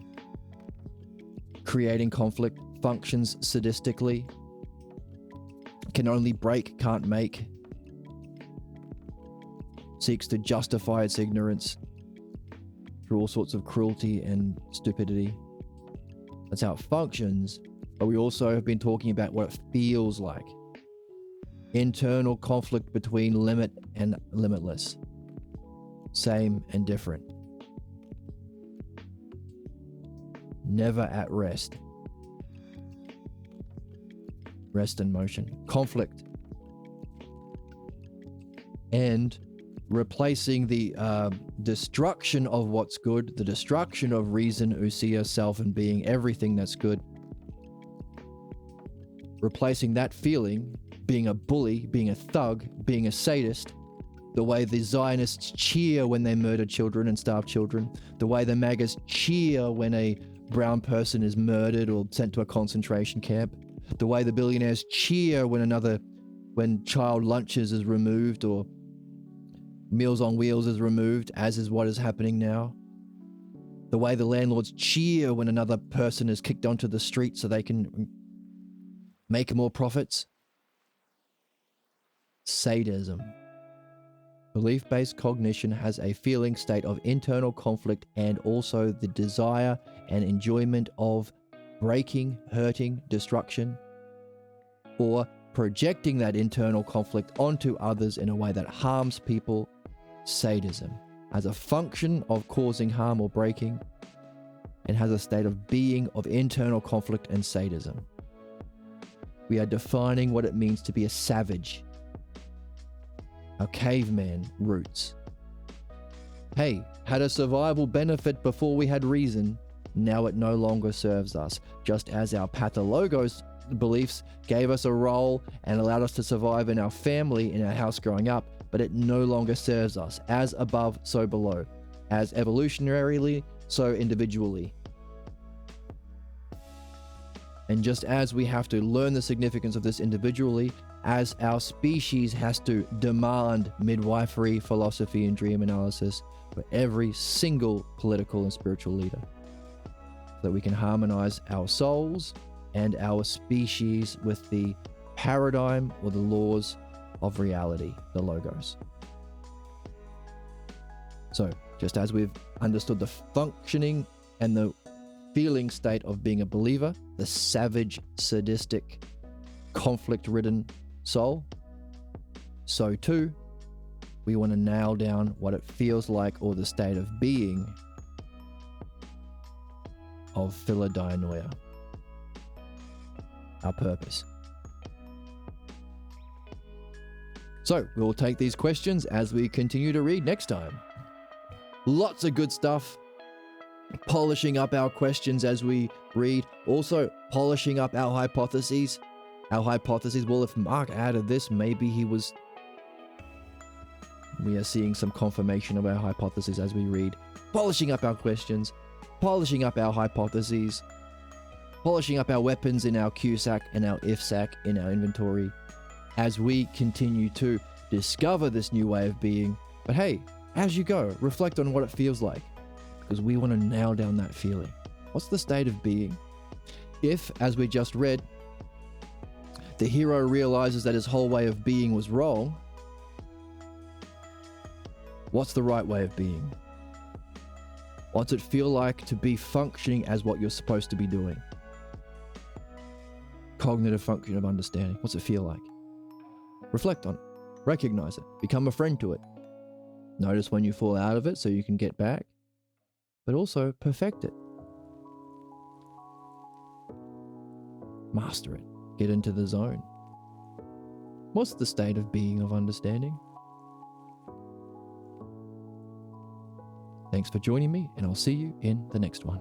creating conflict, functions sadistically, can only break, can't make, seeks to justify its ignorance through all sorts of cruelty and stupidity. That's how it functions, but we also have been talking about what it feels like. Internal conflict between limit and limitless. Same and different. Never at rest. rest and motion, conflict, and replacing the destruction of what's good, the destruction of reason, ousia, self, and being, everything that's good. Replacing that feeling, being a bully, being a thug, being a sadist, the way the Zionists cheer when they murder children and starve children, the way the MAGAs cheer when a brown person is murdered or sent to a concentration camp, the way the billionaires cheer when child lunches is removed or Meals on Wheels is removed, as is what is happening now. The way the landlords cheer when another person is kicked onto the street so they can make more profits. Sadism. Belief-based cognition has a feeling state of internal conflict and also the desire and enjoyment of breaking, hurting, destruction, or projecting that internal conflict onto others in a way that harms people. Sadism as a function of causing harm or breaking, and has a state of being of internal conflict and sadism. We are defining what it means to be a savage. Our caveman roots. Hey, had a survival benefit before we had reason, now it no longer serves us, just as our pathologos beliefs gave us a role and allowed us to survive in our family, in our house growing up, but it no longer serves us. As above, so below. As evolutionarily, so individually. And just as we have to learn the significance of this individually, as our species has to demand midwifery, philosophy, and dream analysis for every single political and spiritual leader, so that we can harmonize our souls and our species with the paradigm or the laws of reality, the logos. So, just as we've understood the functioning and the feeling state of being a believer, the savage, sadistic, conflict-ridden soul, so too, we want to nail down what it feels like, or the state of being of philodianoia, our purpose. So, we'll take these questions as we continue to read next time. Lots of good stuff. Polishing up our questions as we read. Also, polishing up our hypotheses. Well, if Mark added this, maybe we are seeing some confirmation of our hypotheses as we read. Polishing up our questions. Polishing up our hypotheses. Polishing up our weapons in our Q-sack and our if-sack in our inventory, as we continue to discover this new way of being. But hey, as you go, reflect on what it feels like, because we want to nail down that feeling. What's the state of being? If, as we just read, the hero realizes that his whole way of being was wrong, what's the right way of being? What's it feel like to be functioning as what you're supposed to be doing? Cognitive function of understanding. What's it feel like? Reflect on it. Recognize it. Become a friend to it. Notice when you fall out of it so you can get back, but also perfect it. Master it. Get into the zone. What's the state of being of understanding? Thanks for joining me, and I'll see you in the next one.